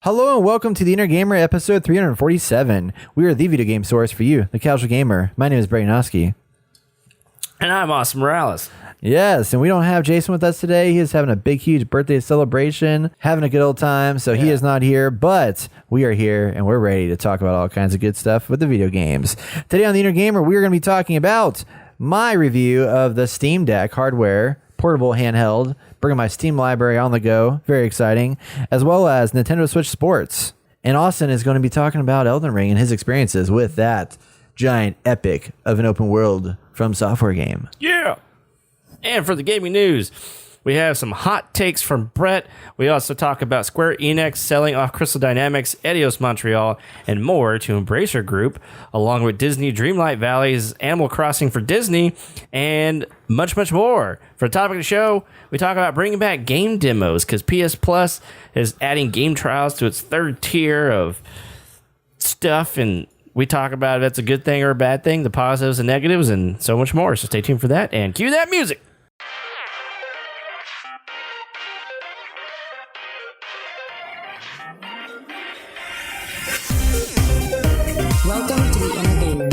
Hello and welcome to the Inner Gamer episode 347. We are the video game source for you, the casual gamer. My name is Braynoski. And I'm Austin Morales. Yes, and we don't have Jason with us today. He is having a big, huge birthday celebration, having a good old time, so he is not here, but we are here and we're ready to talk about all kinds of good stuff with the video games. Today on the Inner Gamer, we are going to be talking about my review of the Steam Deck hardware, portable handheld, bringing my Steam library on the go, very exciting, as well as Nintendo Switch Sports. And Austin is going to be talking about Elden Ring and his experiences with that giant epic of an open world from software game. Yeah. And for the gaming news, we have some hot takes from Brett. We also talk about Square Enix selling off Crystal Dynamics, Eidos Montreal, and more to Embracer Group, along with Disney Dreamlight Valley's Animal Crossing for Disney, and much, much more. For the topic of the show, we talk about bringing back game demos, because PS Plus is adding game trials to its third tier of stuff, and we talk about if it's a good thing or a bad thing, the positives and negatives, and so much more. So stay tuned for that, and cue that music. Welcome to the Inner Gamer.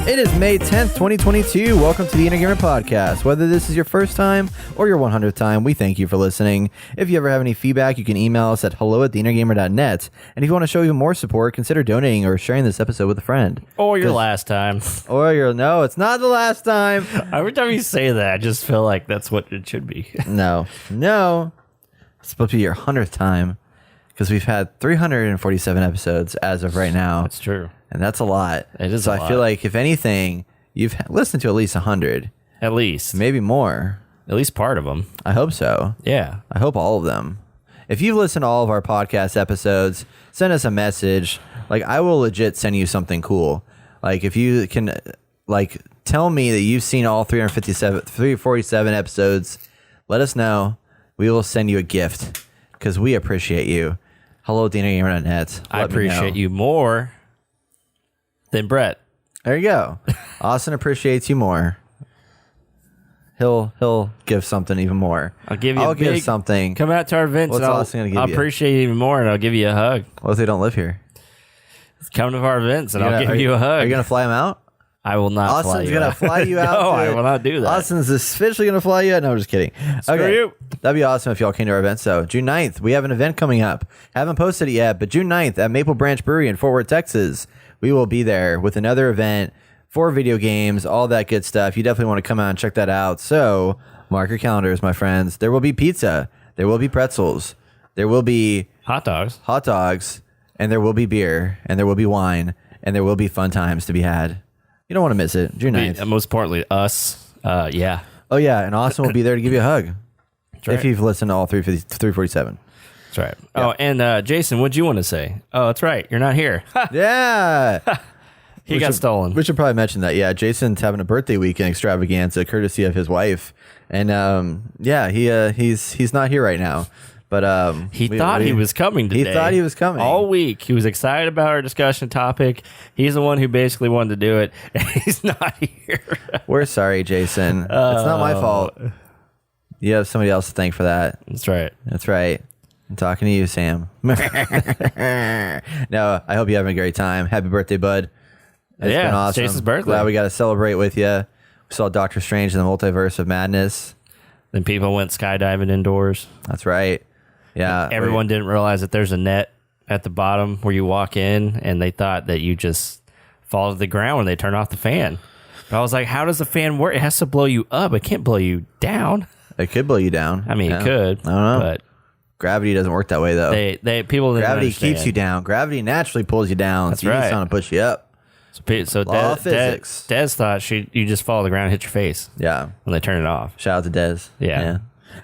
It is May 10th, 2022. Welcome to the Inner Gamer Podcast. Whether this is your first time or your 100th time, we thank you for listening. If you ever have any feedback, you can email us at hello@theinnergamer.net. And if you want to show even more support, consider donating or sharing this episode with a friend. Or your last time. No, it's not the last time. Every time you say that, I just feel like that's what it should be. No. It's supposed to be your 100th time because we've had 347 episodes as of right now. That's true. And that's a lot. It is so a I lot. feel like, if anything, you've listened to at least 100. At least. Maybe more. At least part of them. I hope so. Yeah. I hope all of them. If you've listened to all of our podcast episodes, send us a message. Like, I will legit send you something cool. Like, if you can, like, tell me that you've seen all 347 episodes, let us know. We will send you a gift because we appreciate you. Hello at theinnergamer.net. I appreciate you more than Brett. There you go. Austin appreciates you more. He'll give something even more. I'll give you I'll a give big, something. Come out to our events What's and Austin gonna give I'll you? appreciate it even more, and I'll give you a hug. What if they don't live here? Come to our events and I'll give Are you a hug. Are you going to fly him out? I will not fly Austin's you going to out. fly you out. No, I will not do that. Austin's officially going to fly you out. No, I'm just kidding. Screw you. That'd be awesome if y'all came to our event. So June 9th, we have an event coming up. Haven't posted it yet, but June 9th at Maple Branch Brewery in Fort Worth, Texas, we will be there with another event for video games, all that good stuff. You definitely want to come out and check that out. So mark your calendars, my friends. There will be pizza. There will be pretzels. There will be Hot dogs. hot dogs, and there will be beer, and there will be wine, and there will be fun times to be had. You don't want to miss it. June 9th. And most importantly, us. Yeah. Oh, yeah, and Austin will be there to give you a hug right. if you've listened to all 347. That's right. Oh, and Jason, what'd you want to say? Oh, that's right. You're not here. Yeah. He got stolen. We should probably mention that. Yeah, Jason's having a birthday weekend extravaganza courtesy of his wife. And he's not here right now. But He thought he was coming today. He thought he was coming. All week. He was excited about our discussion topic. He's the one who basically wanted to do it, and he's not here. We're sorry, Jason. It's not my fault. You have somebody else to thank for that. That's right. That's right. I'm talking to you, Sam. No, I hope you're having a great time. Happy birthday, bud. It's Yeah, been awesome. Jason's birthday. Glad we got to celebrate with you. We saw Doctor Strange in the Multiverse of Madness. Then people went skydiving indoors. That's right. Yeah. Everyone didn't realize that there's a net at the bottom where you walk in, and they thought that you just fall to the ground when they turn off the fan. But I was like, how does the fan work? It has to blow you up. It can't blow you down. It could blow you down. I mean, Yeah. it could. I don't know. But Gravity doesn't work that way, though. people didn't Gravity understand. keeps you down. Gravity naturally pulls you down. That's so you need right. something to push you up. So Law of physics. Des thought you just fall to the ground and hit your face Yeah. when they turn it off. Shout out to Dez. Yeah.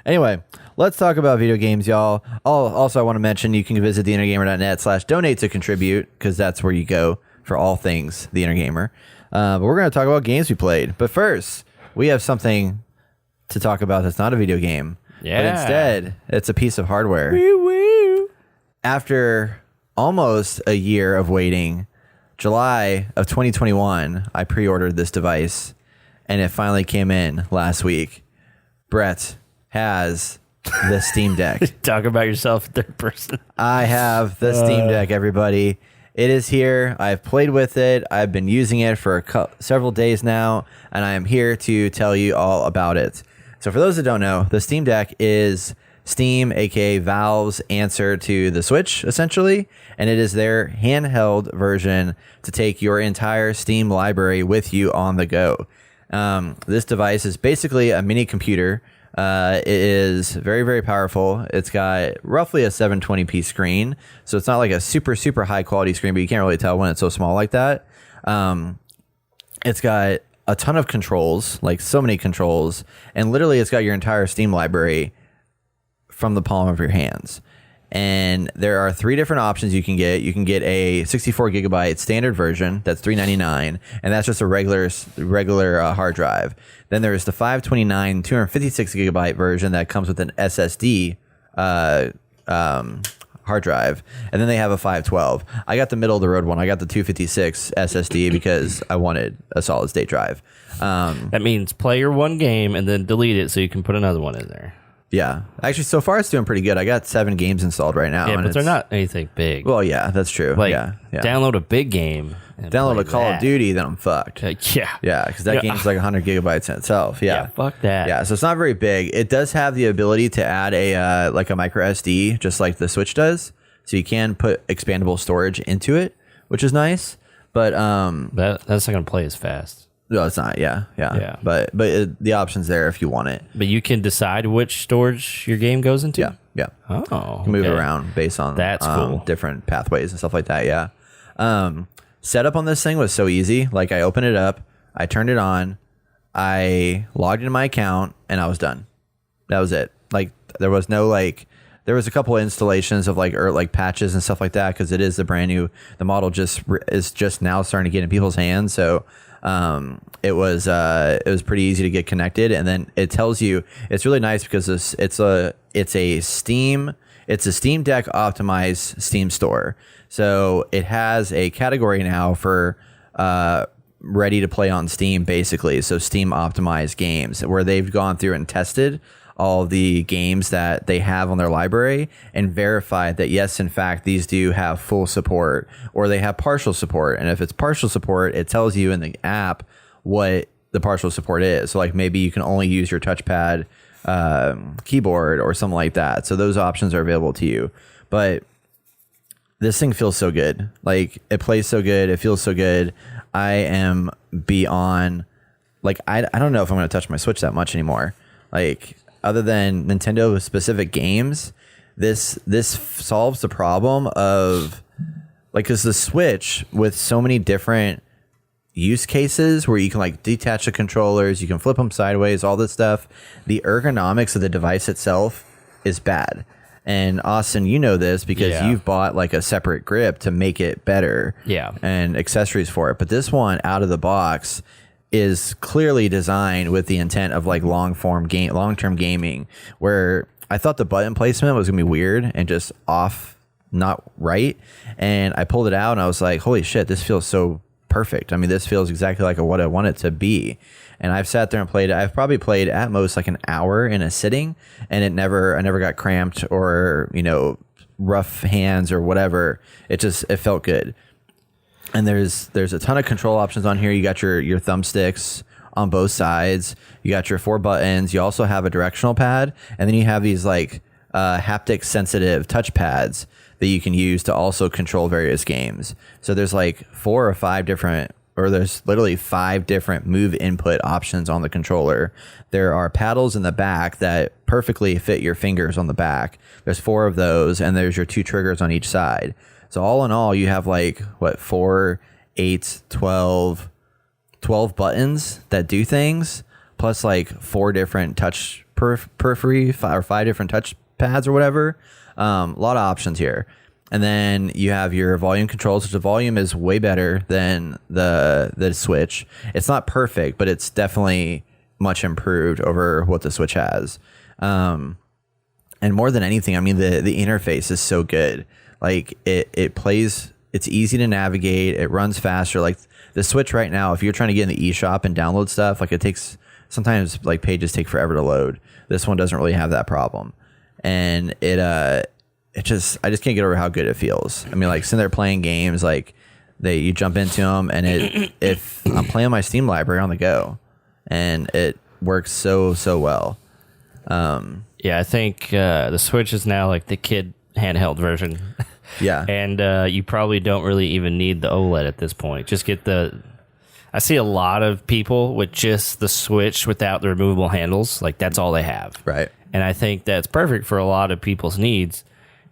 Anyway, let's talk about video games, y'all. Also, I want to mention you can visit theinnergamer.net/donate to contribute, because that's where you go for all things The Inner Gamer. But we're going to talk about games we played. But first, we have something to talk about that's not a video game. Yeah. But instead, it's a piece of hardware. Woo woo. After almost a year of waiting. July of 2021, I pre-ordered this device, and it finally came in last week. Brett has the Steam Deck. Talk about yourself in third person. I have the Steam Deck, everybody. It is here. I've played with it. I've been using it for several days now, and I am here to tell you all about it. So for those that don't know, the Steam Deck is Steam, aka Valve's answer to the Switch, essentially, and it is their handheld version to take your entire Steam library with you on the go. This device is basically a mini computer. It is very, very powerful. It's got roughly a 720p screen, so it's not like a super, super high quality screen, but you can't really tell when it's so small like that. It's got a ton of controls, like so many controls, and literally it's got your entire Steam library from the palm of your hands. And there are 3 different options you can get. You can get a 64 gigabyte standard version that's $399, and that's just a regular hard drive. Then there's the 529 256 gigabyte version that comes with an SSD hard drive, and then they have a 512. I got the middle of the road one. I got the 256 SSD because I wanted a solid state drive. That means play your one game and then delete it so you can put another one in there. Yeah, actually, so far it's doing pretty good. I got 7 games installed right now. Yeah, and but they're not anything big. Well, yeah, that's true. Like, yeah. download a big game. And Download play a Call that. of Duty, then I'm fucked. Yeah. Yeah, because that game's like 100 gigabytes in itself. Yeah. Fuck that. Yeah, so it's not very big. It does have the ability to add a like a micro SD, just like the Switch does. So you can put expandable storage into it, which is nice. But that's not going to play as fast. no, it's not. Yeah. But the option's there if you want it. But you can decide which storage your game goes into? Yeah. Oh, You can move it around based on That's cool. different pathways and stuff like that. Yeah. Setup on this thing was so easy. Like I opened it up, I turned it on, I logged into my account, and I was done. That was it. Like there was no there was a couple of installations of like patches and stuff like that because it is the brand new. The model is just now starting to get in people's hands. So it was pretty easy to get connected, and then it tells you it's really nice because it's a Steam Deck optimized Steam store. So it has a category now for ready to play on Steam, basically. So Steam optimized games, where they've gone through and tested all the games that they have on their library and verified that yes, in fact, these do have full support, or they have partial support. And if it's partial support, it tells you in the app what the partial support is. So like maybe you can only use your touchpad keyboard or something like that. So those options are available to you. But this thing feels so good. Like it plays so good. It feels so good. I am beyond, like, I don't know if I'm going to touch my Switch that much anymore. Like, other than Nintendo specific games, this solves the problem of, like, because the Switch with so many different use cases where you can like detach the controllers, you can flip them sideways, all this stuff, the ergonomics of the device itself is bad. And Austin, you know this because you've bought like a separate grip to make it better, and accessories for it. But this one out of the box is clearly designed with the intent of like long-term gaming, where I thought the button placement was gonna be weird and just off, not right. And I pulled it out and I was like, holy shit, this feels so perfect. I mean, this feels exactly like what I want it to be. And I've sat there and played it. I've probably played at most like an hour in a sitting, and I never got cramped or, rough hands or whatever. It felt good. And there's a ton of control options on here. You got your thumbsticks on both sides. You got your 4 buttons. You also have a directional pad, and then you have these like haptic sensitive touch pads that you can use to also control various games. So there's like 4 or 5 different, or there's literally 5 different move input options on the controller. There are paddles in the back that perfectly fit your fingers on the back. There's 4 of those, and there's your 2 triggers on each side. So all in all, you have like 4, 8, 12 buttons that do things, plus like 4 different touch periphery, 5 different touch pads or whatever. A lot of options here. And then you have your volume controls, which the volume is way better than the Switch. It's not perfect, but it's definitely much improved over what the Switch has. And more than anything, I mean, the interface is so good. Like it plays. It's easy to navigate. It runs faster. Like the Switch right now, if you're trying to get in the eShop and download stuff, like it takes sometimes like pages take forever to load. This one doesn't really have that problem, and I just can't get over how good it feels. I mean, like sitting there playing games, like you jump into them, and if I'm playing my Steam library on the go, and it works so well. Yeah, I think the Switch is now like the kid handheld version. Yeah, and you probably don't really even need the OLED at this point. Just get I see a lot of people with just the Switch without the removable handles. Like that's all they have. Right. And I think that's perfect for a lot of people's needs.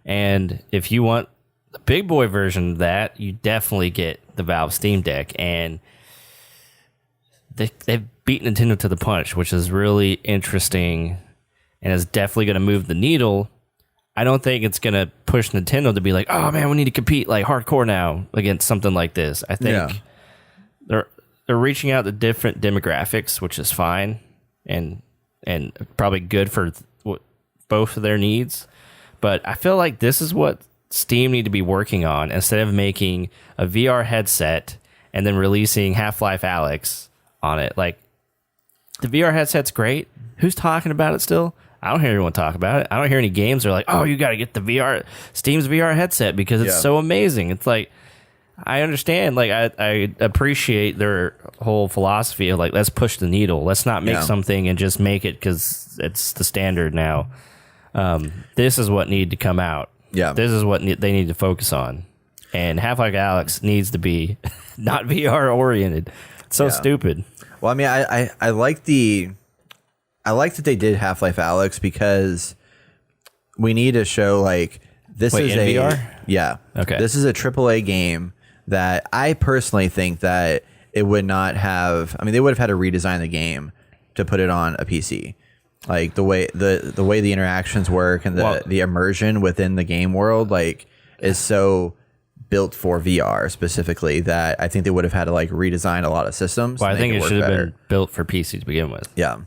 And if you want the big boy version of that, you definitely get the Valve Steam Deck. And they've beat Nintendo to the punch, which is really interesting and is definitely going to move the needle. I don't think it's going to push Nintendo to be like, oh man, we need to compete like hardcore now against something like this. I think they're reaching out to different demographics, which is fine and probably good for both of their needs. But I feel like this is what Steam need to be working on instead of making a VR headset and then releasing Half-Life Alyx on it. Like the VR headset's great. Who's talking about it still? I don't hear anyone talk about it. I don't hear any games that are like, oh, you got to get the Steam's VR headset because it's so amazing. It's like, I understand. Like, I appreciate their whole philosophy of like, let's push the needle. Let's not make something and just make it because it's the standard now. This is what needed to come out. Yeah. This is what they need to focus on. And Half-Life Alyx needs to be not VR oriented. It's so stupid. Well, I mean, I like that they did Half-Life Alyx because we need to show like this is in a VR? Yeah. Okay. This is a AAA game that I personally think that it would not have. I mean, they would have had to redesign the game to put it on a PC. Like the way the interactions work and the immersion within the game world like is so built for VR specifically that I think they would have had to like redesign a lot of systems. Well, I think it should have been built for PC to begin with. Yeah.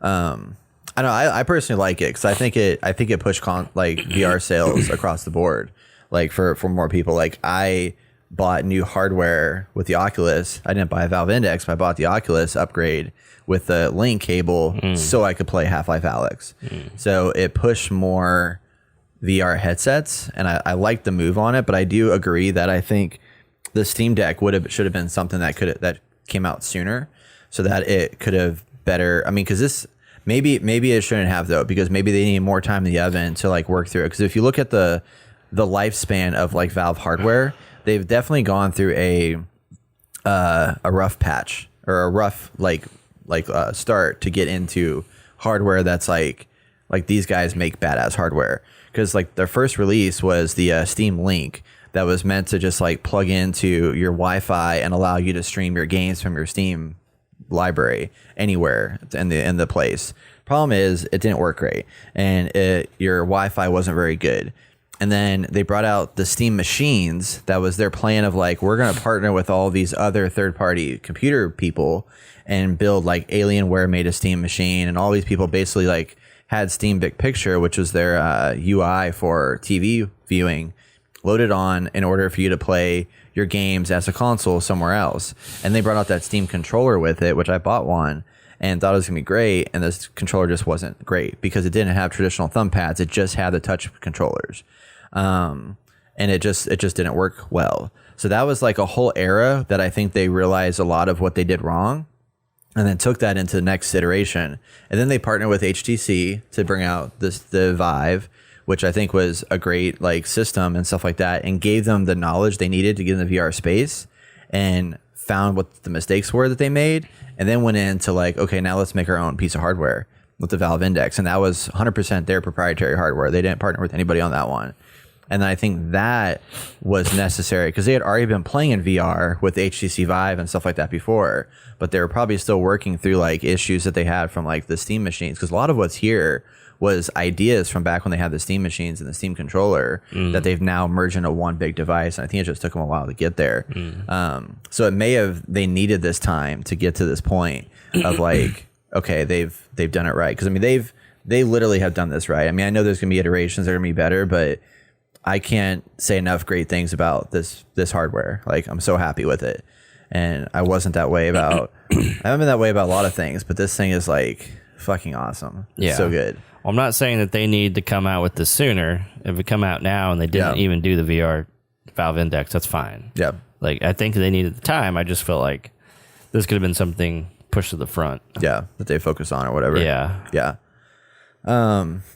I know. I personally like it because I think it pushed like VR sales across the board, like for more people. Like I bought new hardware with the Oculus. I didn't buy a Valve Index, but I bought the Oculus upgrade with the link cable so I could play Half-Life Alyx. So it pushed more VR headsets, and I like the move on it. But I do agree that I think the Steam Deck should have been something that came out sooner, so that it could have better. I mean, because this. Maybe it shouldn't have though, because maybe they need more time in the oven to like work through it. Because if you look at the lifespan of like Valve hardware, they've definitely gone through a rough patch or a rough start to get into hardware that's like these guys make badass hardware. Because like their first release was the Steam Link that was meant to just like plug into your Wi-Fi and allow you to stream your games from your Steam library anywhere in the place. Problem is it didn't work great, and your Wi-Fi wasn't very good. And then they brought out the Steam machines. That was their plan of like, we're going to partner with all these other third-party computer people and build like Alienware made a Steam machine, and all these people basically like had Steam Big Picture, which was their UI for TV viewing, loaded on in order for you to play your games as a console somewhere else. And they brought out that Steam controller with it, which I bought one and thought it was gonna be great, and this controller just wasn't great because it didn't have traditional thumb pads. It just had the touch controllers, and it just didn't work well. So that was like a whole era that I think they realized a lot of what they did wrong, and then took that into the next iteration. And then they partnered with HTC to bring out the Vive, which I think was a great like system and stuff like that, and gave them the knowledge they needed to get in the VR space, and found what the mistakes were that they made, and then went into like, okay, now let's make our own piece of hardware with the Valve Index. And that was 100% their proprietary hardware. They didn't partner with anybody on that one. And I think that was necessary because they had already been playing in VR with HTC Vive and stuff like that before, but they were probably still working through like issues that they had from like the Steam machines. Because a lot of what's here was ideas from back when they had the Steam machines and the Steam controller that they've now merged into one big device. And I think it just took them a while to get there. So they needed this time to get to this point of like, okay, they've done it right. Because I mean, they literally have done this right. I mean, I know there's gonna be iterations that are gonna be better, but I can't say enough great things about this hardware. Like, I'm so happy with it. And I wasn't that way about, I haven't been that way about a lot of things, but this thing is like fucking awesome. It's so good. Well, I'm not saying that they need to come out with this sooner. If it come out now and they didn't even do the VR Valve Index, that's fine. Yeah. Like, I think they needed the time. I just felt like this could have been something pushed to the front. Yeah. That they focus on or whatever. Yeah. Yeah.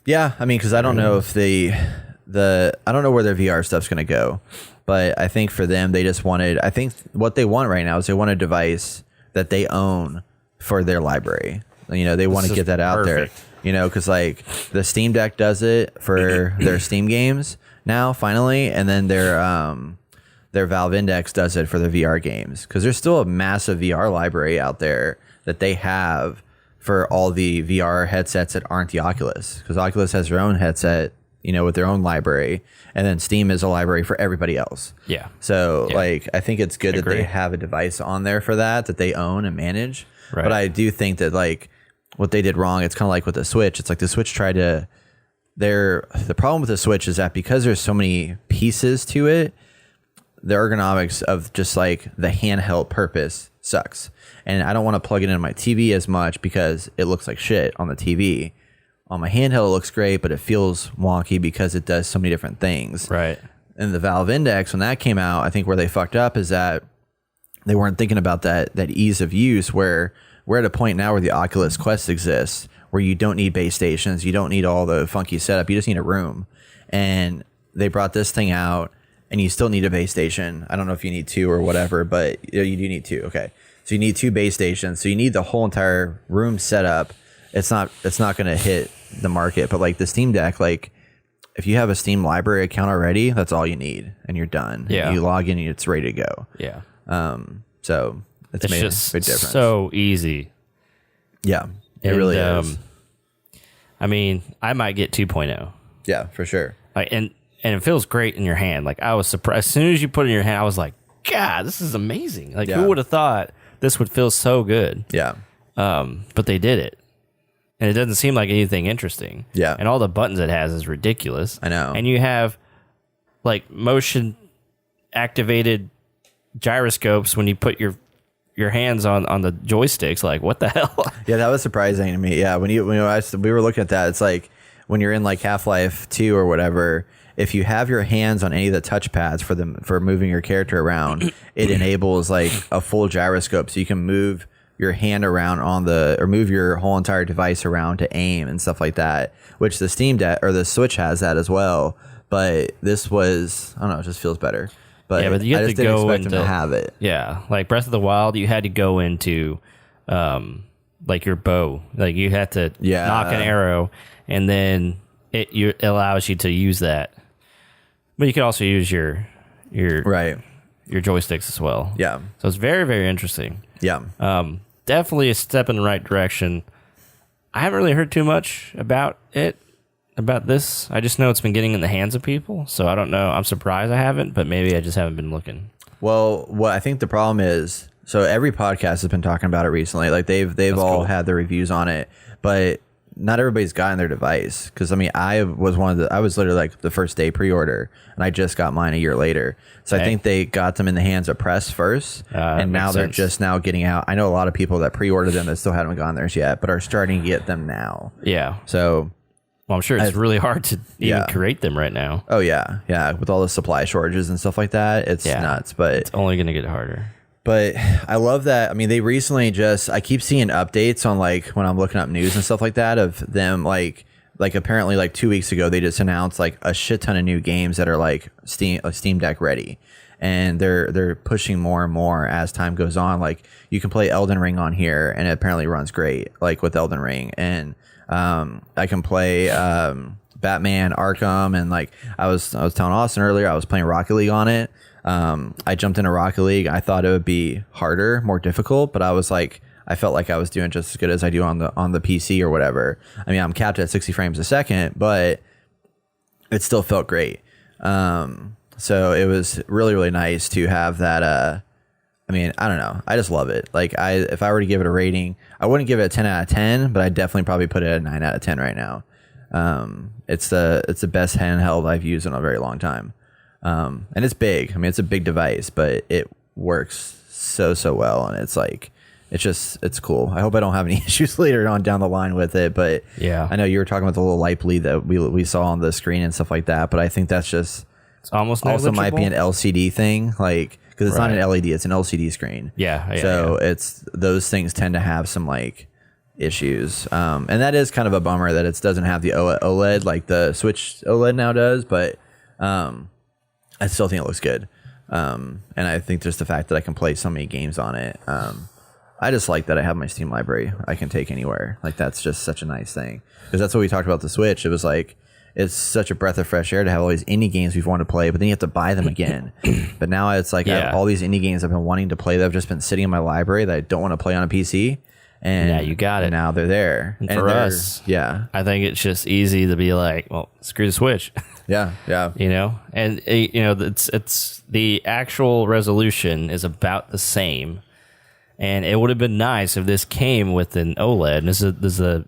Yeah. I mean, because I don't know if I don't know where their VR stuff's going to go, but I think for them, they just wanted, I think what they want right now is they want a device that they own for their library. You know, they want to get that out there, you know, because like the Steam Deck does it for their Steam games now, finally. And then their Valve Index does it for the VR games, because there's still a massive VR library out there that they have for all the VR headsets that aren't the Oculus, because Oculus has their own headset, you know, with their own library, and then Steam is a library for everybody else. Yeah. So like, I think it's good that they have a device on there for that they own and manage. Right. But I do think that like what they did wrong, it's kind of like with the Switch. It's like the Switch the problem with the Switch is that because there's so many pieces to it, the ergonomics of just like the handheld purpose sucks. And I don't want to plug it into my TV as much because it looks like shit on the TV. On my handheld, it looks great, but it feels wonky because it does so many different things. Right. And the Valve Index, when that came out, I think where they fucked up is that they weren't thinking about that ease of use, where we're at a point now where the Oculus Quest exists, where you don't need base stations, you don't need all the funky setup, you just need a room. And they brought this thing out, and you still need a base station. I don't know if you need 2 or whatever, but you do need 2. Okay. So you need 2 base stations. So you need the whole entire room set up. It's not going to hit the market, but like the Steam Deck, like if you have a Steam library account already, that's all you need and you're done. Yeah. You log in and it's ready to go. Yeah. So it's made just a big difference. So easy. Yeah. It really is. I mean, I might get 2.0. Yeah, for sure. Like, and it feels great in your hand. Like, I was surprised. As soon as you put it in your hand, I was like, God, this is amazing. Like, who would have thought this would feel so good? Yeah. But they did it. And it doesn't seem like anything interesting. Yeah. And all the buttons it has is ridiculous. I know. And you have, like, motion activated gyroscopes when you put your hands on the joysticks. Like, what the hell? Yeah, that was surprising to me. Yeah, we were looking at that, it's like when you're in like Half-Life 2 or whatever, if you have your hands on any of the touch pads for moving your character around, it enables like a full gyroscope, so you can move your hand around or move your whole entire device around to aim and stuff like that, which the Steam Deck or the Switch has that as well. But this was, I don't know, it just feels better. But, yeah, but you have I just to didn't go expect into them to have it. Yeah, like Breath of the Wild, you had to go into like your bow, like you had to knock an arrow, and then it allows you to use that. But you could also use your joysticks as well. Yeah. So it's very, very interesting. Yeah. Definitely a step in the right direction. I haven't really heard too much about this. I just know it's been getting in the hands of people, so I don't know. I'm surprised I haven't, but maybe I just haven't been looking. Well, what I think the problem is, so every podcast has been talking about it recently. Like they've all had their reviews on it, but not everybody's gotten their device. Because I mean, I was literally like the first day pre-order, and I just got mine a year later. So I think they got them in the hands of press first, and now they're just now getting out. I know a lot of people that pre-ordered them that still haven't gotten theirs yet, but are starting to get them now. Yeah. So. Well, I'm sure it's really hard to even create them right now. Oh yeah, yeah. With all the supply shortages and stuff like that, it's nuts. But it's only going to get harder. But I love that. I mean, they recently I keep seeing updates on like when I'm looking up news and stuff like that of them like apparently like 2 weeks ago they just announced like a shit ton of new games that are like Steam Deck ready, and they're pushing more and more as time goes on. Like you can play Elden Ring on here, and it apparently runs great. Like with Elden Ring, and I can play Batman Arkham, and like I was telling Austin earlier, I was playing Rocket League on it. I jumped into Rocket League. I thought it would be harder, more difficult, but I felt like I was doing just as good as I do on the PC or whatever. I mean, I'm capped at 60 frames a second, but it still felt great. So it was really, really nice to have that. I mean, I don't know. I just love it. Like if I were to give it a rating, I wouldn't give it a 10 out of 10, but I'd definitely probably put it at a 9 out of 10 right now. It's the best handheld I've used in a very long time. And it's big. I mean, it's a big device, but it works so well, and it's cool. I hope I don't have any issues later on down the line with it, but Yeah. I know you were talking about the little light bleed that we saw on the screen and stuff like that, but I think that's just It's almost also might be an negligible. LCD thing, like, because it's not an Right. LED, it's an LCD screen. Yeah. So it's those things tend to have some like issues, and that is kind of a bummer that it doesn't have the OLED like the Switch OLED now does, but I still think it looks good, and I think just the fact that I can play so many games on it, I just like that I have my Steam library I can take anywhere. Like, that's just such a nice thing, because that's what we talked about the Switch. It was like, it's such a breath of fresh air to have all these indie games we've wanted to play, but then you have to buy them again. But now it's like, I have all these indie games I've been wanting to play that have just been sitting in my library that I don't want to play on a PC. And now you got it. Now they're there. And for us, I think it's just easy to be like, well, screw the Switch. Yeah. You know, and it's the actual resolution is about the same, and it would have been nice if this came with an OLED. And does the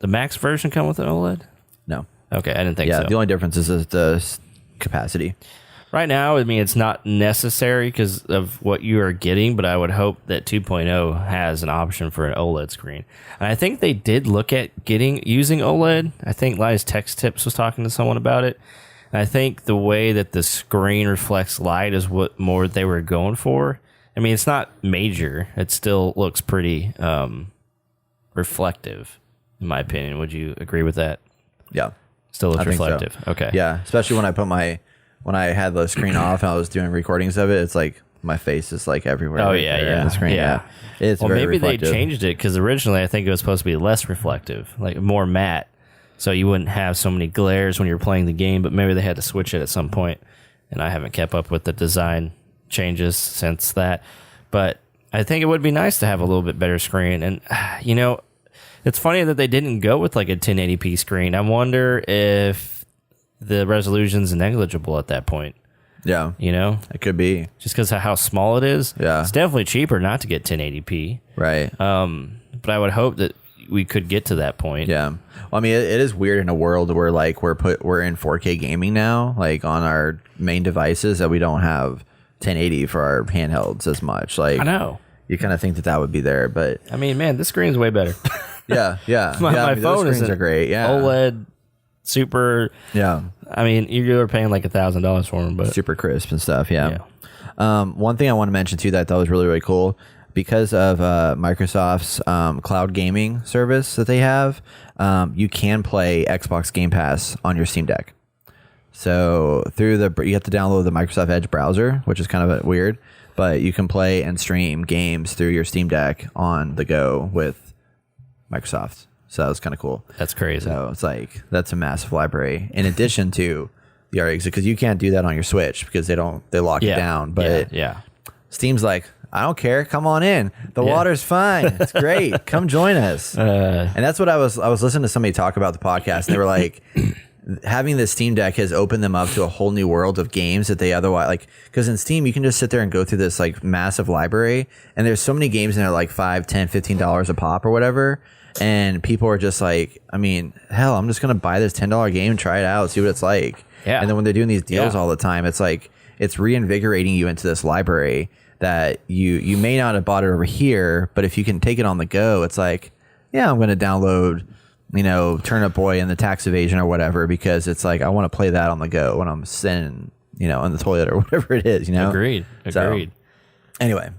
max version come with an OLED? No. Okay, I didn't think so. Yeah, the only difference is the capacity. Right now, I mean, it's not necessary because of what you are getting, but I would hope that 2.0 has an option for an OLED screen. And I think they did look at using OLED. I think Lies Text Tips was talking to someone about it. And I think the way that the screen reflects light is what more they were going for. I mean, it's not major. It still looks pretty reflective, in my opinion. Would you agree with that? Yeah. Still looks I think so. reflective. Okay. Yeah, especially when I had the screen off and I was doing recordings of it, it's like my face is like everywhere. Oh, right yeah, there yeah. on the screen. Yeah. It's Well, very maybe reflective. they changed it because originally I think it was supposed to be less reflective, like more matte, so you wouldn't have so many glares when you're playing the game. But maybe they had to switch it at some point, and I haven't kept up with the design changes since that. But I think it would be nice to have a little bit better screen. And you know, it's funny that they didn't go with like a 1080p screen. I wonder if the resolution's negligible at that point. Yeah, You know, it could be. just because of how small it is. Yeah. It's definitely cheaper not to get 1080p. Right. But I would hope that we could get to that point. Yeah. Well, I mean, it is weird in a world where like we're in 4K gaming now, like on our main devices, that we don't have 1080 for our handhelds as much. Like, I know. you kind of think that would be there, but I mean, man, this screen's way better. yeah. my I mean, those phone screens is are great. Yeah. OLED, super. Yeah. I mean, you're paying like $1,000 for them, but Super crisp and stuff. Yeah. One thing I want to mention too that I thought was really, really cool, because of Microsoft's cloud gaming service that they have, you can play Xbox Game Pass on your Steam Deck. So you have to download the Microsoft Edge browser, which is kind of weird, but you can play and stream games through your Steam Deck on the go with Microsoft. So that was kind of cool. that's crazy. So it's like, that's a massive library in addition to the RX, because you can't do that on your Switch because they lock it down. But yeah. Steam's like, I don't care. Come on in. The water's fine. It's great. Come join us. And that's what I was listening to somebody talk about the podcast, and they were like, having the Steam Deck has opened them up to a whole new world of games that they otherwise, like, because in Steam you can just sit there and go through this like massive library, and there's so many games in there like $5, $10, $15 a pop or whatever. And people are just like, I mean, hell, I'm just going to buy this $10 game and try it out, see what it's like. Yeah. And then when they're doing these deals all the time, it's like, it's reinvigorating you into this library that you may not have bought it over here, but if you can take it on the go, it's like, yeah, I'm going to download, Turnip Boy and the Tax Evasion or whatever, because it's like, I want to play that on the go when I'm sitting, in the toilet or whatever it is, Agreed. So, anyway,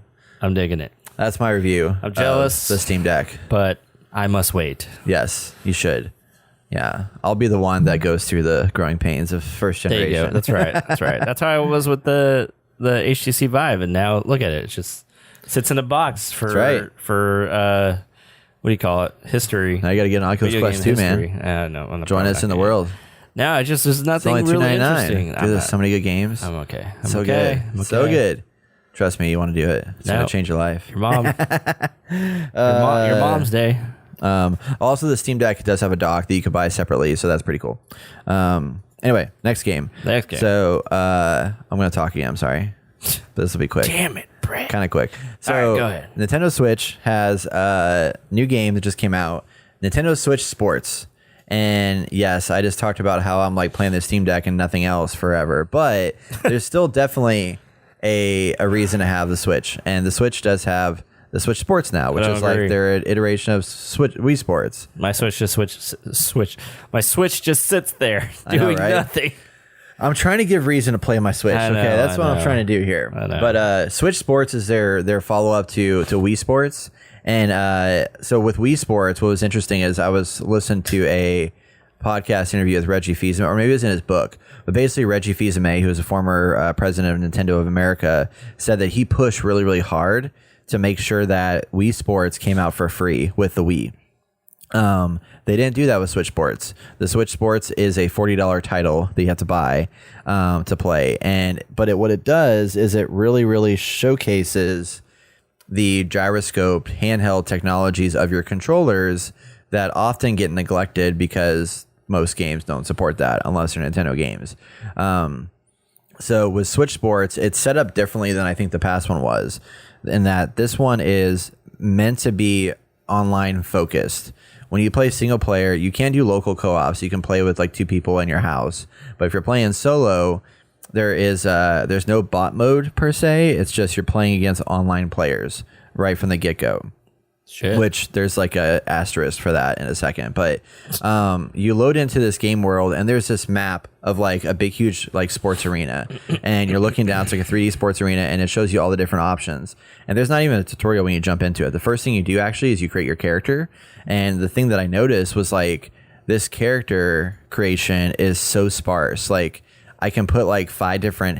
I'm digging it. that's my review. I'm jealous. of the Steam Deck. But I must wait. Yes, you should. Yeah, I'll be the one that goes through the growing pains of first There generation. you go. That's right. That's right. That's how I was with the HTC Vive, and now look at it. It just sits in a box for what do you call it? History. Now you got to get an Oculus Video Quest game 2, history. man. No, Join us in the world. No, it just there's It's nothing only really $2.99. interesting. Because there's so many good games. I'm okay. so okay. good. I'm So okay. good. Trust me, you want to do it. It's No. going to change your life. Your mom. Your mom's day. Also, the Steam Deck does have a dock that you could buy separately, so that's pretty cool. Anyway, next game. So I'm going to talk again. I'm sorry. But this will be quick. Damn it, Brett. Kind of quick. So All right, go ahead. Nintendo Switch has a new game that just came out, Nintendo Switch Sports. And yes, I just talked about how I'm like playing the Steam Deck and nothing else forever. But there's still definitely a reason to have the Switch. And the Switch does have the Switch Sports now, which is like their iteration of Wii Sports. My Switch just My Switch just sits there doing nothing. I'm trying to give reason to play my Switch. That's what I'm trying to do here. But Switch Sports is their follow up to Wii Sports. And so with Wii Sports, what was interesting is I was listening to a podcast interview with Reggie Fils-Aimé, or maybe it was in his book. But basically, Reggie Fils-Aimé, who was a former president of Nintendo of America, said that he pushed really, really hard to make sure that Wii Sports came out for free with the Wii. They didn't do that with Switch Sports. The Switch Sports is a $40 title that you have to buy to play. But what it does is it really, really showcases the gyroscope handheld technologies of your controllers that often get neglected because most games don't support that unless they're Nintendo games. So with Switch Sports, it's set up differently than I think the past one was, in that this one is meant to be online focused. When you play single player, you can do local co-ops. You can play with like 2 people in your house. But if you're playing solo, there's no bot mode per se. It's just you're playing against online players right from the get-go. Shit. Which there's like a asterisk for that in a second. But you load into this game world and there's this map of like a big, huge like sports arena. And you're looking down, it's like a 3D sports arena, and it shows you all the different options. And there's not even a tutorial when you jump into it. The first thing you do actually is you create your character. And the thing that I noticed was like this character creation is so sparse. Like I can put like 5 different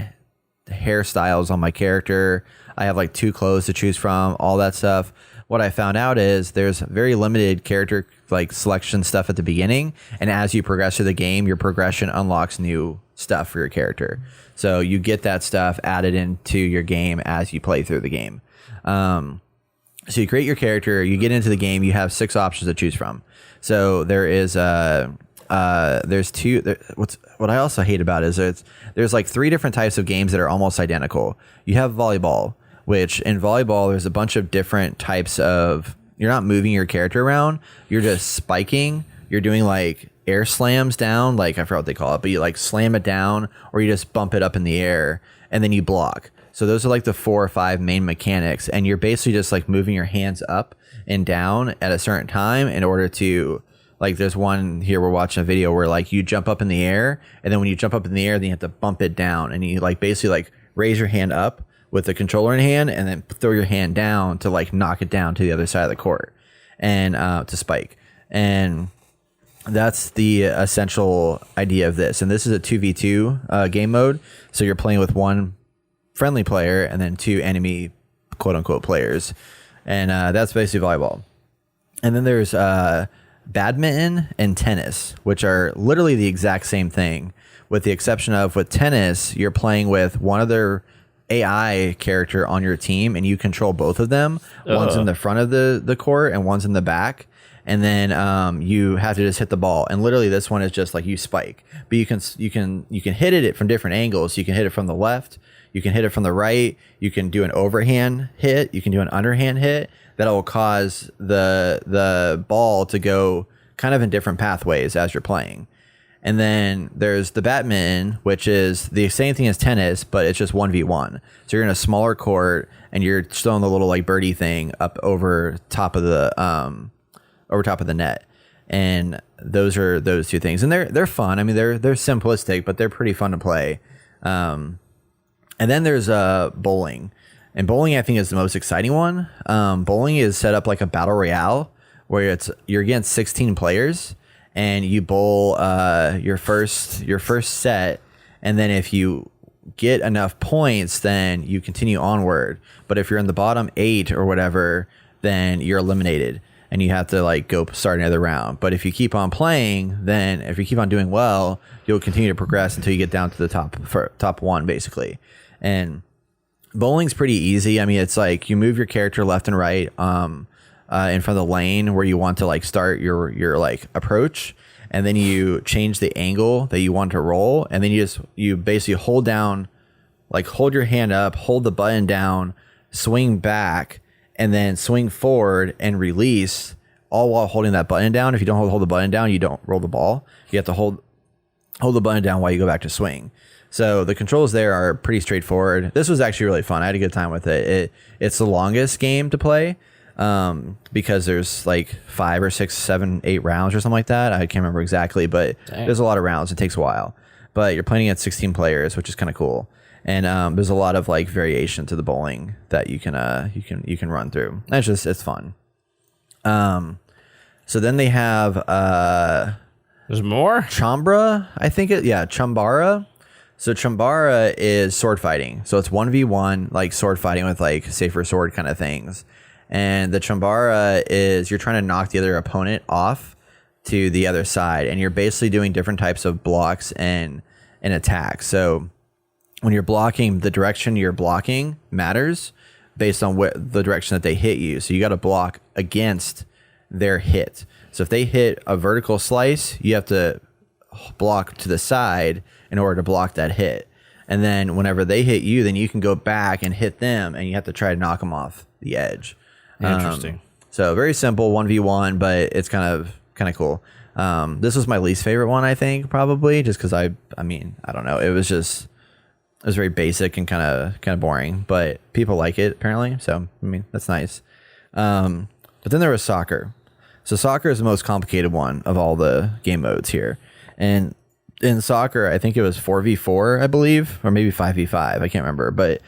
hairstyles on my character. I have like 2 clothes to choose from, all that stuff. What I found out is there's very limited character like selection stuff at the beginning, and as you progress through the game, your progression unlocks new stuff for your character. So you get that stuff added into your game as you play through the game. So you create your character, you get into the game, you have 6 options to choose from. So there is there's 2. What I also hate about it is there's like 3 different types of games that are almost identical. You have volleyball, which in volleyball, there's a bunch of different types of, you're not moving your character around. You're just spiking. You're doing like air slams down. Like I forgot what they call it, but you like slam it down or you just bump it up in the air and then you block. So those are like the 4 or 5 main mechanics. And you're basically just like moving your hands up and down at a certain time in order to, like there's one here, we're watching a video where like you jump up in the air, and then when you jump up in the air, then you have to bump it down, and you like basically like raise your hand up with the controller in hand and then throw your hand down to like knock it down to the other side of the court and to spike. And that's the essential idea of this. And this is a 2v2 game mode. So you're playing with 1 friendly player and then 2 enemy quote unquote players. And that's basically volleyball. And then there's badminton and tennis, which are literally the exact same thing, with the exception of with tennis, you're playing with one of their AI character on your team, and you control both of them. One's in the front of the court and one's in the back. And then you have to just hit the ball. And literally this one is just like you spike. But you can hit it from different angles. You can hit it from the left. You can hit it from the right. You can do an overhand hit. You can do an underhand hit. That will cause the ball to go kind of in different pathways as you're playing. And then there's the badminton, which is the same thing as tennis, but it's just 1v1. So you're in a smaller court and you're throwing the little like birdie thing up over top of the net. And those are those 2 things. And they're fun. I mean, they're simplistic, but they're pretty fun to play. And then there's bowling. And bowling, I think, is the most exciting one. Bowling is set up like a battle royale where you're against 16 players. And you bowl your first set, and then if you get enough points, then you continue onward. But if you're in the bottom 8 or whatever, then you're eliminated, and you have to like go start another round. But if you keep on playing, then if you keep on doing well, you'll continue to progress until you get down to the top 1, basically. And bowling's pretty easy. I mean, it's like you move your character left and right. In front of the lane where you want to like start your like approach, and then you change the angle that you want to roll, and then you basically hold your hand up, hold the button down, swing back, and then swing forward and release all while holding that button down. If you don't hold the button down, you don't roll the ball. You have to hold the button down while you go back to swing. So the controls there are pretty straightforward. This was actually really fun. I had a good time with it. It's the longest game to play because there's like 5 or 6, 7, 8 rounds or something like that. I can't remember exactly, but there's a lot of rounds. It takes a while. But you're playing against 16 players, which is kind of cool. And there's a lot of like variation to the bowling that you can run through. It's fun. So then they have there's more Chambara, I think Chambara. So Chambara is sword fighting. So it's 1v1 like sword fighting with like safer sword kind of things. And the Chambara is you're trying to knock the other opponent off to the other side, and you're basically doing different types of blocks and attacks. So when you're blocking, the direction you're blocking matters based on the direction that they hit you. So you got to block against their hit. So if they hit a vertical slice, you have to block to the side in order to block that hit. And then whenever they hit you, then you can go back and hit them, and you have to try to knock them off the edge. Interesting. So very simple 1v1, but it's kind of cool. This was my least favorite one, I think, probably, just because I don't know. It was very basic and kind of boring, but people like it apparently. So, I mean, that's nice. But then there was soccer. So soccer is the most complicated one of all the game modes here. And in soccer, I think it was 4v4, I believe, or maybe 5v5. I can't remember. But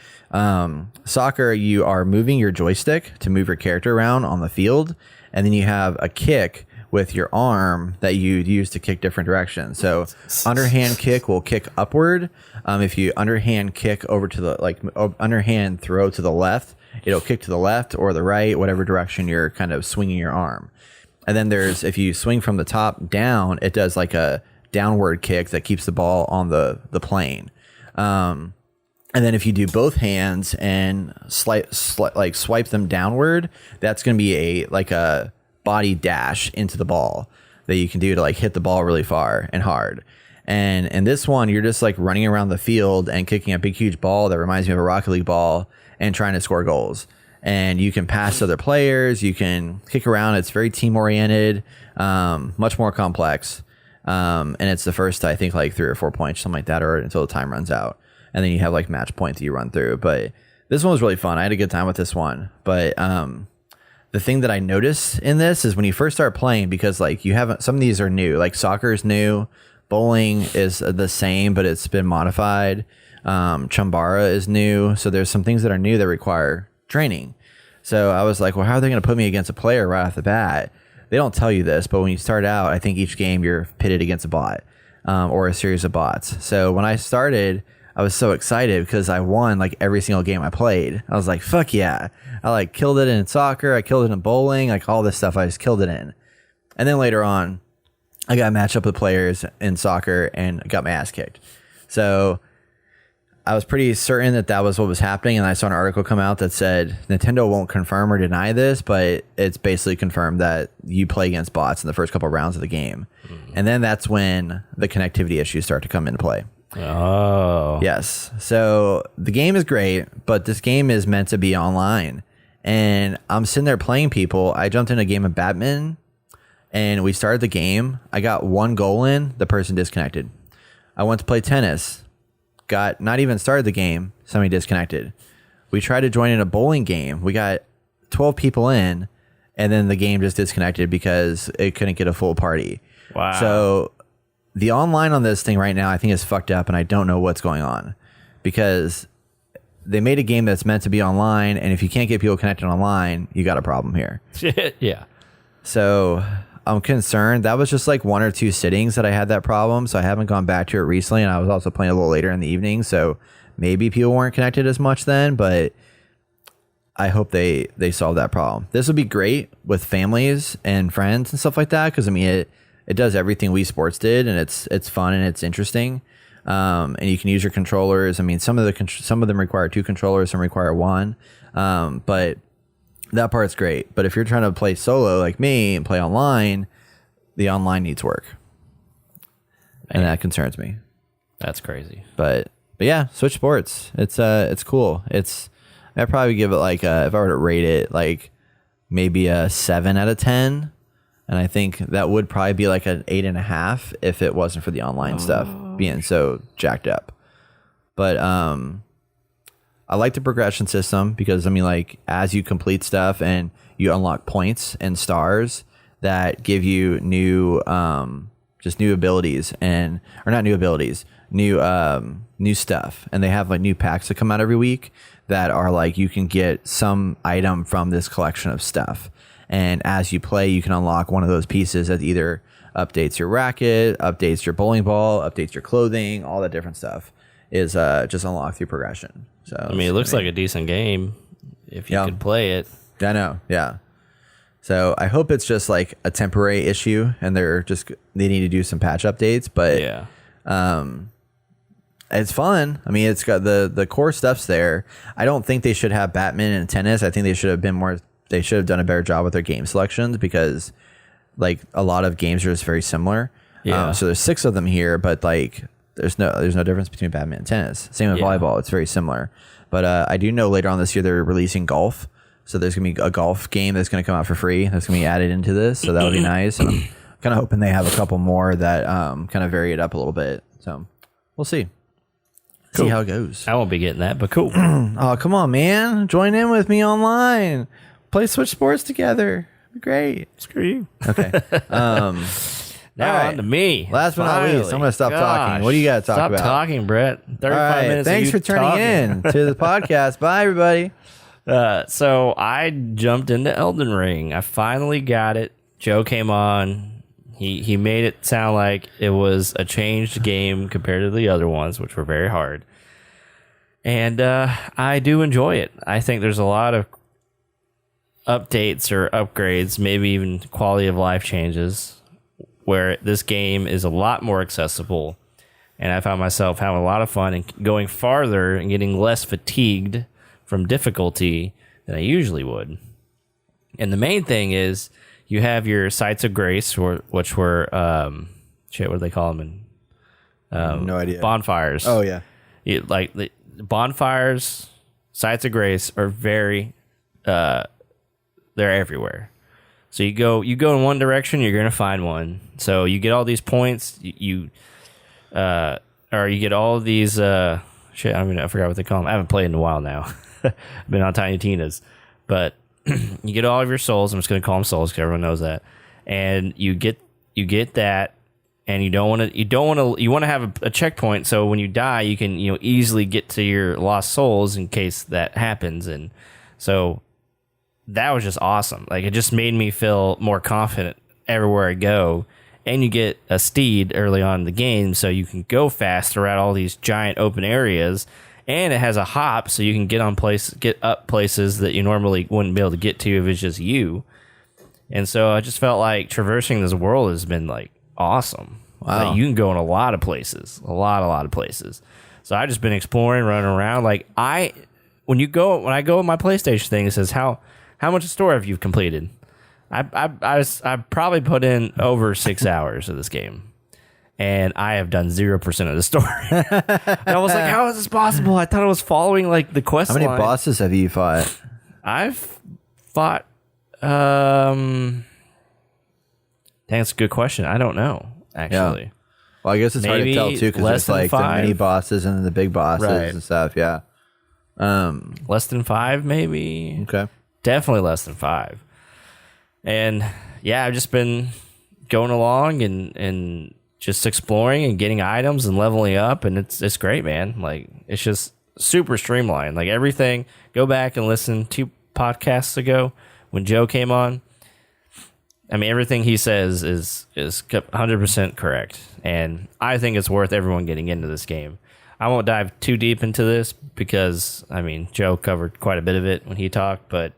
soccer, you are moving your joystick to move your character around on the field. And then you have a kick with your arm that you use to kick different directions. So underhand kick will kick upward. If you underhand kick over to the underhand throw to the left, it'll kick to the left or the right, whatever direction you're kind of swinging your arm. And then if you swing from the top down, it does like a downward kick that keeps the ball on the plane. And then if you do both hands and swipe them downward, that's going to be a body dash into the ball that you can do to like hit the ball really far and hard. And in this one, you're just like running around the field and kicking a big, huge ball that reminds me of a Rocket League ball and trying to score goals. And you can pass to other players. You can kick around. It's very team oriented, much more complex. And it's the first, I think, like 3 or 4 points, something like that, or until the time runs out. And then you have like match point that you run through. But this one was really fun. I had a good time with this one. But the thing that I noticed in this is when you first start playing, because like some of these are new, like soccer is new, bowling is the same, but it's been modified. Chambara is new. So there's some things that are new that require training. So I was like, well, how are they going to put me against a player right off the bat? They don't tell you this, but when you start out, I think each game you're pitted against a bot or a series of bots. So when I started, I was so excited because I won like every single game I played. I was like, fuck yeah. I like killed it in soccer. I killed it in bowling, like all this stuff I just killed it in. And then later on, I got matched up with players in soccer and got my ass kicked. So I was pretty certain that was what was happening. And I saw an article come out that said Nintendo won't confirm or deny this, but it's basically confirmed that you play against bots in the first couple of rounds of the game. And then that's when the connectivity issues start to come into play. Oh. Yes. So the game is great, but this game is meant to be online. And I'm sitting there playing people. I jumped in a game of badminton and we started the game. I got 1 goal in, the person disconnected. I went to play tennis, got not even started the game, somebody disconnected. We tried to join in a bowling game. We got 12 people in, and then the game just disconnected because it couldn't get a full party. Wow. So the online on this thing right now, I think is fucked up, and I don't know what's going on because they made a game that's meant to be online, and if you can't get people connected online, you got a problem here. Yeah. So I'm concerned. That was just like 1 or 2 sittings that I had that problem, so I haven't gone back to it recently, and I was also playing a little later in the evening, so maybe people weren't connected as much then, but I hope they solve that problem. This would be great with families and friends and stuff like that, because I mean it does everything Wii Sports did, and it's fun and it's interesting. And you can use your controllers. I mean, some of them require 2 controllers, some require 1. But that part's great. But if you're trying to play solo like me and play online, the online needs work, and that concerns me. That's crazy. But yeah, Switch Sports. It's cool. I'd probably give it like if I were to rate it, like maybe a 7 out of 10. And I think that would probably be like an 8.5 if it wasn't for the online stuff being so jacked up. But I like the progression system because, I mean, like, as you complete stuff and you unlock points and stars that give you new, just new abilities or not new abilities, new stuff. And they have like new packs that come out every week that are like, you can get some item from this collection of stuff. And as you play, you can unlock one of those pieces that either updates your racket, updates your bowling ball, updates your clothing, all that different stuff is just unlocked through progression. So I mean, it looks like a decent game if you could play it. I know, yeah. So I hope it's just like a temporary issue and they need to do some patch updates. But yeah, it's fun. I mean, it's got the core stuff's there. I don't think they should have badminton and tennis. I think they should have been more. They should have done a better job with their game selections because, like, a lot of games are just very similar. Yeah. So there's 6 of them here, but like, there's no difference between badminton and tennis. Same with volleyball; it's very similar. But I do know later on this year they're releasing golf. So there's gonna be a golf game that's gonna come out for free. That's gonna be added into this. So that would be nice. And I'm kind of hoping they have a couple more that kind of vary it up a little bit. So we'll see. Cool. See how it goes. I won't be getting that, but cool. Oh, come on, man. Join in with me online. Play Switch Sports together. Great. Screw you. Okay. Now all right. on to me. Last but not least, I'm going to stop talking. What do you got to talk about? Stop talking, Brett. 35 All right. minutes. Thanks for turning in to the podcast. Bye, everybody. So I jumped into Elden Ring. I finally got it. Joe came on. He made it sound like it was a changed game compared to the other ones, which were very hard. And I do enjoy it. I think there's a lot of updates or upgrades, maybe even quality of life changes, where this game is a lot more accessible. And I found myself having a lot of fun and going farther and getting less fatigued from difficulty than I usually would. And the main thing is you have your sites of grace, which were, what do they call them? No idea. Bonfires. Oh, yeah. Like the bonfires, sites of grace are very, they're everywhere. So you go in one direction, you're gonna find one. So you get all these points, or you get all these I forgot what they call them. I haven't played in a while now. I've been on Tiny Tina's, but you get all of your souls. I'm just gonna call them souls because everyone knows that. And you get that, and you want to have a checkpoint. So when you die, you can easily get to your lost souls in case that happens. And so that was just awesome. Like, it just made me feel more confident everywhere I go. And you get a steed early on in the game, so you can go fast throughout all these giant open areas. And it has a hop, so you can get up places that you normally wouldn't be able to get to if it's just you. And so I just felt like traversing this world has been like awesome. Wow. Like, you can go in a lot of places, a lot of places. So I just been exploring, running around. Like, when I go on my PlayStation thing, it says how much story have you completed? I probably put in over 6 hours of this game, and I have done 0% of the story. And I was like, how is this possible? I thought I was following like the quest line. How many bosses have you fought? I've fought. That's a good question. I don't know, actually. Yeah. Well, I guess it's hard to tell too because there's like the mini bosses and the big bosses and stuff. Yeah. Less than 5, maybe. Okay. Definitely less than 5. And yeah, I've just been going along and just exploring and getting items and leveling up, and it's great, man. Like, it's just super streamlined. Like, everything. Go back and listen 2 podcasts ago when Joe came on. I mean, everything he says is 100% correct, and I think it's worth everyone getting into this game. I won't dive too deep into this because, I mean, Joe covered quite a bit of it when he talked, but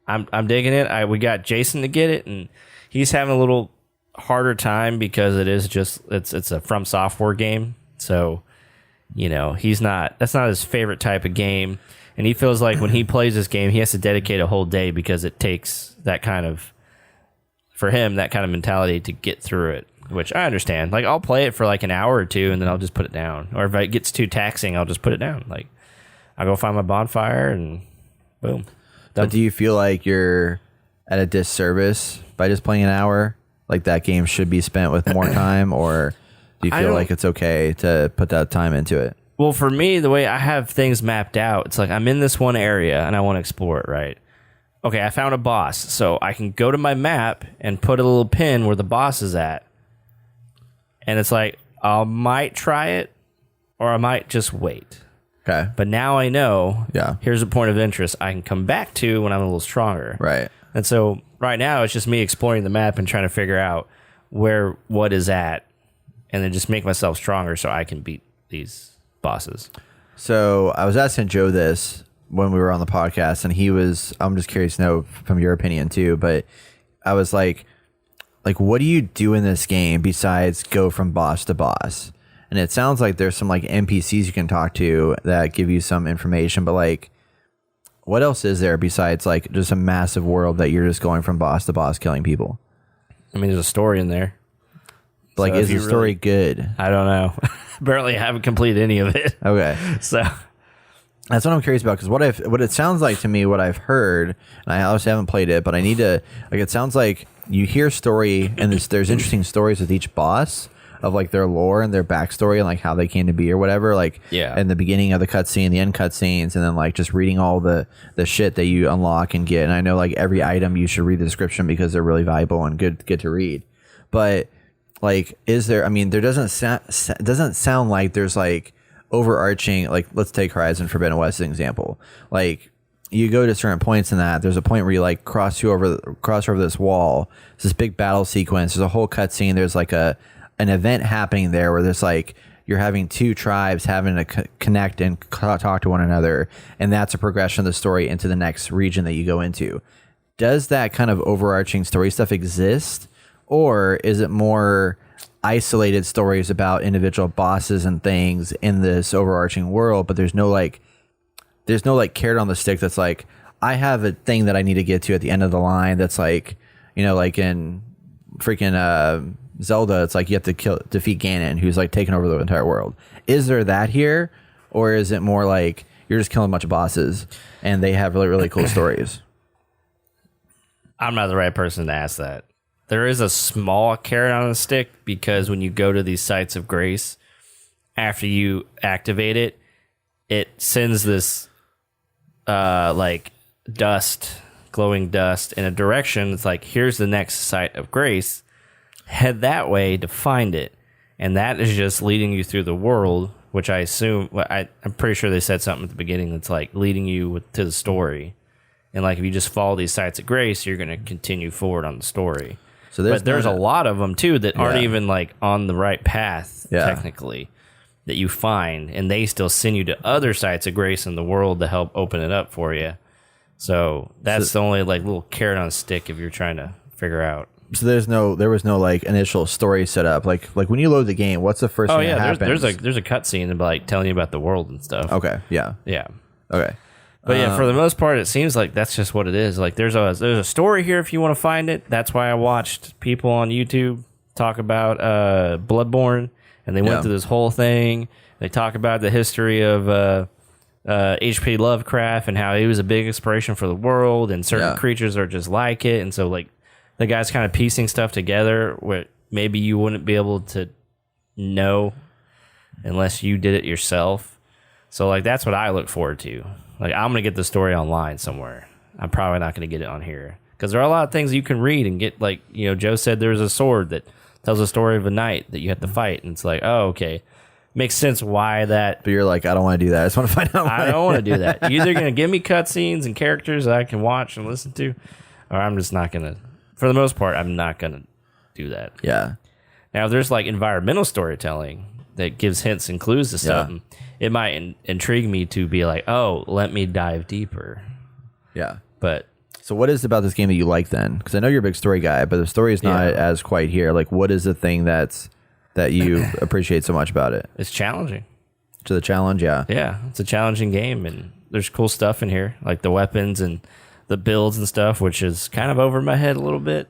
I'm digging it. We got Jason to get it, and he's having a little harder time because it's a From Software game. So, that's not his favorite type of game. And he feels like when he plays this game, he has to dedicate a whole day because it takes that kind of mentality to get through it, which I understand. Like, I'll play it for like an hour or 2 and then I'll just put it down. Or if it gets too taxing, I'll just put it down. Like, I'll go find my bonfire and boom. But do you feel like you're at a disservice by just playing an hour? Like that game should be spent with more time, or do you feel like it's okay to put that time into it? Well, for me, the way I have things mapped out, it's like I'm in this one area and I want to explore it, right? Okay, I found a boss, so I can go to my map and put a little pin where the boss is at. And it's like, I might try it, or I might just wait. Okay. But now I know, Yeah. here's a point of interest I can come back to when I'm a little stronger. Right. And so right now, it's just me exploring the map and trying to figure out what is at, and then just make myself stronger so I can beat these bosses. So I was asking Joe this when we were on the podcast, and I'm just curious to know from your opinion too, but I was like, what do you do in this game besides go from boss to boss? And it sounds like there's some like NPCs you can talk to that give you some information, but like, what else is there besides like just a massive world that you're just going from boss to boss killing people? I mean, there's a story in there. But like, So is if the you story good? I don't know. Apparently, I haven't completed any of it. Okay. So That's what I'm curious about, because what it sounds like to me, what I've heard, and I obviously haven't played it, but I need to, like, it sounds like you hear story, and there's interesting stories with each boss of like their lore and their backstory and like how they came to be or whatever, like in the beginning of the cutscene, the end cutscenes, and then like just reading all the shit that you unlock and get. And I know like every item you should read the description because they're really valuable and good to read. But like, is there? I mean, there doesn't sound like there's like overarching, like, let's take Horizon Forbidden West as an example. Like, you go to certain points in that, there's a point where you like cross over this wall. It's this big battle sequence. There's a whole cutscene. There's like an event happening there where there's like, you're having two tribes having to connect and talk to one another, and that's a progression of the story into the next region that you go into. Does that kind of overarching story stuff exist, or is it more isolated stories about individual bosses and things in this overarching world, but there's no carrot on the stick that's like, I have a thing that I need to get to at the end of the line that's like, you know, like in freaking Zelda, it's like you have to defeat Ganon, who's like taking over the entire world. Is there that here, or is it more like you're just killing a bunch of bosses and they have really, really cool stories? I'm not the right person to ask that. There is a small carrot on the stick, because when you go to these sites of grace, after you activate it, it sends this like glowing dust in a direction. It's like, here's the next site of grace. Head that way to find it. And that is just leading you through the world, which I assume, I'm pretty sure they said something at the beginning that's like leading you to the story. And like, if you just follow these sites of grace, you're going to continue forward on the story. So there's a lot of them too that aren't even like on the right path, technically, that you find, and they still send you to other sites of grace in the world to help open it up for you. So that's the only like little carrot on a stick if you're trying to figure out. So there was no like initial story set up. Like when you load the game, what's the first thing that happens? There's a cutscene and like telling you about the world and stuff. Okay, yeah. Okay. But yeah, for the most part, it seems like that's just what it is. Like there's a story here if you want to find it. That's why I watched people on YouTube talk about Bloodborne, and they went through this whole thing. They talk about the history of H.P. Lovecraft and how he was a big inspiration for the world, and certain creatures are just like it. And so like the guy's kind of piecing stuff together where maybe you wouldn't be able to know unless you did it yourself. So like that's what I look forward to. Like, I'm going to get the story online somewhere. I'm probably not going to get it on here, because there are a lot of things you can read and get. Like, you know, Joe said there's a sword that tells a story of a knight that you have to fight. And it's like, oh, okay. Makes sense why that. But you're like, I don't want to do that. I just want to find out. I don't want to do that. You're either going to give me cutscenes and characters that I can watch and listen to, or I'm just not going to. For the most part, I'm not going to do that. Yeah. Now, if there's like environmental storytelling that gives hints and clues to stuff, it might intrigue me to be like, oh, let me dive deeper. Yeah. But so what is it about this game that you like then? Because I know you're a big story guy, but the story is not as quite here. Like, what is the thing that you appreciate so much about it? It's challenging. To the challenge, yeah. Yeah, it's a challenging game, and there's cool stuff in here, like the weapons and the builds and stuff, which is kind of over my head a little bit.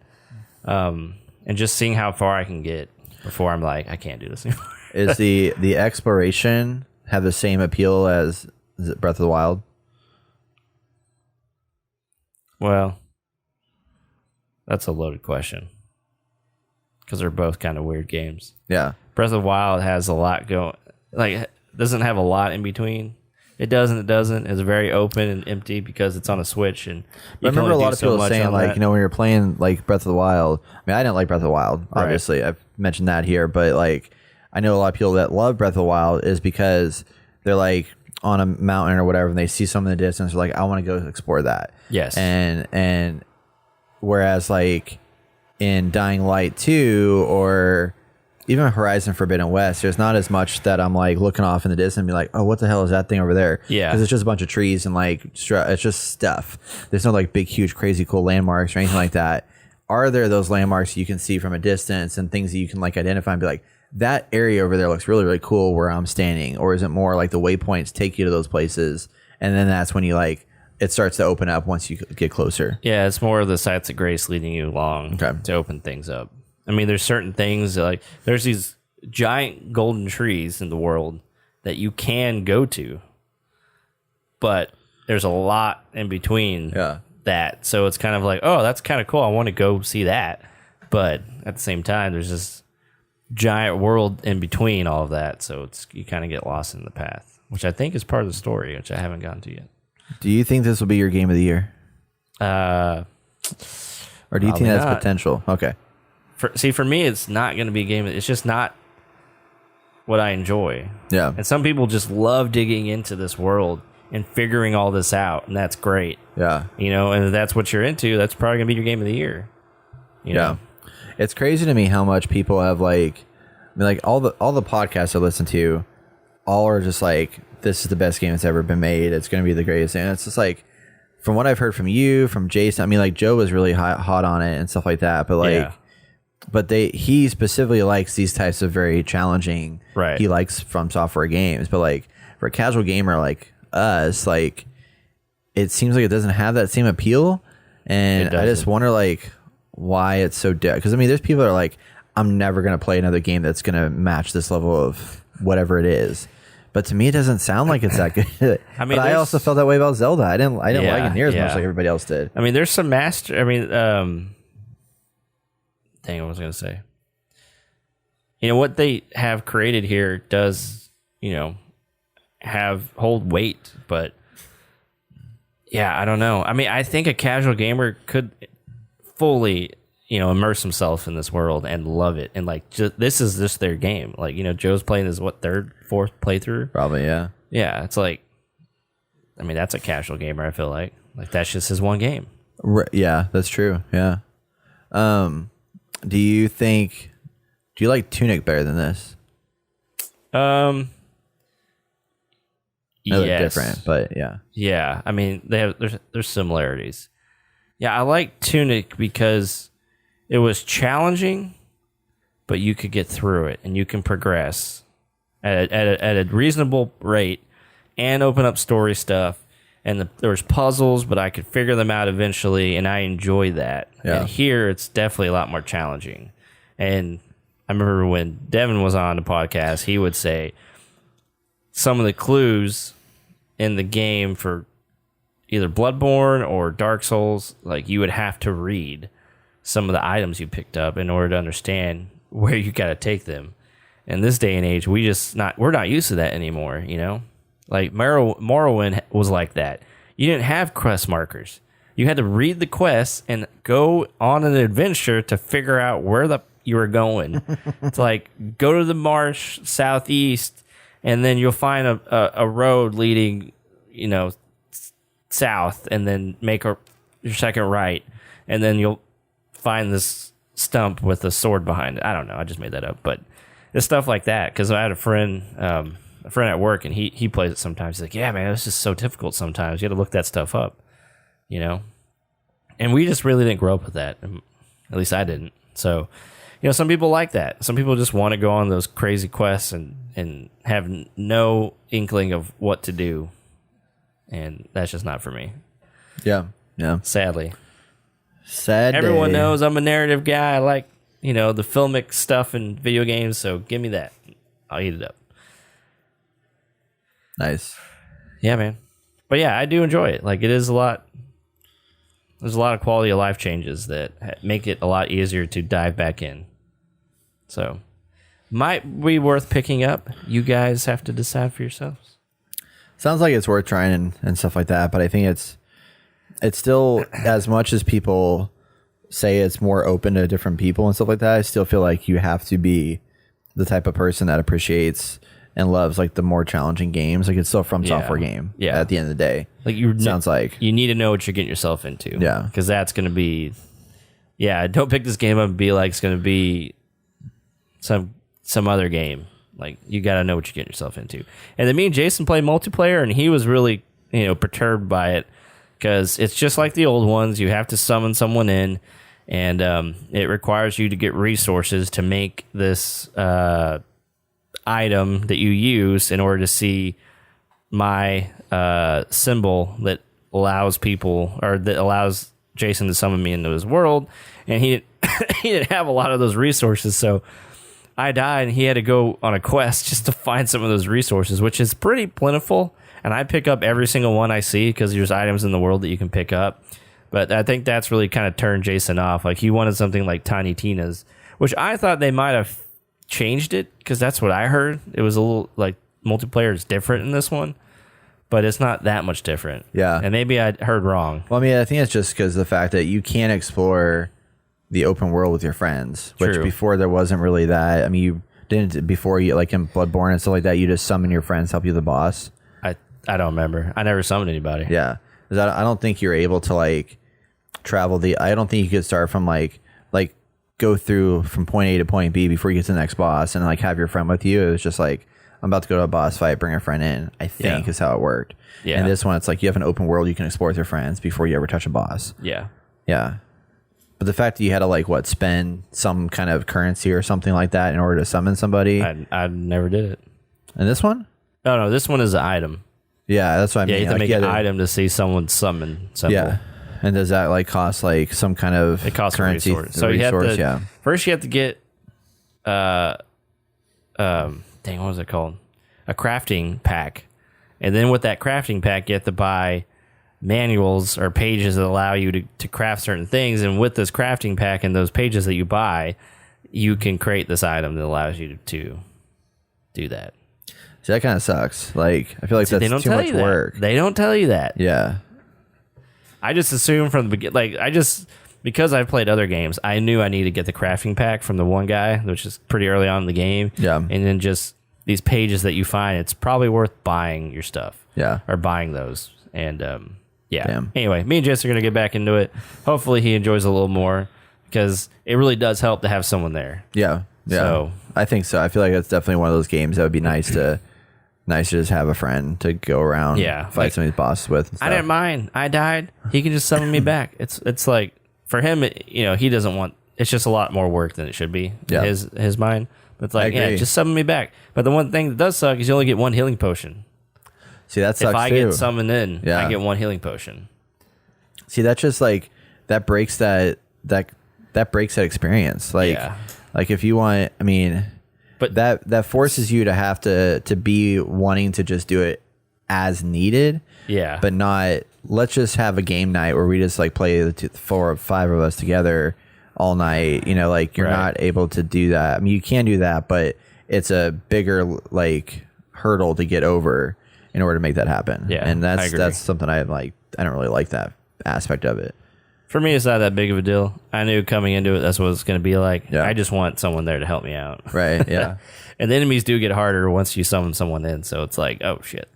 And just seeing how far I can get before I'm like, I can't do this anymore. Is the exploration have the same appeal as Breath of the Wild? Well, That's a loaded question because they're both kind of weird games. Yeah. Breath of the Wild has a lot going, like doesn't have a lot in between. It doesn't. It doesn't. It's very open and empty because it's on a Switch. And I remember a lot of people saying, like, you know, when you're playing like Breath of the Wild. I mean, I didn't like Breath of the Wild. Obviously, I've mentioned that here, but like, I know a lot of people that love Breath of the Wild is because they're like on a mountain or whatever, and they see something in the distance. They're like, I want to go explore that. Yes. And whereas like in Dying Light 2 or even Horizon Forbidden West, there's not as much that I'm like looking off in the distance and be like, oh, what the hell is that thing over there? Yeah. Because it's just a bunch of trees and like, it's just stuff. There's no like big, huge, crazy, cool landmarks or anything like that. Are there those landmarks you can see from a distance and things that you can like identify and be like, that area over there looks really, really cool where I'm standing? Or is it more like the waypoints take you to those places? And then that's when you like, it starts to open up once you get closer. Yeah, it's more of the sights of grace leading you along to open things up. I mean, there's certain things like there's these giant golden trees in the world that you can go to, but there's a lot in between that. So it's kind of like, oh, that's kind of cool. I want to go see that. But at the same time, there's this giant world in between all of that. So it's you kind of get lost in the path, which I think is part of the story, which I haven't gotten to yet. Do you think this will be your game of the year? Or do you think that's potential? Okay. For me, it's not going to be a game. It's just not what I enjoy. Yeah. And some people just love digging into this world and figuring all this out, and that's great. Yeah. You know, and if that's what you're into, that's probably going to be your game of the year. You know? It's crazy to me how much people have like, I mean, like all the podcasts I listen to, all are just like, this is the best game that's ever been made. It's going to be the greatest. And it's just like, from what I've heard from you, from Jason, I mean, like Joe was really hot on it and stuff like that. But like, but he specifically likes these types of very challenging. Right. He likes From Software games, but like for a casual gamer like us, like it seems like it doesn't have that same appeal. And I just wonder like why it's so different. Because I mean, there's people that are like, I'm never going to play another game that's going to match this level of whatever it is. But to me, it doesn't sound like it's that good. I mean, but I also felt that way about Zelda. I didn't like it near as much like everybody else did. I mean, there's some master. I mean, dang, what was I going to say? You know, what they have created here does, you know, hold weight. But yeah, I don't know. I mean, I think a casual gamer could fully, you know, immerse himself in this world and love it. And like, this is just their game. Like, you know, Joe's playing his third, fourth playthrough? Probably, yeah. Yeah, it's like, I mean, that's a casual gamer, I feel like. Like, that's just his one game. Yeah, that's true. Yeah. Do you like Tunic better than this? Yes. They're different, but yeah. Yeah, I mean, there's similarities. Yeah, I like Tunic because it was challenging, but you could get through it and you can progress at a reasonable rate and open up story stuff. And there was puzzles, but I could figure them out eventually, and I enjoy that. Yeah. And here, it's definitely a lot more challenging. And I remember when Devin was on the podcast, he would say some of the clues in the game for either Bloodborne or Dark Souls, like you would have to read some of the items you picked up in order to understand where you got to take them. In this day and age, we're not used to that anymore, you know? Like Morrowind was like that. You didn't have quest markers. You had to read the quests and go on an adventure to figure out where you were going. It's like, go to the marsh southeast, and then you'll find a road leading, you know, south, and then make your second right, and then you'll find this stump with a sword behind it. I don't know. I just made that up, but it's stuff like that. Because I had a friend at work, and he plays it sometimes. He's like, yeah, man, it's just so difficult sometimes. You got to look that stuff up, you know? And we just really didn't grow up with that. At least I didn't. So, you know, some people like that. Some people just want to go on those crazy quests and have no inkling of what to do. And that's just not for me. Yeah. Yeah. Sadly. Sad Everyone day. knows I'm a narrative guy. I like, you know, the filmic stuff in video games. So give me that. I'll eat it up. Nice. Yeah, man. But yeah, I do enjoy it. Like, it is a lot There's a lot of quality of life changes that make it a lot easier to dive back in. So, might be worth picking up. You guys have to decide for yourselves. Sounds like it's worth trying and stuff like that, but I think it's still, as much as people say it's more open to different people and stuff like that, I still feel like you have to be the type of person that appreciates and loves like the more challenging games. Like it's still From Software game. Yeah. At the end of the day, like sounds like you need to know what you're getting yourself into. Yeah, because that's going to be. Yeah, don't pick this game up and be like it's going to be some other game. Like you got to know what you're getting yourself into. And then me and Jason played multiplayer, and he was really perturbed by it because it's just like the old ones. You have to summon someone in, and it requires you to get resources to make this item that you use in order to see my symbol that allows people, or that allows Jason to summon me into his world. And he didn't have a lot of those resources, so I died, and he had to go on a quest just to find some of those resources, which is pretty plentiful. And I pick up every single one I see because there's items in the world that you can pick up. But I think that's really kind of turned Jason off. Like he wanted something like Tiny Tina's, which I thought they might have changed it because that's what I heard. It was a little like multiplayer is different in this one, but it's not that much different. Yeah. And maybe I heard wrong. Well, I mean, I think it's just because the fact that you can't explore the open world with your friends, which True. Before there wasn't really that. I mean, you didn't, before you, like in Bloodborne and stuff like that, you just summon your friends, help you the boss. I don't remember. I never summoned anybody. Yeah. 'Cause I don't think you're able to like travel I don't think you could start from like go through from point A to point B before you get to the next boss and like have your friend with you. It was just like, I'm about to go to a boss fight, bring a friend in, I think is how it worked. Yeah. And this one, it's like you have an open world you can explore with your friends before you ever touch a boss. Yeah. Yeah. But the fact that you had to like spend some kind of currency or something like that in order to summon somebody. I never did it. And this one? No, this one is an item. Yeah, that's what I mean. Yeah, you have to like, make an item to see someone summon symbol. Yeah. And does that like cost like some kind of It costs currency? a resource. So you have to first you have to get dang, what was it called? A crafting pack. And then with that crafting pack you have to buy manuals or pages that allow you to craft certain things, and with this crafting pack and those pages that you buy, you can create this item that allows you to do that. See, that kind of sucks. Like I feel like that's too much work. They don't tell you that. Yeah. I just assumed from the beginning, because I've played other games, I knew I needed to get the crafting pack from the one guy, which is pretty early on in the game. Yeah. And then just these pages that you find, it's probably worth buying your stuff. Yeah. Or buying those. And yeah. Damn. Anyway, me and Jason are going to get back into it. Hopefully he enjoys it a little more because it really does help to have someone there. Yeah. Yeah. So, I think so. I feel like it's definitely one of those games that would be nice to just have a friend to go around, fight some of these bosses with. And stuff. I didn't mind. I died. He can just summon me back. It's like for him, he doesn't want. It's just a lot more work than it should be. Yeah. His mind. But it's like, yeah, just summon me back. But the one thing that does suck is you only get one healing potion. See, that sucks if I too. get summoned in, I get one healing potion. See, that's just like that breaks that breaks that experience. Like if you want, I mean. But that forces you to have to be wanting to just do it as needed. Yeah. But not, let's just have a game night where we just like play the 4 or 5 of us together all night. Like you're not able to do that. I mean, you can do that, but it's a bigger like hurdle to get over in order to make that happen. Yeah. And that's something I like. I don't really like that aspect of it. For me, it's not that big of a deal. I knew coming into it, that's what it's going to be like. Yeah. I just want someone there to help me out. Right, yeah. And the enemies do get harder once you summon someone in, so it's like, oh, shit.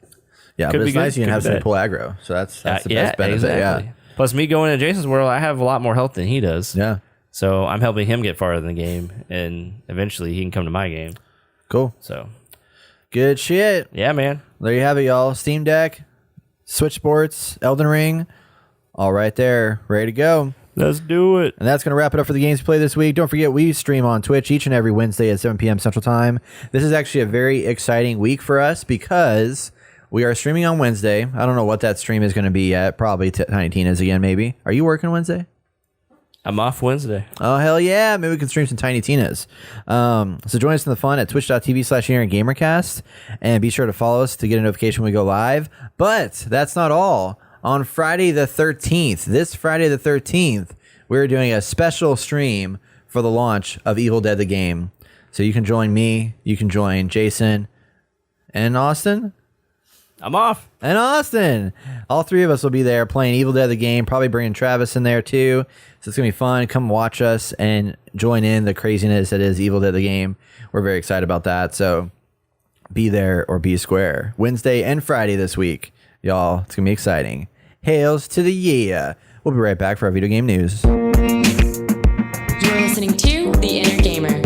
Yeah, but it's nice you can have somebody pull aggro, so that's the best benefit. Exactly. Yeah. Plus, me going into Jason's world, I have a lot more health than he does. Yeah. So I'm helping him get farther in the game, and eventually he can come to my game. Cool. So. Good shit. Yeah, man. There you have it, y'all. Steam Deck, Switch Sports, Elden Ring, all right there, ready to go. Let's do it. And that's going to wrap it up for the games we play this week. Don't forget, we stream on Twitch each and every Wednesday at 7 p.m. Central Time. This is actually a very exciting week for us because we are streaming on Wednesday. I don't know what that stream is going to be yet. Probably Tiny Tina's again, maybe. Are you working Wednesday? I'm off Wednesday. Oh, hell yeah. Maybe we can stream some Tiny Tina's. So join us in the fun at twitch.tv/gamercast. And be sure to follow us to get a notification when we go live. But that's not all. on Friday the 13th. This Friday the 13th, we're doing a special stream for the launch of Evil Dead the game. So you can join me, you can join Jason and Austin. I'm off. And Austin. All three of us will be there playing Evil Dead the game, probably bringing Travis in there too. So it's going to be fun. Come watch us and join in the craziness that is Evil Dead the game. We're very excited about that. So be there or be square. Wednesday and Friday this week. Y'all, it's going to be exciting. Hails to the yeah. We'll be right back for our video game news. You're listening to The Inner Gamer.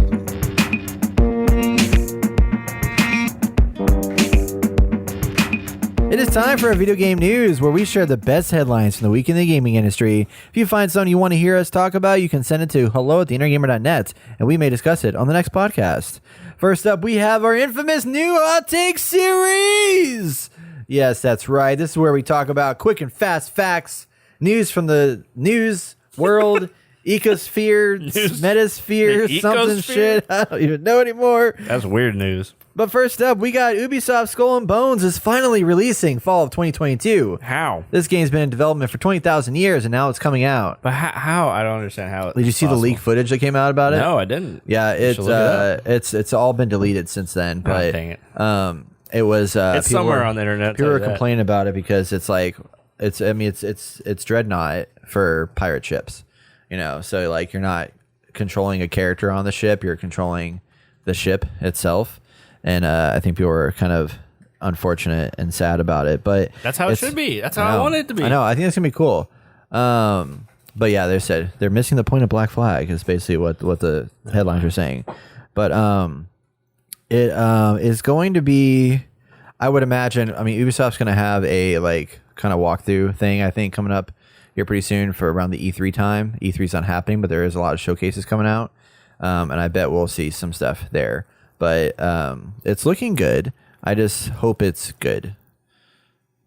It is time for our video game news, where we share the best headlines from the week in the gaming industry. If you find something you want to hear us talk about, you can send it to hello@theinnergamer.net, and we may discuss it on the next podcast. First up, we have our infamous new Hot Take series. Yes, that's right. This is where we talk about quick and fast facts, news from the news world, ecosphere, metasphere, something shit. I don't even know anymore. That's weird news. But first up, we got Ubisoft Skull and Bones is finally releasing fall of 2022. How? This game's been in development for 20,000 years, and now it's coming out. But how? I don't understand how. Did you see the leak footage that came out about it? No, I didn't. Yeah, it's all been deleted since then. But dang it. It was It's somewhere on the internet. People were complaining about it because it's like it's Dreadnought for pirate ships. You know, so like you're not controlling a character on the ship, you're controlling the ship itself. And I think people were kind of unfortunate and sad about it, but that's how it should be. That's how I want it to be. I know. I think it's gonna be cool. But yeah, they said they're missing the point of Black Flag is basically what the headlines are saying. But it is going to be, I would imagine. I mean, Ubisoft's gonna have a like kind of walkthrough thing. I think coming up here pretty soon for around the E3 time. E3's not happening, but there is a lot of showcases coming out, and I bet we'll see some stuff there. But it's looking good. I just hope it's good.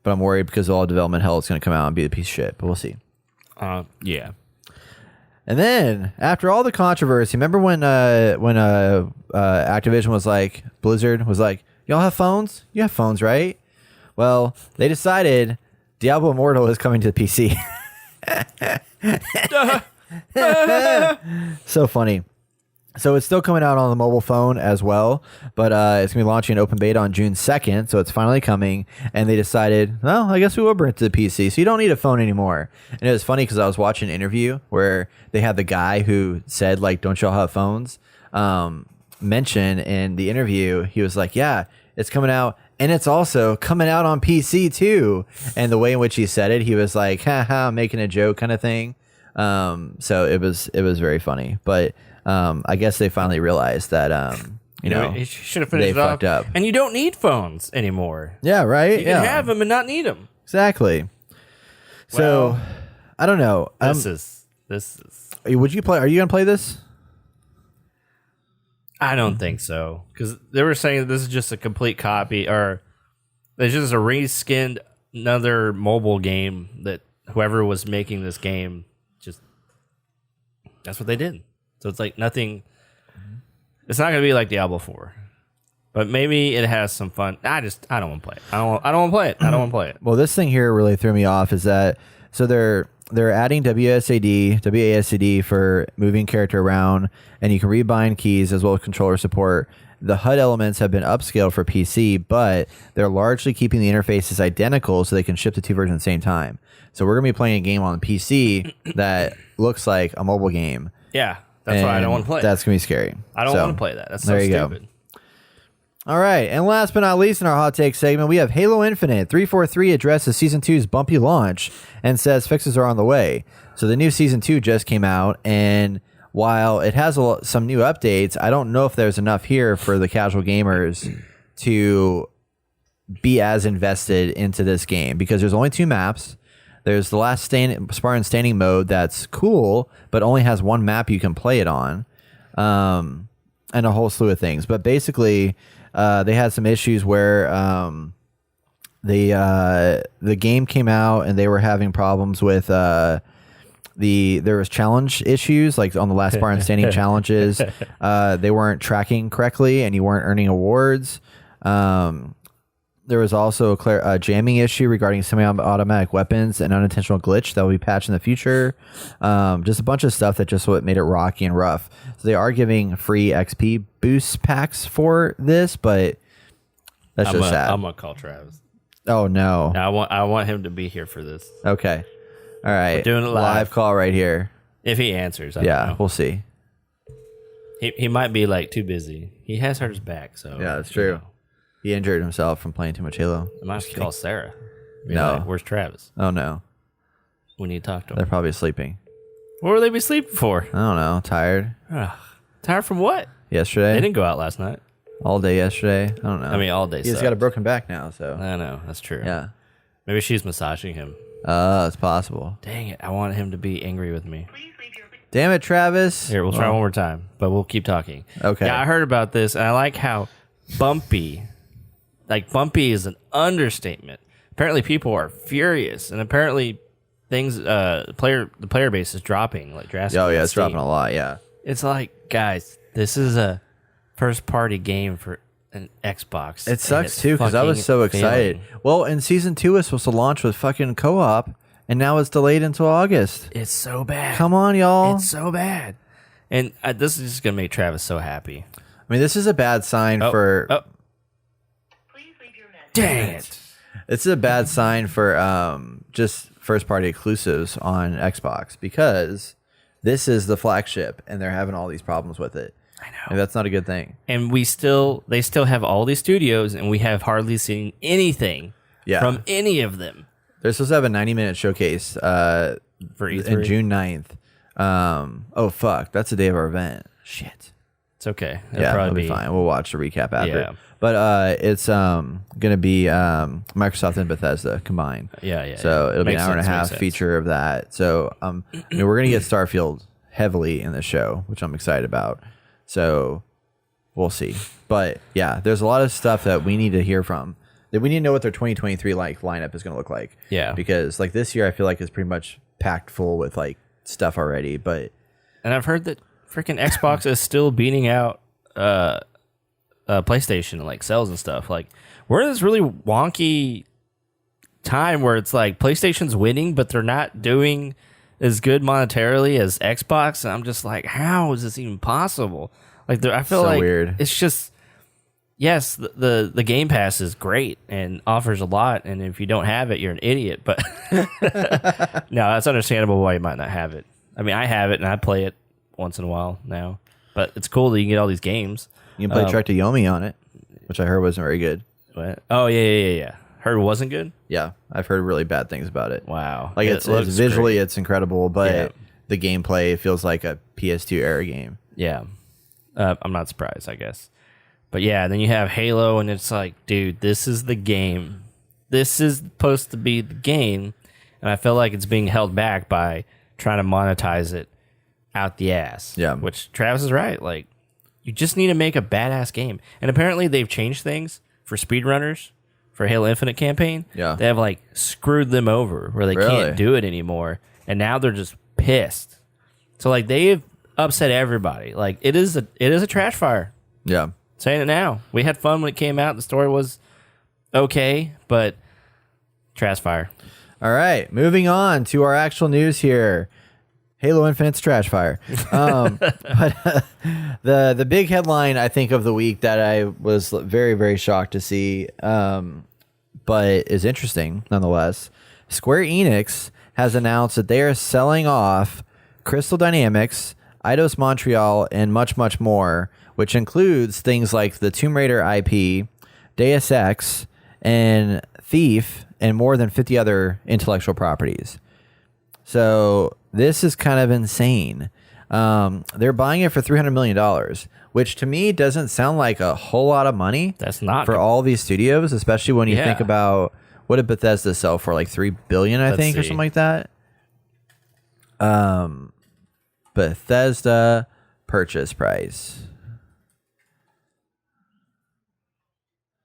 But I'm worried because all development hell is going to come out and be a piece of shit. But we'll see. Yeah. And then after all the controversy, remember when Activision was like, Blizzard was like, y'all have phones? You have phones, right? Well, they decided Diablo Immortal is coming to the PC. So funny. So it's still coming out on the mobile phone as well, but it's going to be launching an open beta on June 2nd, so it's finally coming, and they decided, well, I guess we will bring it to the PC, so you don't need a phone anymore. And it was funny because I was watching an interview where they had the guy who said, like, don't y'all have phones, mention in the interview, he was like, yeah, it's coming out, and it's also coming out on PC too. And the way in which he said it, he was like, haha, making a joke kind of thing. So it was very funny, but I guess they finally realized that, you know, you should have finished they fucked up. And you don't need phones anymore. Yeah, right. You can have them and not need them. Exactly. So Well, I don't know. This is. Would you play? Are you gonna play this? I don't think so, because they were saying that this is just a complete copy, or it's just a reskinned another mobile game that whoever was making this game just that's what they did. So it's like nothing. It's not going to be like Diablo 4, but maybe it has some fun. I don't want to play it. I don't want to play it. I don't want to play it. Well, this thing here really threw me off. Is that so? They're adding WASD for moving character around, and you can rebind keys as well as controller support. The HUD elements have been upscaled for PC, but they're largely keeping the interfaces identical so they can ship the two versions at the same time. So we're going to be playing a game on PC that looks like a mobile game. Yeah, that's why I don't want to play it. That's going to be scary. I don't want to play that. That's so there you stupid. Go. All right, and last but not least in our hot take segment, we have Halo Infinite. 343 addresses Season 2's bumpy launch and says fixes are on the way. So the new Season 2 just came out, and while it has some new updates, I don't know if there's enough here for the casual gamers to be as invested into this game, because there's only 2 maps. There's the last Spartan standing mode that's cool, but only has 1 map you can play it on, and a whole slew of things. But basically, they had some issues where the game came out and they were having problems with there was challenge issues, like on the last Spartan standing challenges. They weren't tracking correctly and you weren't earning awards. There was also a jamming issue regarding semi-automatic weapons and unintentional glitch that will be patched in the future. Just a bunch of stuff that just what made it rocky and rough. So they are giving free XP boost packs for this, but that's just sad. I'm gonna call Travis. Oh no! I want him to be here for this. Okay, all right. We're doing it live call right here. If he answers, I don't know. We'll see. He might be like too busy. He has hurt his back, so yeah, that's true. He injured himself from playing too much Halo. I might have to call Sarah. No. Like, where's Travis? Oh, no. We need to talk to him. They're probably sleeping. What would they be sleeping for? I don't know. Tired. Tired from what? Yesterday. They didn't go out last night. All day yesterday. I don't know. I mean, all day. He's got a broken back now, so. I know. That's true. Yeah. Maybe she's massaging him. It's possible. Dang it. I want him to be angry with me. Damn it, Travis. Here, we'll try one more time, but we'll keep talking. Okay. Yeah, I heard about this, and I like how bumpy is an understatement. Apparently, people are furious, and apparently, the player base is dropping like drastically. Oh yeah, it's dropping a lot. Yeah. It's like, guys, this is a first party game for an Xbox. It sucks too because I was so excited. Well, and season 2 was supposed to launch with fucking co-op, and now it's delayed until August. It's so bad. Come on, y'all. It's so bad. And this is just gonna make Travis so happy. I mean, this is a bad sign for. Please leave your message. Dang it. It's a bad sign for just first party exclusives on Xbox because this is the flagship and they're having all these problems with it. I know. And that's not a good thing. And they still have all these studios, and we have hardly seen anything from any of them. They're supposed to have a 90-minute showcase For E3. in June 9th. Oh, fuck. That's the day of our event. Shit. It's okay. It'll be fine. We'll watch the recap after. Yeah. But it's going to be Microsoft and Bethesda combined. Yeah. So it'll be an Makes hour and a sense, half makes sense. feature of that. So we're going to get Starfield heavily in the show, which I'm excited about. So we'll see. But yeah, there's a lot of stuff that we need to hear from. That we need to know what their 2023 lineup is going to look like. Yeah. Because like this year, I feel like it's pretty much packed full with like stuff already. But And I've heard that freaking Xbox is still beating out PlayStation, like sales and stuff. Like we're in this really wonky time where it's like PlayStation's winning, but they're not doing as good monetarily as Xbox. And I'm just like, how is this even possible? Like I feel So like weird. It's just. Yes, the Game Pass is great and offers a lot, and if you don't have it, you're an idiot. But no, that's understandable why you might not have it. I mean, I have it, and I play it once in a while now. But it's cool that you can get all these games. you can play Trek to Yomi on it, which I heard wasn't very good. What? Oh, yeah. Heard it wasn't good? Yeah, I've heard really bad things about it. Wow. Like It it's looks visually, great. it's incredible, but Yeah. the gameplay feels like a PS2 era game. Yeah. I'm not surprised, I guess. But yeah, then you have Halo, and it's like, dude, this is the game. This is supposed to be the game, and I feel like it's being held back by trying to monetize it out the ass. Yeah. Which Travis is right. Like, you just need to make a badass game. And apparently they've changed things for speedrunners for Halo Infinite campaign. Yeah. They have, like, screwed them over where they Really? can't do it anymore. And now they're just pissed. So, like, they've upset everybody. Like, it is a trash fire. Yeah. Saying it now. We had fun when it came out. The story was okay, but trash fire. All right, moving on to our actual news here. Halo Infinite's trash fire. But the big headline I think of the week that I was very, very shocked to see, but is interesting nonetheless. Square Enix has announced that they are selling off Crystal Dynamics, Eidos Montreal, and much, much more, which includes things like the Tomb Raider IP, Deus Ex, and Thief, and more than 50 other intellectual properties. So this is kind of insane. They're buying it for $300 million, which to me doesn't sound like a whole lot of money. That's not for good. all these studios, especially when you Yeah. think about what did Bethesda sell for, like $3 billion, I Let's think, or see. something like that. Bethesda purchase price.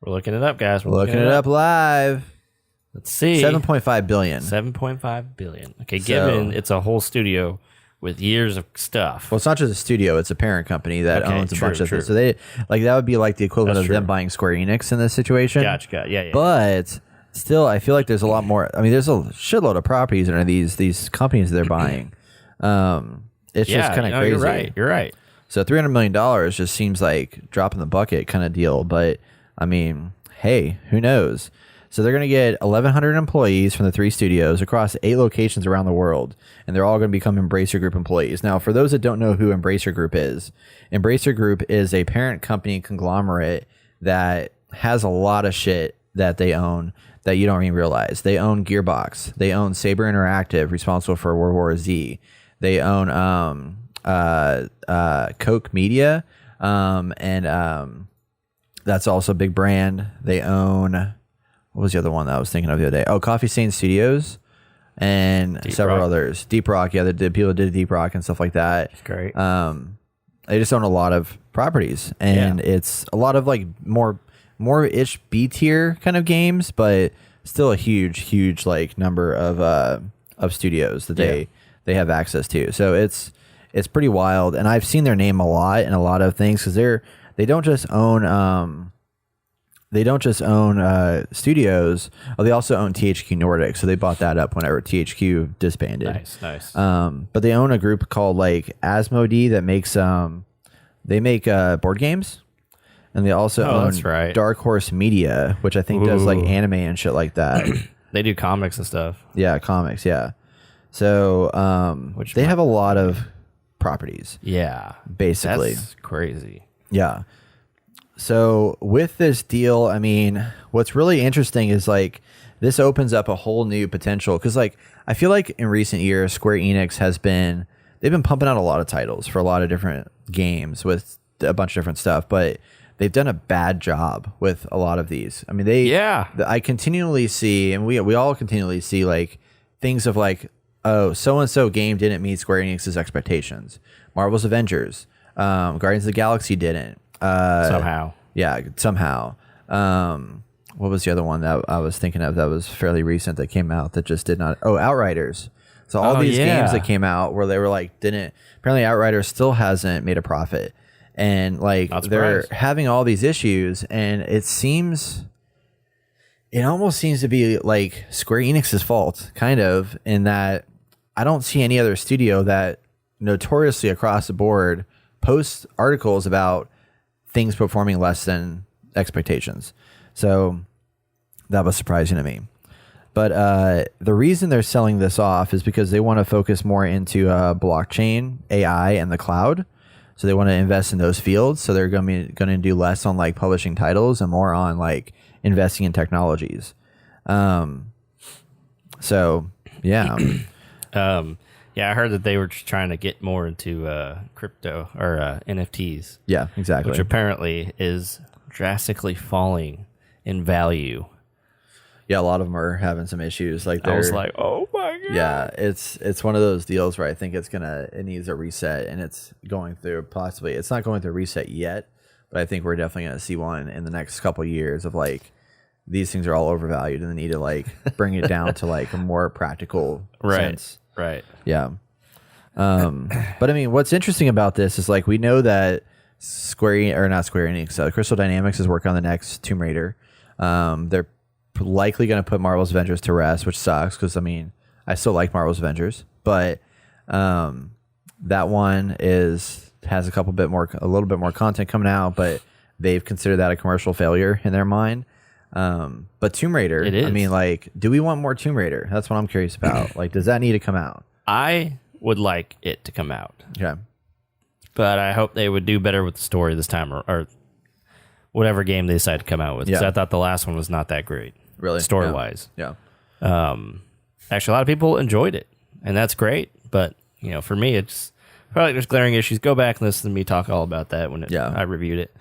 We're looking it up, guys. We're Looking it up live. Let's see. 7.5 billion. 7.5 billion. Okay, So- given it's a whole studio with years of stuff. Well, it's not just a studio; it's a parent company that owns a bunch of true. things. So they that would be like the equivalent That's of them true. buying Square Enix in this situation. Gotcha. Yeah. But still, I feel like there's a lot more. I mean, there's a shitload of properties under these companies that they're buying. It's just kind of crazy. You're right. So $300 million just seems like drop in the bucket kind of deal. But I mean, hey, who knows? So they're going to get 1,100 employees from the 3 studios across 8 locations around the world, and they're all going to become Embracer Group employees. Now, for those that don't know who Embracer Group is a parent company conglomerate that has a lot of shit that they own that you don't even realize. They own Gearbox. They own Saber Interactive, responsible for World War Z. They own Koch Media, and that's also a big brand. They own... What was the other one that I was thinking of the other day? Oh, Coffee Stain Studios and several others. Deep Rock, yeah, the people that did Deep Rock and stuff like that. That's great. They just own a lot of properties, and it's a lot of like more ish B tier kind of games, but still a huge like number of studios that they have access to. So it's pretty wild, and I've seen their name a lot in a lot of things because they don't just own. They don't just own studios. Oh, they also own THQ Nordic, so they bought that up whenever THQ disbanded. Nice. But they own a group called like Asmodee that makes they make board games, and they also own Dark Horse Media, which I think does like anime and shit like that. They do comics and stuff. Yeah, comics. Yeah. So they have a lot of properties. Yeah, basically. That's crazy. Yeah. So with this deal, I mean, what's really interesting is like this opens up a whole new potential because like I feel like in recent years Square Enix they've been pumping out a lot of titles for a lot of different games with a bunch of different stuff, but they've done a bad job with a lot of these. I mean, I continually see, and we all continually see like things of like, oh, so and so game didn't meet Square Enix's expectations. Marvel's Avengers, Guardians of the Galaxy didn't. Somehow. What was the other one that I was thinking of that was fairly recent that came out that just did not? Oh, Outriders. So all these games that came out where they were like, apparently Outriders still hasn't made a profit. And like they're having all these issues, and it almost seems to be like Square Enix's fault, kind of, in that I don't see any other studio that notoriously across the board posts articles about things performing less than expectations. So that was surprising to me. But the reason they're selling this off is because they want to focus more into blockchain, AI, and the cloud. So they want to invest in those fields. So they're going to do less on like publishing titles and more on like investing in technologies. So yeah. Yeah, I heard that they were just trying to get more into crypto or NFTs. Yeah, exactly. Which apparently is drastically falling in value. Yeah, a lot of them are having some issues. Like I was like, oh my god. Yeah, it's one of those deals where I think it needs a reset, and it's going through it's not going through a reset yet, but I think we're definitely going to see one in the next couple of years of like these things are all overvalued and they need to like bring it down to like a more practical sense. Right. Yeah. But I mean, what's interesting about this is like we know that Crystal Dynamics is working on the next Tomb Raider. They're likely going to put Marvel's Avengers to rest, which sucks because I mean I still like Marvel's Avengers, but that one has a little bit more content coming out, but they've considered that a commercial failure in their mind. But Tomb Raider, it is. I mean, like, do we want more Tomb Raider? That's what I'm curious about. Like, does that need to come out? I would like it to come out. Okay. But I hope they would do better with the story this time, or whatever game they decide to come out with. Because I thought the last one was not that great. Really? Story-wise. Yeah. Actually, a lot of people enjoyed it, and that's great. But, for me, it's probably there's glaring issues. Go back and listen to me talk all about that when I reviewed it.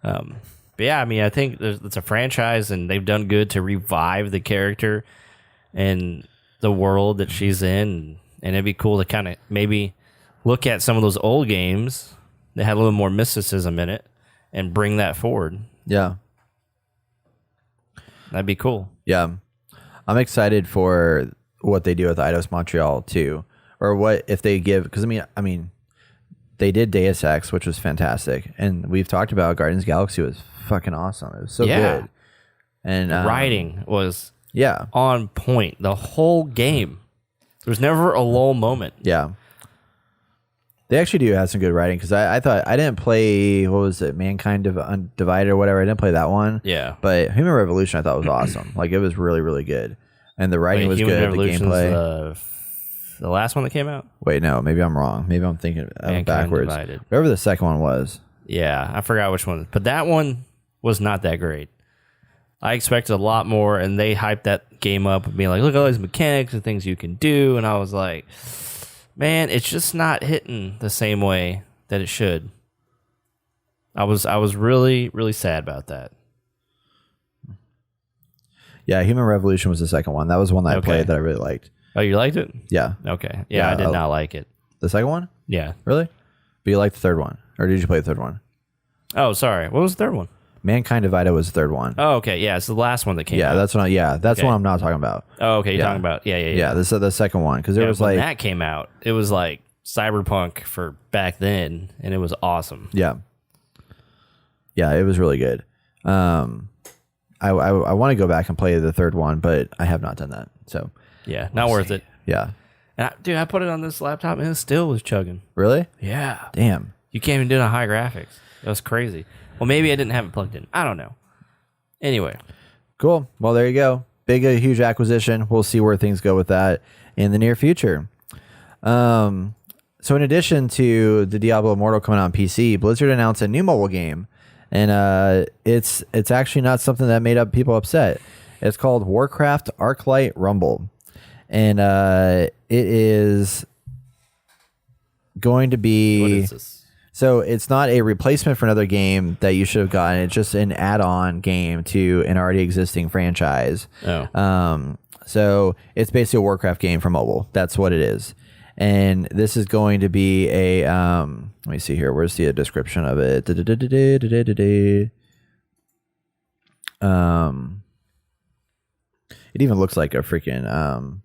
But yeah, I mean, I think it's a franchise, and they've done good to revive the character and the world that she's in. And it'd be cool to kind of maybe look at some of those old games that had a little more mysticism in it and bring that forward. Yeah. That'd be cool. Yeah. I'm excited for what they do with Eidos Montreal, too, or what if they give, because I mean, they did Deus Ex, which was fantastic, and we've talked about Guardians of the Galaxy was fucking awesome. It was so good, and writing was yeah on point the whole game. There was never a lull moment. Yeah. They actually do have some good writing, because I thought, I didn't play, what was it, Mankind Undivided or whatever. I didn't play that one. Yeah. But Human Revolution I thought was awesome. Like, it was really, really good. And the writing was Human good. Revolution's The gameplay. The last one that came out? Wait, no, maybe I'm wrong. Maybe I'm thinking backwards. Undivided. Whatever the second one was. Yeah, I forgot which one. But that one was not that great. I expected a lot more, and they hyped that game up, being like, look at all these mechanics and things you can do. And I was like, man, it's just not hitting the same way that it should. I was really, really sad about that. Yeah, Human Revolution was the second one. That was one that I played that I really liked. Oh, you liked it? Yeah. Okay. Yeah, I did not like it. The second one? Yeah. Really? But you liked the third one? Or did you play the third one? Oh, sorry. What was the third one? Mankind Divided was the third one. Oh, okay. Yeah, it's the last one that came out. That's the one I'm not talking about. Oh, okay. You're talking about Yeah, this is the second one, because there was when like that came out, it was like Cyberpunk for back then, and it was awesome. yeah, it was really good. I want to go back and play the third one, but I have not done that. So Yeah, not worth it. yeah, And dude, I put it on this laptop and it still was chugging. really? Yeah. Damn. You can't even do it on high graphics. That was crazy. Well, maybe I didn't have it plugged in. I don't know. Anyway. Cool. Well, there you go. Big, huge acquisition. We'll see where things go with that in the near future. So in addition to the Diablo Immortal coming out on PC, Blizzard announced a new mobile game, and it's actually not something that made up people upset. It's called Warcraft Arclight Rumble, and it is going to be. What is this? So it's not a replacement for another game that you should have gotten. It's just an add-on game to an already existing franchise. Oh. So it's basically a Warcraft game for mobile. That's what it is. And this is going to be a, let me see here. Where's the description of it? It even looks like a freaking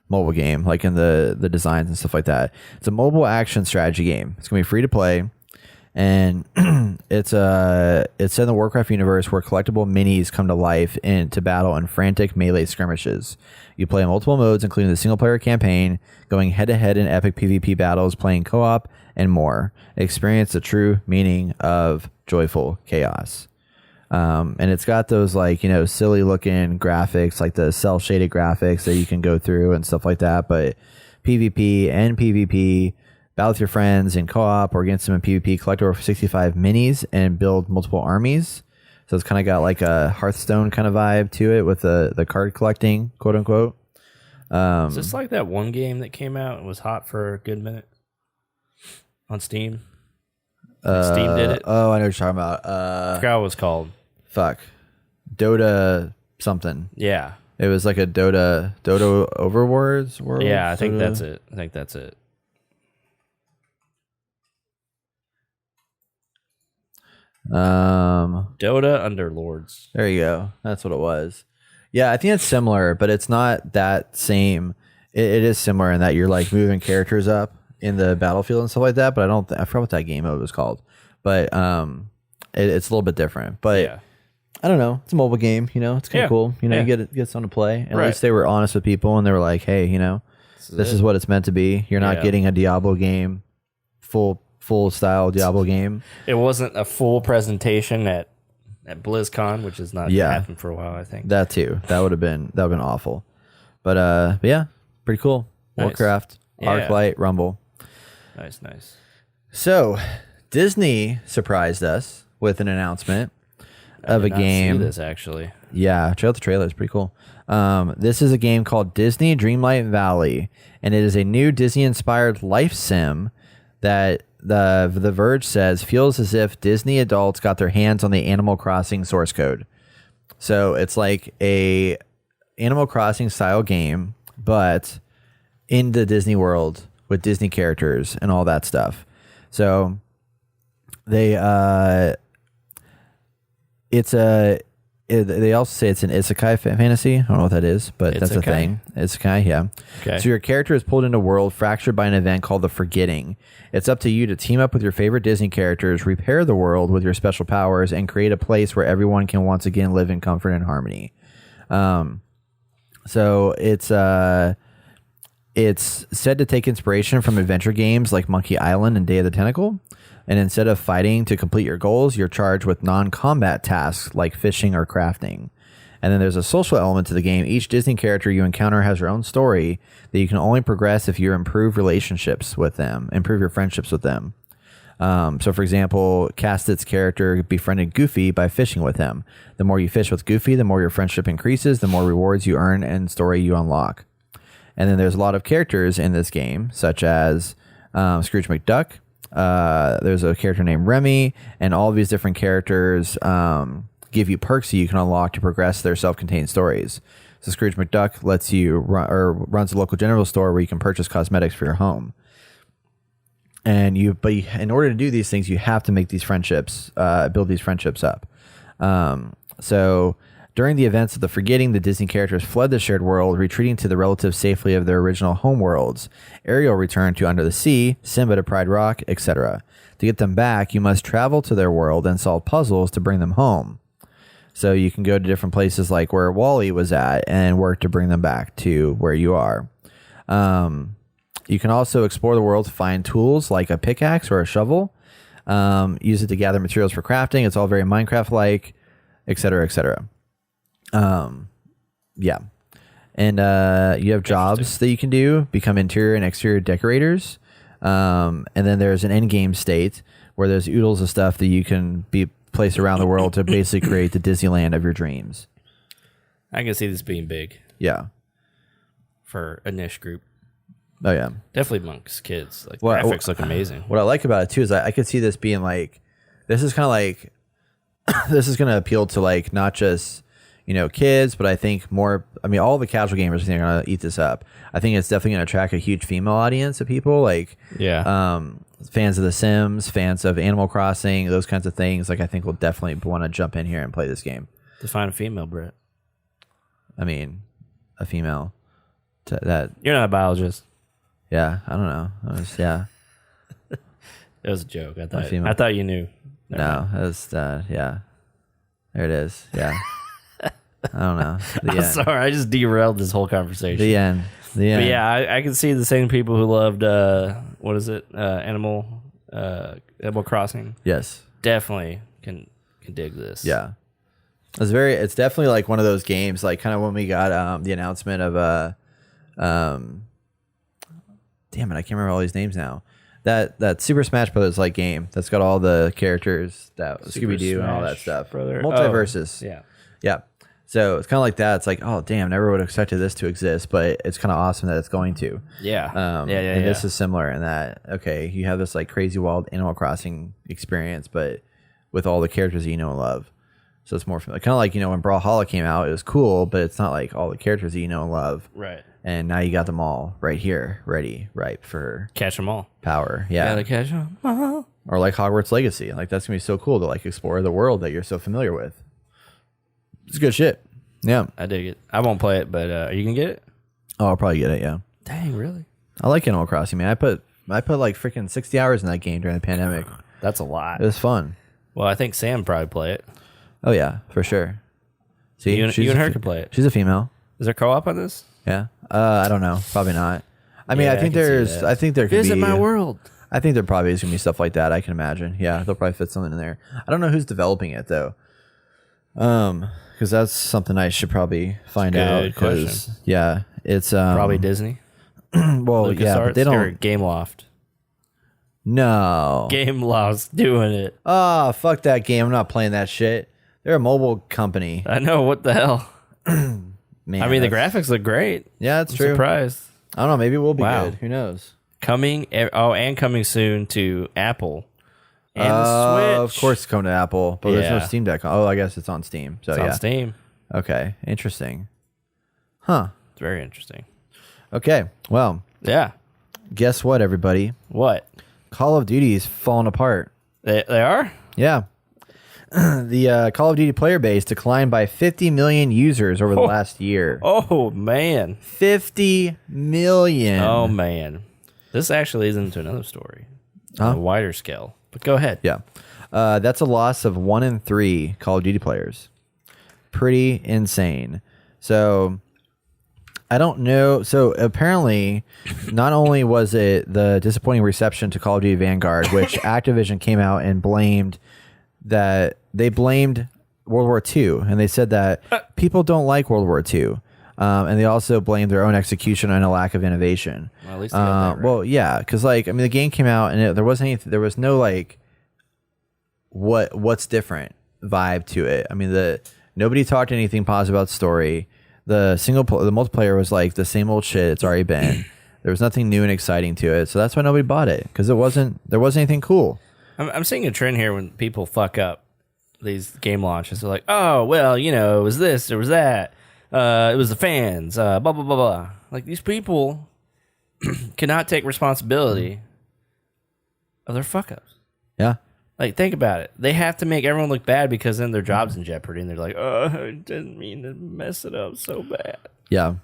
mobile game, like in the designs and stuff like that. It's a mobile action strategy game. It's gonna be free to play, and it's in the Warcraft universe where collectible minis come to life to battle in frantic melee skirmishes. You play in multiple modes, including the single player campaign, going head to head in epic PvP battles, playing co-op, and more. Experience the true meaning of joyful chaos. And it's got those silly looking graphics, like the cell shaded graphics that you can go through and stuff like that. But PvP and PvP, battle with your friends in co-op or against them in PvP, collect over 65 minis and build multiple armies. So it's kind of got like a Hearthstone kind of vibe to it with the card collecting, quote unquote. Is this like that one game that came out and was hot for a good minute on Steam? Steam did it. Oh, I know what you're talking about. I forgot what it was called. Fuck. Dota something. Yeah. It was like a Dota Overworlds world. Yeah, I think Dota? that's it. Dota Underlords. There you go. That's what it was. Yeah, I think it's similar, but it's not that same. It is similar in that you're like moving characters up in the battlefield and stuff like that, but I forgot what that game mode was called. But it's a little bit different. But Yeah. I don't know. It's a mobile game, it's kind of cool. You get something to play. And at least they were honest with people and they were like, hey, this is what it's meant to be. You're not getting a Diablo game, full style Diablo game. It wasn't a full presentation at BlizzCon, which has not happened for a while, I think. That too. That would have been awful. But yeah, pretty cool. Nice. Warcraft, Arclight, Rumble. Nice. So Disney surprised us with an announcement of a game. See this actually. Yeah, check out the trailer. It's pretty cool. This is a game called Disney Dreamlight Valley, and it is a new Disney-inspired life sim that the Verge says feels as if Disney adults got their hands on the Animal Crossing source code. So it's like a Animal Crossing style game, but in the Disney world with Disney characters and all that stuff. So they it's They also say it's an isekai fantasy. I don't know what that is, but that's a Isekai? thing. Isekai, yeah. Okay. So your character is pulled into a world fractured by an event called the Forgetting. It's up to you to team up with your favorite Disney characters, repair the world with your special powers, and create a place where everyone can once again live in comfort and harmony. So it's said to take inspiration from adventure games like Monkey Island and Day of the Tentacle. And instead of fighting to complete your goals, you're charged with non-combat tasks like fishing or crafting. And then there's a social element to the game. Each Disney character you encounter has their own story that you can only progress if you improve relationships with them, improve your friendships with them. So, for example, Castit's character befriended Goofy by fishing with him. The more you fish with Goofy, the more your friendship increases, the more rewards you earn and story you unlock. And then there's a lot of characters in this game, such as Scrooge McDuck. There's a character named Remy, and all of these different characters give you perks that you can unlock to progress their self-contained stories. So Scrooge McDuck lets you runs a local general store where you can purchase cosmetics for your home. And in order to do these things, you have to make these friendships, build these friendships up. So during the events of the Forgetting, the Disney characters fled the shared world, retreating to the relative safety of their original home worlds. Ariel returned to Under the Sea, Simba to Pride Rock, etc. To get them back, you must travel to their world and solve puzzles to bring them home. So you can go to different places like where Wally was at and work to bring them back to where you are. You can also explore the world to find tools like a pickaxe or a shovel. Use it to gather materials for crafting. It's all very Minecraft-like, etc., etc. Yeah. And you have jobs that you can do, become interior and exterior decorators. And then there's an end game state where there's oodles of stuff that you can be placed around the world to basically create the Disneyland of your dreams. I can see this being big Yeah. for a niche group. Oh, yeah. Definitely amongst kids. Like, Well, graphics look amazing. What I like about it, too, is I could see this being like, this is kind of like, this is going to appeal to like not just, kids, but I think more, all the casual gamers are going to eat this up. I think it's definitely going to attract a huge female audience of people, like, fans of The Sims, fans of Animal Crossing, those kinds of things. Like, I think will definitely want to jump in here and play this game. Define a female, Brett. A female that. You're not a biologist. Yeah, I don't know. It was a joke. I female. thought you knew. No, it was, yeah. There it is. Yeah. I don't know. I'm sorry. I just derailed this whole conversation. The end. But yeah, I can see the same people who loved, what is it? Animal Crossing. Yes. Definitely can dig this. Yeah. It's definitely like one of those games, like kind of when we got the announcement of damn it, I can't remember all these names now. That Super Smash Brothers like game that's got all the characters, that Scooby Doo and all that stuff. Multiverses. Yeah. Yeah. So it's kind of like that. It's like, oh damn, never would have expected this to exist, but it's kind of awesome that it's going to. Yeah. And this is similar in that, okay, you have this like crazy wild Animal Crossing experience, but with all the characters that you know and love. So it's more kind of like, when Brawlhalla came out, it was cool, but it's not like all the characters that you know and love. Right. And now you got them all right here, ready, ripe for Catch them all. power. Yeah. Gotta catch them all. Or like Hogwarts Legacy. Like that's gonna be so cool to like explore the world that you're so familiar with. It's good shit. Yeah. I dig it. I won't play it, but are you gonna get it? Oh, I'll probably get it. Yeah. Dang, really? I like Animal Crossing, man. I put like freaking 60 hours in that game during the pandemic. That's a lot. It was fun. Well, I think Sam probably play it. Oh yeah, for sure. See, You and her can play it. She's a female. Is there co-op on this? Yeah. I don't know. Probably not. I mean, Yeah, I think I can see there's. that. I think there could Visit be. my world. I think there probably is gonna be stuff like that. I can imagine. Yeah, they'll probably fit something in there. I don't know who's developing it though. Because that's something I should probably find out. Good Because question. yeah, it's Probably Disney. well, yeah, but they Or don't. Game Loft. No. Game Loft's doing it. Oh, fuck that game. I'm not playing that shit. They're a mobile company. I know. What the hell? Man, I mean, the that's- graphics look great. Yeah, that's I'm true. surprised. I don't know. Maybe it will be Wow. good. Who knows? And coming soon to Apple and the Switch. Of course, it's coming to Apple, but there's no Yeah. Steam Deck. Oh, I guess it's on Steam. So It's yeah. on Steam. Okay, interesting. Huh. It's very interesting. Okay. Well, Yeah. guess what, everybody? What? Call of Duty's falling apart. They are? Yeah. the Call of Duty player base declined by 50 million users over the last year. Oh, man. 50 million. Oh, man. This actually is into another story on a wider scale. But go ahead. Yeah. That's a loss of 1 in 3 Call of Duty players. Pretty insane. So I don't know. So apparently, not only was it the disappointing reception to Call of Duty Vanguard, which Activision came out and blamed World War II, and they said that people don't like World War II. And they also blamed their own execution and a lack of innovation. Well, at least they got that right. Well, yeah, because the game came out and there was no like what's different vibe to it. I mean, nobody talked anything positive about the story. The multiplayer was like the same old shit it's already been. There was nothing new and exciting to it, so that's why nobody bought it, because there wasn't anything cool. I'm seeing a trend here when people fuck up these game launches. They're like, oh, well, it was this, it was that. It was the fans, blah, blah, blah, blah. Like, these people cannot take responsibility of their fuck-ups. Yeah. Like, think about it. They have to make everyone look bad because then their job's in jeopardy, and they're like, oh, I didn't mean to mess it up so bad. Yeah.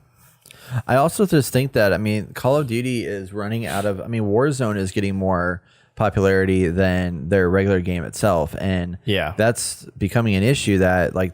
I also just think that, Call of Duty is running out of... Warzone is getting more popularity than their regular game itself, and that's becoming an issue that I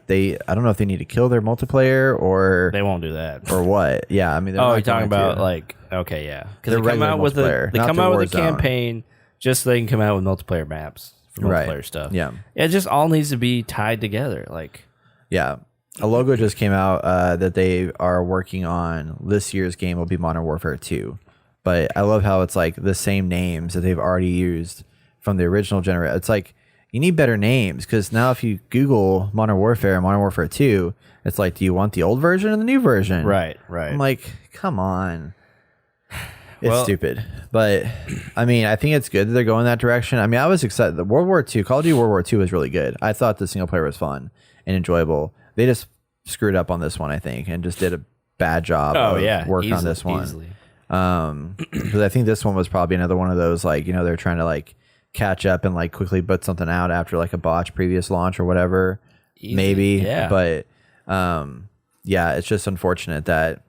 don't know if they need to kill their multiplayer or they won't do that or what. Yeah, you're talking about because they come out with a campaign just so they can come out with multiplayer maps for multiplayer stuff. Yeah, it just all needs to be tied together. A logo just came out that they are working on. This year's game will be Modern Warfare 2. But I love how it's like the same names that they've already used from the original generation. It's like, you need better names, because now if you Google Modern Warfare and Modern Warfare 2, it's like, do you want the old version or the new version? Right. I'm like, come on. It's stupid. But, I think it's good that they're going that direction. I was excited. The Call of Duty World War II was really good. I thought the single player was fun and enjoyable. They just screwed up on this one, I think, and just did a bad job of work on this one. Easily. Because I think this one was probably another one of those, they're trying to catch up and quickly put something out after a botched previous launch or whatever. Easy. Maybe. Yeah. But it's just unfortunate that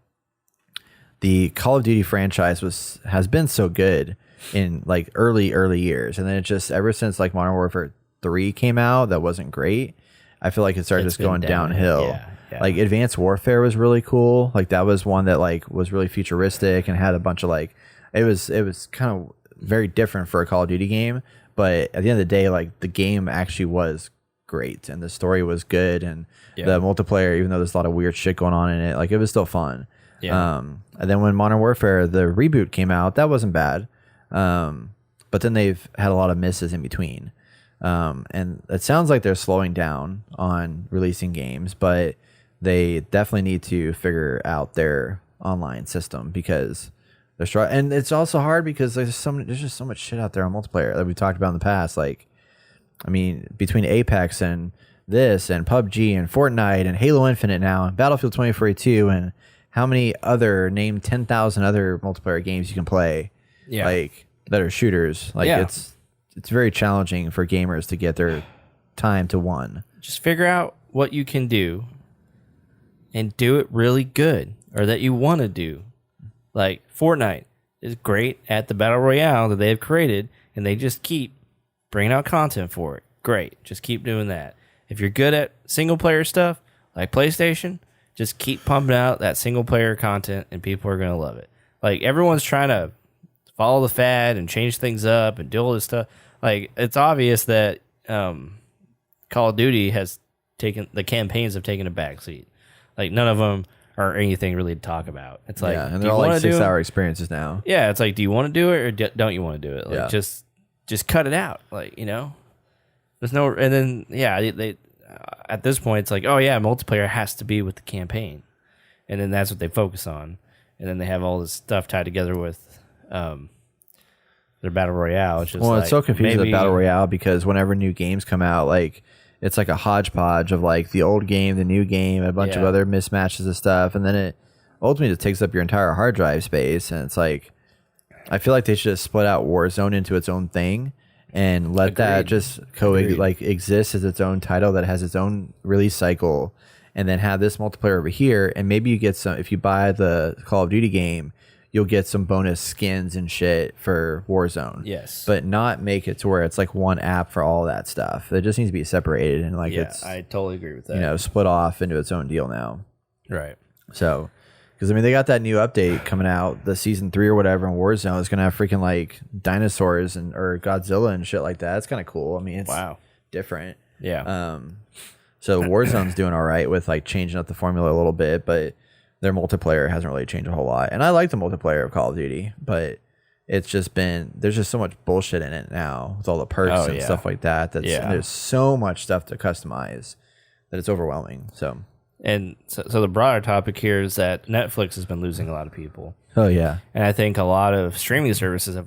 the Call of Duty franchise has been so good in early years, and then it just, ever since Modern Warfare 3 came out, that wasn't great. I feel like it started just going downhill. Yeah. Advanced Warfare was really cool. That was one that was really futuristic and had a bunch of it was kind of very different for a Call of Duty game. But at the end of the day, the game actually was great, and the story was good, and the multiplayer, even though there's a lot of weird shit going on in it, it was still fun. Yeah. And then when Modern Warfare, the reboot came out, that wasn't bad. But then they've had a lot of misses in between. And it sounds like they're slowing down on releasing games, but they definitely need to figure out their online system, because they're struggling. And it's also hard because there's just so much shit out there on multiplayer that we talked about in the past. Between Apex and this and PUBG and Fortnite and Halo Infinite now and Battlefield 2042 and how many other, name 10,000 other multiplayer games you can play, that are shooters. It's very challenging for gamers to get their time to one. Just figure out what you can do and do it really good, or that you want to do. Fortnite is great at the Battle Royale that they have created, and they just keep bringing out content for it. Great. Just keep doing that. If you're good at single-player stuff, like PlayStation, just keep pumping out that single-player content, and people are going to love it. Everyone's trying to follow the fad and change things up and do all this stuff. It's obvious that Call of Duty the campaigns have taken a backseat. None of them are anything really to talk about. It's and they're all 6-hour experiences now. Yeah, it's do you want to do it or don't you want to do it? Just cut it out. There's no, and then they at this point it's multiplayer has to be with the campaign, and then that's what they focus on, and then they have all this stuff tied together with their Battle Royale. It's just it's so confusing with Battle Royale, because whenever new games come out, it's a hodgepodge of the old game, the new game, a bunch of other mismatches of stuff, and then it ultimately just takes up your entire hard drive space. And it's I feel like they should have split out Warzone into its own thing and let that Agreed. just Agreed. like exist as its own title that has its own release cycle, and then have this multiplayer over here. And maybe you get some, if you buy the Call of Duty game, you'll get some bonus skins and shit for Warzone. Yes. But not make it to where it's like one app for all that stuff. It just needs to be separated and like it's, I totally agree with that. you know, split off into its own deal now. Right. So, because I mean, they got that new update coming out, the season 3 or whatever, in Warzone is gonna have freaking like dinosaurs and or Godzilla and shit like that. It's kind of cool. I mean, it's different. Yeah. So Warzone's doing all right with like changing up the formula a little bit, but their multiplayer hasn't really changed a whole lot. And I like the multiplayer of Call of Duty, but it's just been, there's just so much bullshit in it now with all the perks and stuff like that. There's so much stuff to customize that it's overwhelming. So. And so the broader topic here is that Netflix has been losing a lot of people. Oh yeah. And I think a lot of streaming services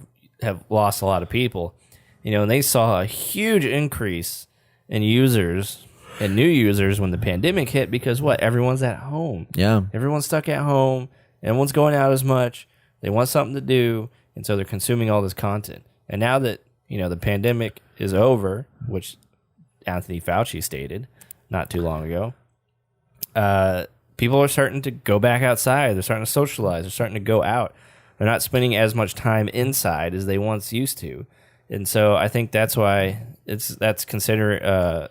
have lost a lot of people. You know, and they saw a huge increase in users and new users when the pandemic hit because what? Everyone's at home. Yeah. Everyone's stuck at home. Everyone's going out as much. They want something to do, and so they're consuming all this content. And now that, you know, the pandemic is over, which Anthony Fauci stated not too long ago, people are starting to go back outside. They're starting to socialize. They're starting to go out. They're not spending as much time inside as they once used to. And so I think that's why that's consider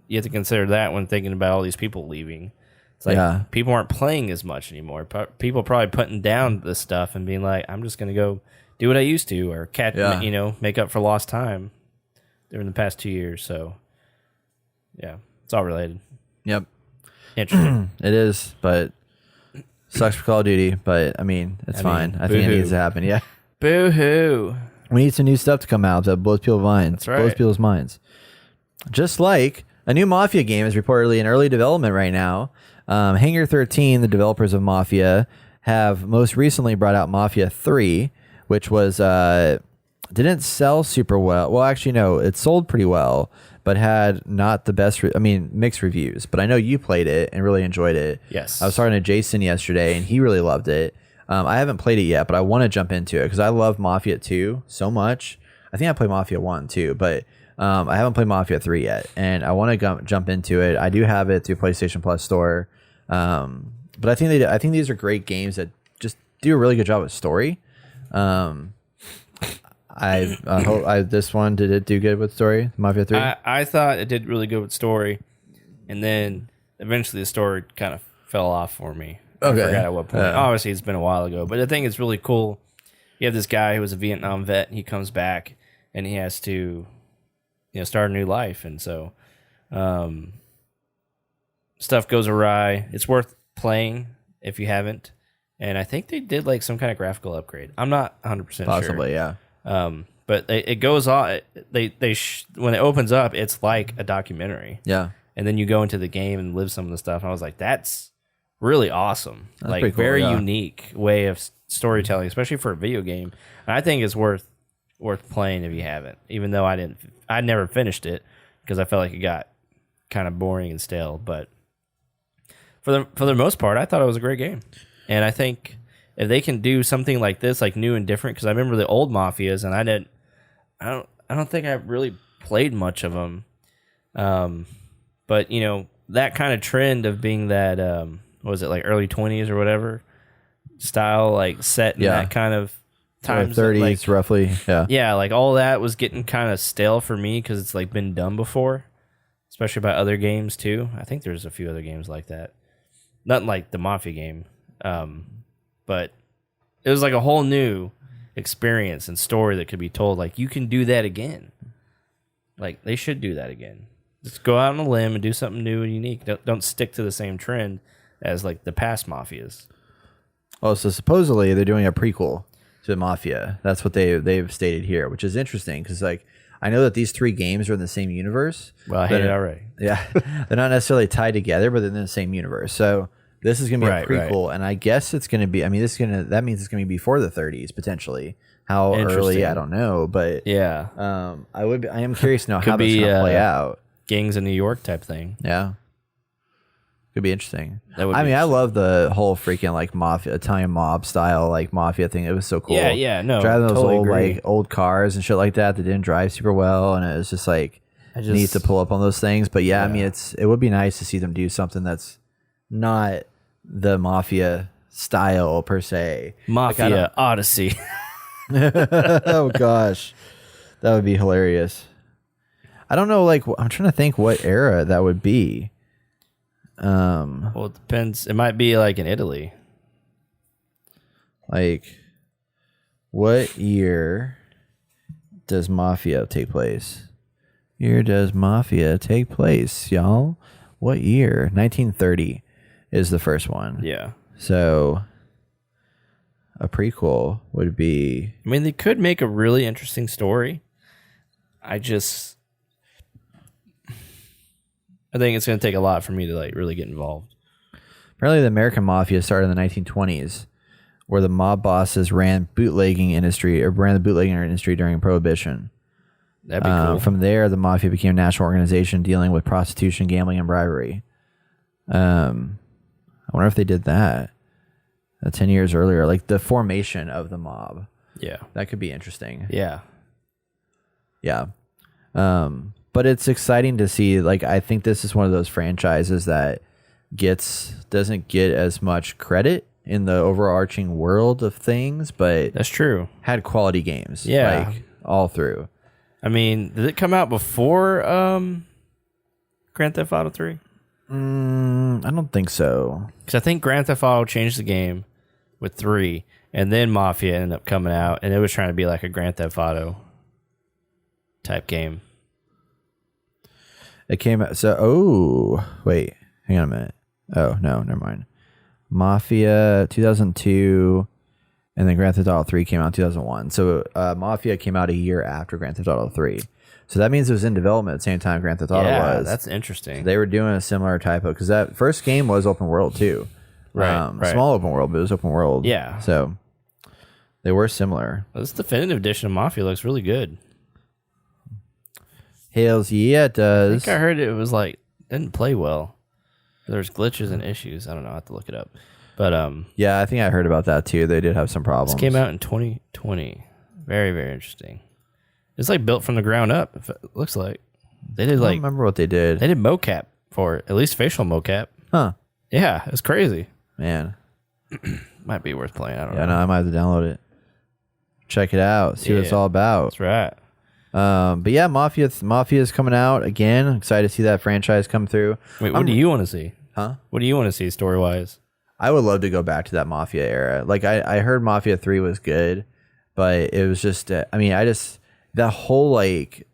you have to consider that when thinking about all these people leaving. It's like people aren't playing as much anymore. People are probably putting down this stuff and being like, I'm just going to go do what I used to or you know, make up for lost time during the past 2 years. So yeah, it's all related. Yep. Interesting. It is, but sucks for Call of Duty, but I mean, it's fine. I think it needs to happen. Yeah. Boo-hoo. We need some new stuff to come out that blows people's minds. That's right. Blows people's minds. Just like a new Mafia game is reportedly in early development right now. Hangar 13, the developers of Mafia, have most recently brought out Mafia 3, which was didn't sell super well. Well, actually, no, it sold pretty well, but had not the best, mixed reviews. But I know you played it and really enjoyed it. Yes. I was talking to Jason yesterday, and he really loved it. I haven't played it yet, but I want to jump into it because I love Mafia 2 so much. I think I played Mafia 1 too, but I haven't played Mafia 3 yet, and I want to jump into it. I do have it through PlayStation Plus store, but I think these are great games that just do a really good job with story. I hope this one, did it do good with story? Mafia 3? I thought it did really good with story, and then eventually the story kind of fell off for me. Okay. I forgot at what point. Obviously, it's been a while ago, but I think it's really cool. You have this guy who was a Vietnam vet, and he comes back, and he has to, start a new life, and so stuff goes awry. It's worth playing if you haven't, and I think they did like some kind of graphical upgrade. I'm not 100% sure. Possibly, yeah. But it goes on. When it opens up, it's like a documentary. Yeah. And then you go into the game and live some of the stuff. And I was like, that's really awesome. That's like pretty cool, very unique way of storytelling, especially for a video game. And I think it's worth playing if you haven't. Even though I never finished it because I felt like it got kind of boring and stale. But for the most part, I thought it was a great game. And I think if they can do something like this, like new and different, because I remember the old Mafias, and I don't think I really played much of them. But that kind of trend of being that what was it, like early 20s or whatever style, like set in that kind of time, 30s like, roughly. Yeah, like all that was getting kind of stale for me because it's like been done before, especially by other games too. I think there's a few other games like that, not like the Mafia game. But it was like a whole new experience and story that could be told. Like, you can do that again. Like, they should do that again. Just go out on a limb and do something new and unique. Don't stick to the same trend as, like, the past Mafias. Oh, so supposedly they're doing a prequel to Mafia. That's what they've stated here, which is interesting because, like, I know that these 3 games are in the same universe. Well, I hate it already. Yeah. They're not necessarily tied together, but they're in the same universe. So this is going to be a prequel, and I guess it's going to be. That means it's going to be before the 30s potentially. How early, I don't know, but yeah, I am curious to know how this is going to play out. Gangs in New York type thing. Yeah, Could be interesting. That would I be mean, I interesting. love the whole freaking like mafia, Italian mob style like mafia thing. It was so cool. Yeah, no, driving those totally old agree. like old cars and shit like that didn't drive super well, and it was just like neat to pull up on those things. But yeah, I mean, it would be nice to see them do something that's not the mafia style per se. Mafia Odyssey. Oh gosh, that would be hilarious. I don't know. Like, I'm trying to think what era that would be. Well, it depends. It might be like in Italy. Like, what year does Mafia take place? Year does Mafia take place, y'all? What year? 1930 is the first one. Yeah. So a prequel would be. I mean, they could make a really interesting story. I think it's going to take a lot for me to like really get involved. Apparently, the American Mafia started in the 1920s, where the mob bosses ran the bootlegging industry during Prohibition. That'd be cool. From there, the Mafia became a national organization dealing with prostitution, gambling, and bribery. I wonder if they did that 10 years earlier, like the formation of the mob. Yeah. That could be interesting. Yeah. Yeah. But it's exciting to see. Like, I think this is one of those franchises that doesn't get as much credit in the overarching world of things, but That's true. had quality games. Yeah. Like, all through. I mean, did it come out before Grand Theft Auto 3? I don't think so. Because I think Grand Theft Auto changed the game with 3, and then Mafia ended up coming out, and it was trying to be like a Grand Theft Auto type game. It came out. So, wait, hang on a minute. Oh, no, never mind. Mafia 2002, and then Grand Theft Auto 3 came out in 2001. So, Mafia came out a year after Grand Theft Auto 3. So that means it was in development at the same time Grand Theft Auto was. That's interesting. So they were doing a similar type of, because that first game was open world too. Right. Small open world, but it was open world. Yeah. So they were similar. This definitive edition of Mafia looks really good. Hells yeah, it I does. think I heard it was like, didn't play well. There's glitches and issues. I don't know. I have to look it up. But Yeah, I think I heard about that too. They did have some problems. this came out in 2020. Very, very interesting. It's like built from the ground up. It looks like they did I don't like remember what they did. they did mocap for it, at least facial mocap. Huh. Yeah, it's crazy. Man. Might be worth playing. I don't Yeah, know. no, I might have to download it. Check it out. See what it's Yeah. all about. That's right. But yeah, Mafia is coming out again. Excited to see that franchise come through. Wait, what do you want to see? Huh? What do you want to see story wise? I would love to go back to that Mafia era. Like I heard Mafia 3 was good, but it was just that whole like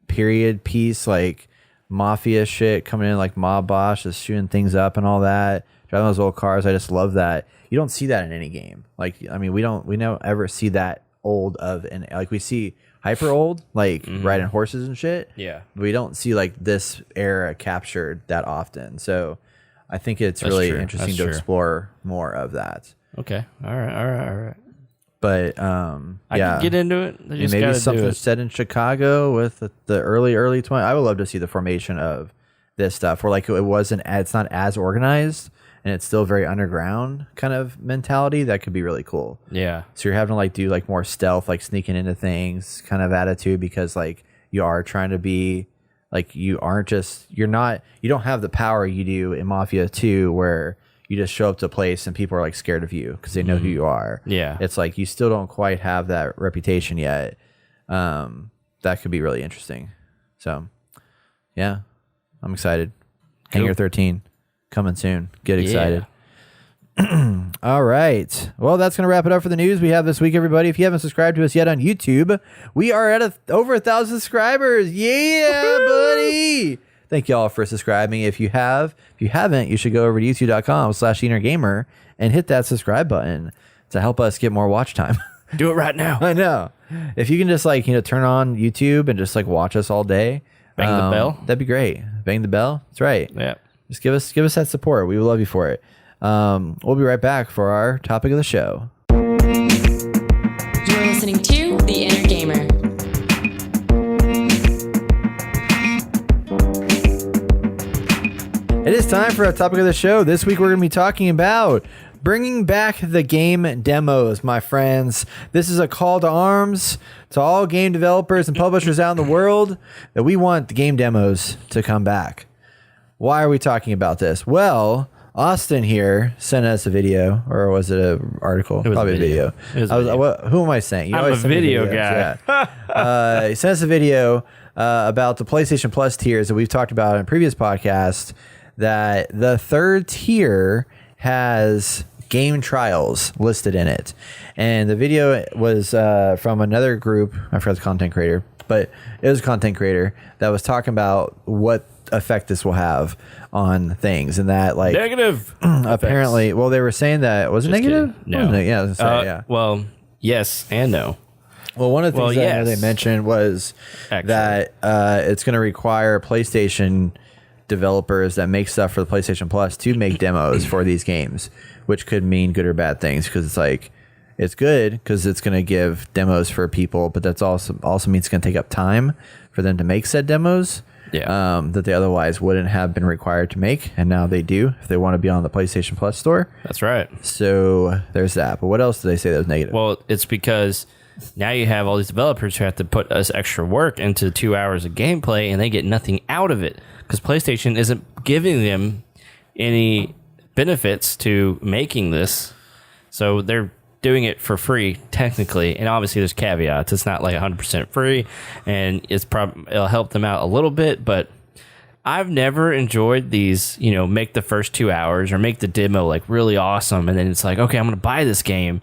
period piece, like Mafia shit coming in, like mob boss just shooting things up and all that, driving those old cars. I just love that. You don't see that in any game. Like, I mean, we don't ever see that old of, and like we see hyper old, like riding horses and shit. Yeah. But we don't see like this era captured that often. So I think it's really true. interesting That's to true. explore more of that. Okay. All right. But I yeah, can get into it. I just maybe gotta something do it. set in Chicago with the early 20s. I would love to see the formation of this stuff where like it's not as organized and it's still very underground kind of mentality. That could be really cool. Yeah. So you're having to like do like more stealth, like sneaking into things kind of attitude, because like you are trying to be like, you don't have the power you do in Mafia 2 where you just show up to a place and people are like scared of you because they know who you are. Yeah. It's like you still don't quite have that reputation yet. That could be really interesting. So yeah, I'm excited. Hangar 13 coming soon. Get excited. All right. Well, that's going to wrap it up for the news we have this week, everybody. If you haven't subscribed to us yet on YouTube, we are at over 1,000 subscribers. Yeah, buddy. Thank you all for subscribing. If you haven't, you should go over to youtube.com/innergamer and hit that subscribe button to help us get more watch time. Do it right now. I know. If you can just like, turn on YouTube and just like watch us all day. Bang the bell. That'd be great. Bang the bell. That's right. Yeah. Just give us that support. We would love you for it. We'll be right back for our topic of the show. You're listening to The Inner Gamer. It is time for our topic of the show. This week we're going to be talking about bringing back the game demos, my friends. This is a call to arms to all game developers and publishers out in the world that we want the game demos to come back. Why are we talking about this? Well, Austin here sent us a video, or was it an article? Probably a video. Who am I saying? You I'm a video guy. Yeah. He sent us a video about the PlayStation Plus tiers that we've talked about in a previous podcast, that the third tier has game trials listed in it. And the video was from another group. I forgot the content creator, but it was a content creator that was talking about what effect this will have on things, and that like negative apparently effects. Well, they were saying that was it Just negative? kidding. No. Wasn't it? Yeah, I was gonna say, yeah. Well, yes and no. Well, one of the things that I know yes. they mentioned was that it's going to require PlayStation developers that make stuff for the PlayStation Plus to make demos for these games, which could mean good or bad things, because it's like it's good because it's going to give demos for people, but that's also means it's going to take up time for them to make said demos. Yeah. That they otherwise wouldn't have been required to make, and now they do if they want to be on the PlayStation Plus store. That's right. So there's that. But what else did they say that was negative? Well, it's because now you have all these developers who have to put us extra work into 2 hours of gameplay, and they get nothing out of it because PlayStation isn't giving them any benefits to making this. So they're doing it for free technically, and obviously there's caveats. It's not like 100% free, and it'll help them out a little bit, but I've never enjoyed these, make the first 2 hours or make the demo like really awesome, and then it's like, okay, I'm going to buy this game.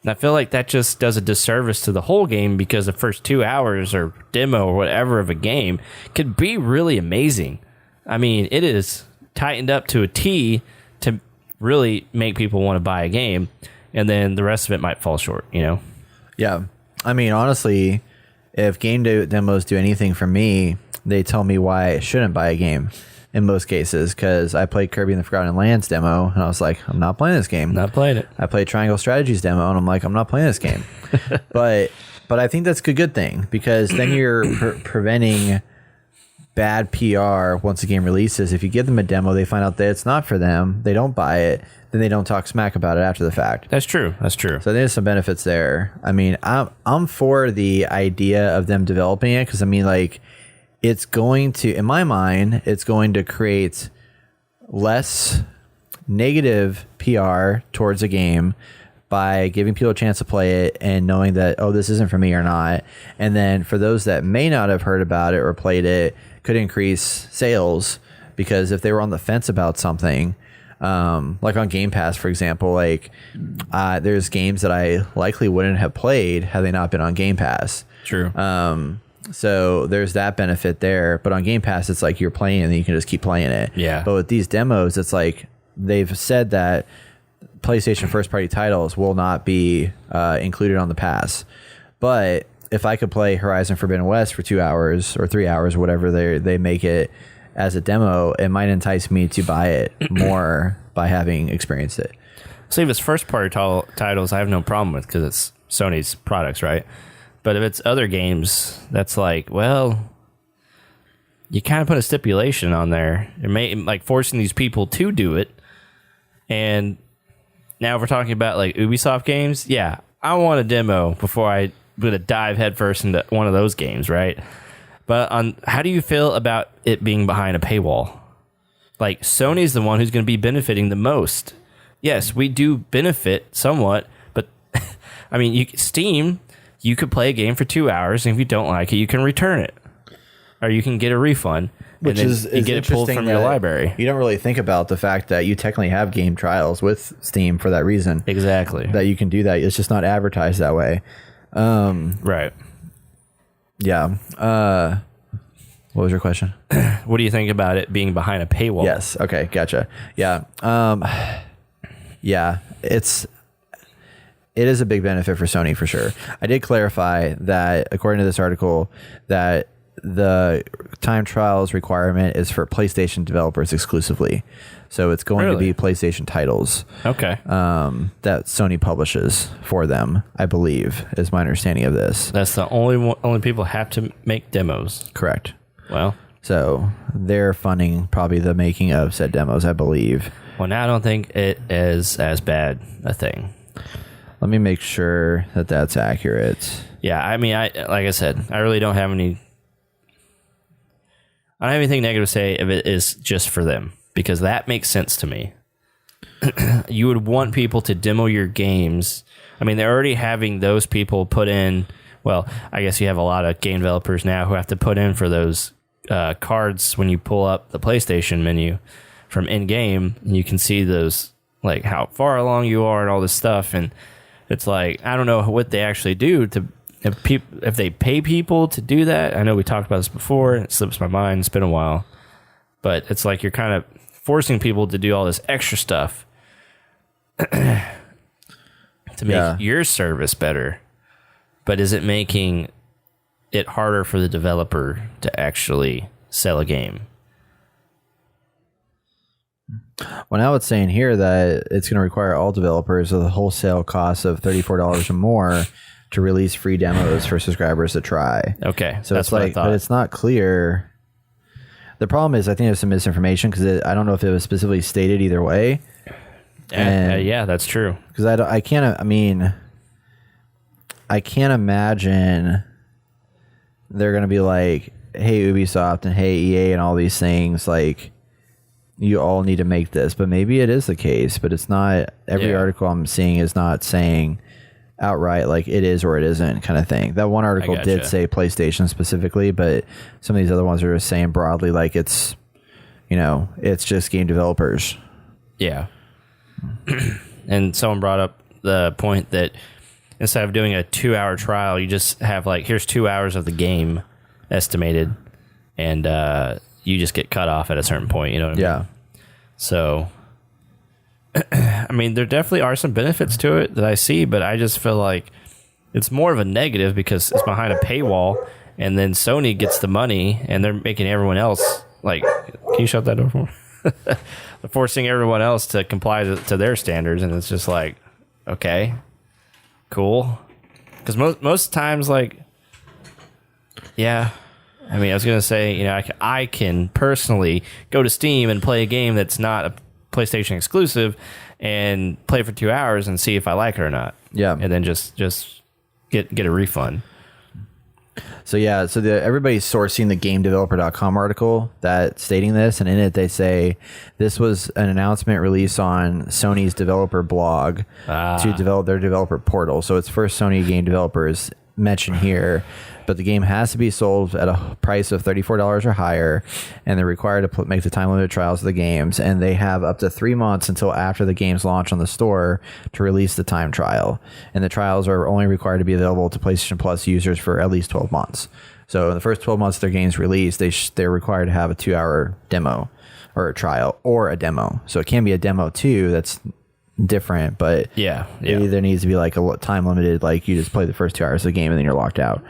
And I feel like that just does a disservice to the whole game, because the first 2 hours or demo or whatever of a game could be really amazing. I mean, it is tightened up to a T to really make people want to buy a game. And then the rest of it might fall short, Yeah. I mean, honestly, if game demos do anything for me, they tell me why I shouldn't buy a game in most cases, because I played Kirby and the Forgotten Lands demo, and I was like, I'm not playing this game. Not playing it. I played Triangle Strategies demo, and I'm like, I'm not playing this game. But I think that's a good thing, because then you're preventing bad PR once a game releases. If you give them a demo, they find out that it's not for them, they don't buy it, then they don't talk smack about it after the fact. That's true. That's true. So there's some benefits there. I mean, I'm for the idea of them developing it, because I mean, like, it's going to, in my mind, it's going to create less negative PR towards a game by giving people a chance to play it and knowing that, oh, this isn't for me or not. And then for those that may not have heard about it or played it, could increase sales, because if they were on the fence about something, like on Game Pass, for example, like there's games that I likely wouldn't have played had they not been on Game Pass. True. So there's that benefit there. But on Game Pass, it's like you're playing and you can just keep playing it. Yeah. But with these demos, it's like they've said that PlayStation first-party titles will not be included on the pass. But if I could play Horizon Forbidden West for 2 hours or 3 hours, whatever they make it as a demo, it might entice me to buy it more by having experienced it. See, if it's first-party titles, I have no problem with, because it's Sony's products, right? But if it's other games, that's like, well, you kind of put a stipulation on there. It may like forcing these people to do it. And now if we're talking about like Ubisoft games, yeah, I want a demo before I'm going to dive headfirst into one of those games, right? But how do you feel about it being behind a paywall? Like, Sony's the one who's going to be benefiting the most. Yes, we do benefit somewhat, but I mean, Steam, you could play a game for 2 hours, and if you don't like it, you can return it, or you can get a refund, which is you get it pulled from your library. You don't really think about the fact that you technically have game trials with Steam for that reason. Exactly. That you can do that. It's just not advertised that way. Right. Yeah. What was your question? What do you think about it being behind a paywall? Yes. Okay. Gotcha. Yeah. Yeah. It is a big benefit for Sony for sure. I did clarify that according to this article that the time trials requirement is for PlayStation developers exclusively. So it's going to be PlayStation titles. Okay. That Sony publishes for them, I believe, is my understanding of this. That's the only people have to make demos. Correct. Well, So they're funding probably the making of said demos, I believe. Well, now I don't think it is as bad a thing. Let me make sure that that's accurate. Yeah, I mean, like I said, I really don't have any. I don't have anything negative to say if it is just for them, because that makes sense to me. You would want people to demo your games. I mean, they're already having those people put in. Well, I guess you have a lot of game developers now who have to put in for those cards when you pull up the PlayStation menu from in-game. You can see those, like how far along you are and all this stuff. And it's like, I don't know what they actually do to if they pay people to do that. I know we talked about this before. It slips my mind. It's been a while. But it's like you're kind of forcing people to do all this extra stuff to make your service better. But is it making it harder for the developer to actually sell a game? Well, now it's saying here that it's going to require all developers with a wholesale cost of $34 or more to release free demos for subscribers to try. Okay, so that's it's what like, I thought. but it's not clear. The problem is, I think there's some misinformation because I don't know if it was specifically stated either way. Yeah, that's true. Because I can't imagine they're going to be like, hey, Ubisoft and hey, EA and all these things, like, you all need to make this. But maybe it is the case, but it's not. Every article I'm seeing is not saying outright, like, it is or it isn't kind of thing. That one article did say PlayStation specifically, but some of these other ones are just saying broadly, like, it's, it's just game developers. Yeah. And someone brought up the point that instead of doing a 2-hour trial, you just have, like, here's 2 hours of the game estimated, and you just get cut off at a certain point, you know what I mean? So, I mean, there definitely are some benefits to it that I see, but I just feel like it's more of a negative because it's behind a paywall, and then Sony gets the money, and they're making everyone else, like, can you shut that door for me? They're forcing everyone else to comply to their standards, and it's just like, okay, cool. Because most times, like, yeah, I mean, I was going to say, I can personally go to Steam and play a game that's not a PlayStation exclusive and play for 2 hours and see if I like it or not. Yeah. And then just get a refund. So everybody's sourcing the GameDeveloper.com article that stating this, and in it they say this was an announcement released on Sony's developer blog to develop their developer portal. So it's for Sony game developers mentioned here, but the game has to be sold at a price of $34 or higher, and they're required to make the time limited trials of the games, and they have up to 3 months until after the game's launch on the store to release the time trial, and the trials are only required to be available to PlayStation Plus users for at least 12 months. So in the first 12 months their game's released, they're required to have a 2-hour demo or a trial or a demo. So it can be a demo too that's different, but there needs to be like a time limited, like you just play the first 2 hours of the game and then you're locked out.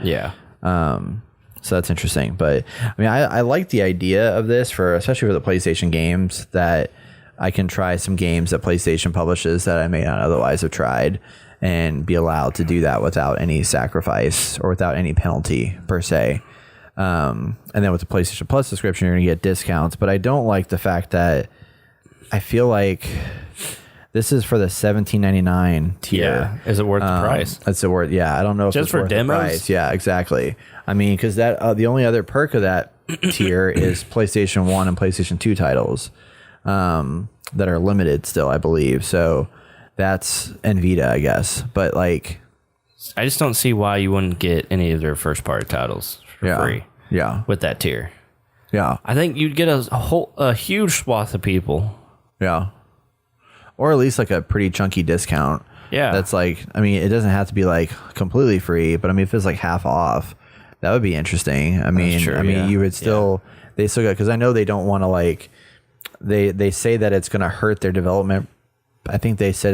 So that's interesting. But I mean, I like the idea of this especially for the PlayStation games, that I can try some games that PlayStation publishes that I may not otherwise have tried, and be allowed to do that without any sacrifice or without any penalty per se. And then with the PlayStation Plus subscription, you're going to get discounts. But I don't like the fact that I feel like this is for the $17.99 tier. Yeah. Is it worth the price? It's worth. Yeah, I don't know if just it's for worth demos. The price. Yeah, exactly. I mean, because that the only other perk of that tier is PlayStation 1 and PlayStation 2 titles that are limited still, I believe. So that's Vita, I guess. But like, I just don't see why you wouldn't get any of their first party titles for free. Yeah, with that tier. Yeah, I think you'd get a huge swath of people. Yeah. Or at least like a pretty chunky discount. Yeah. That's like, I mean, it doesn't have to be like completely free, but I mean, if it's like half off, that would be interesting. I mean, you would still, they still got, because I know they don't want to like, they say that it's going to hurt their development. I think they said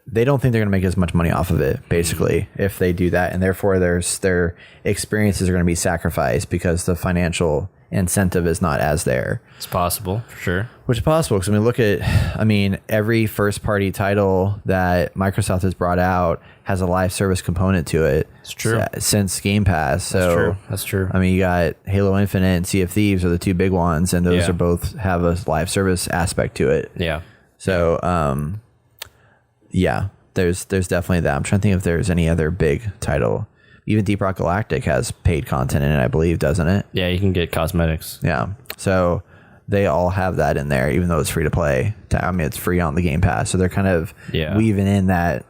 they don't think they're going to make as much money off of it, basically, if they do that. And therefore, their experiences are going to be sacrificed because the financial incentive is not as there. It's possible, for sure. Which is possible because look at, every first party title that Microsoft has brought out has a live service component to it. It's true. Since Game Pass. So That's true. You got Halo Infinite and Sea of Thieves are the two big ones, and those Yeah. are both have a live service aspect to it. Yeah. So, there's definitely that. I'm trying to think if there's any other big title. Even Deep Rock Galactic has paid content in it, I believe, doesn't it? Yeah, you can get cosmetics. Yeah. So they all have that in there, even though it's free to play. It's free on the Game Pass. So they're kind of weaving in that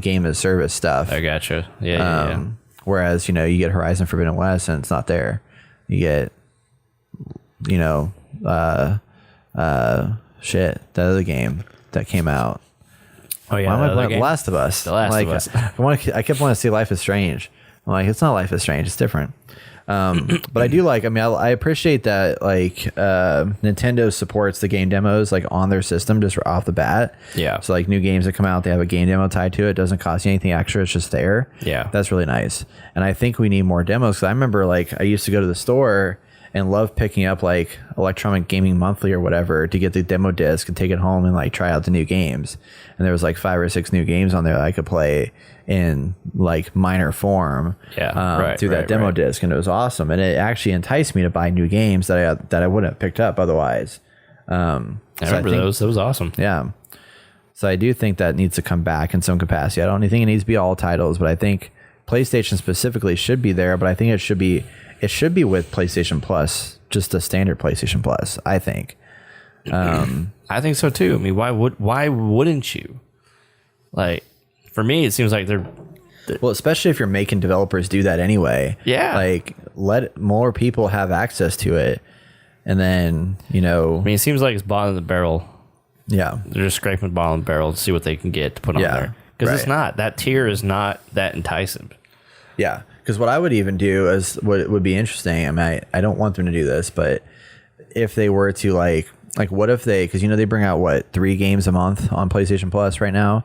game as service stuff. I gotcha. Yeah. Whereas, you get Horizon Forbidden West and it's not there. You get, that other game that came out. Oh, yeah. Why am I playing game? Last of Us? The Last of Us. I kept wanting to see Life is Strange. I'm like, it's not Life is Strange. It's different. But I do I appreciate that Nintendo supports the game demos on their system just off the bat. Yeah. So new games that come out, they have a game demo tied to it. It doesn't cost you anything extra. It's just there. Yeah. That's really nice. And I think we need more demos. 'Cause I remember I used to go to the store and love picking up Electronic Gaming Monthly or whatever to get the demo disc and take it home and try out the new games. And there was 5 or 6 new games on there that I could play in minor form through that demo disc, and it was awesome. And it actually enticed me to buy new games that I wouldn't have picked up otherwise. I remember those. That was awesome. Yeah. So I do think that needs to come back in some capacity. I don't think it needs to be all titles, but I think PlayStation specifically should be there. But I think it should be with PlayStation Plus, just a standard PlayStation Plus, I think. I think so too. Why wouldn't you? For me, it seems like they're well, especially if you're making developers do that anyway. Yeah. Let more people have access to it, and then it seems like it's bottom of the barrel. Yeah, they're just scraping the bottom of the barrel to see what they can get to put on there, because it's not, that tier is not that enticing. Yeah, because what I would even do is what would be interesting. I don't want them to do this, but if they were to what if they, because they bring out 3 games a month on PlayStation Plus right now.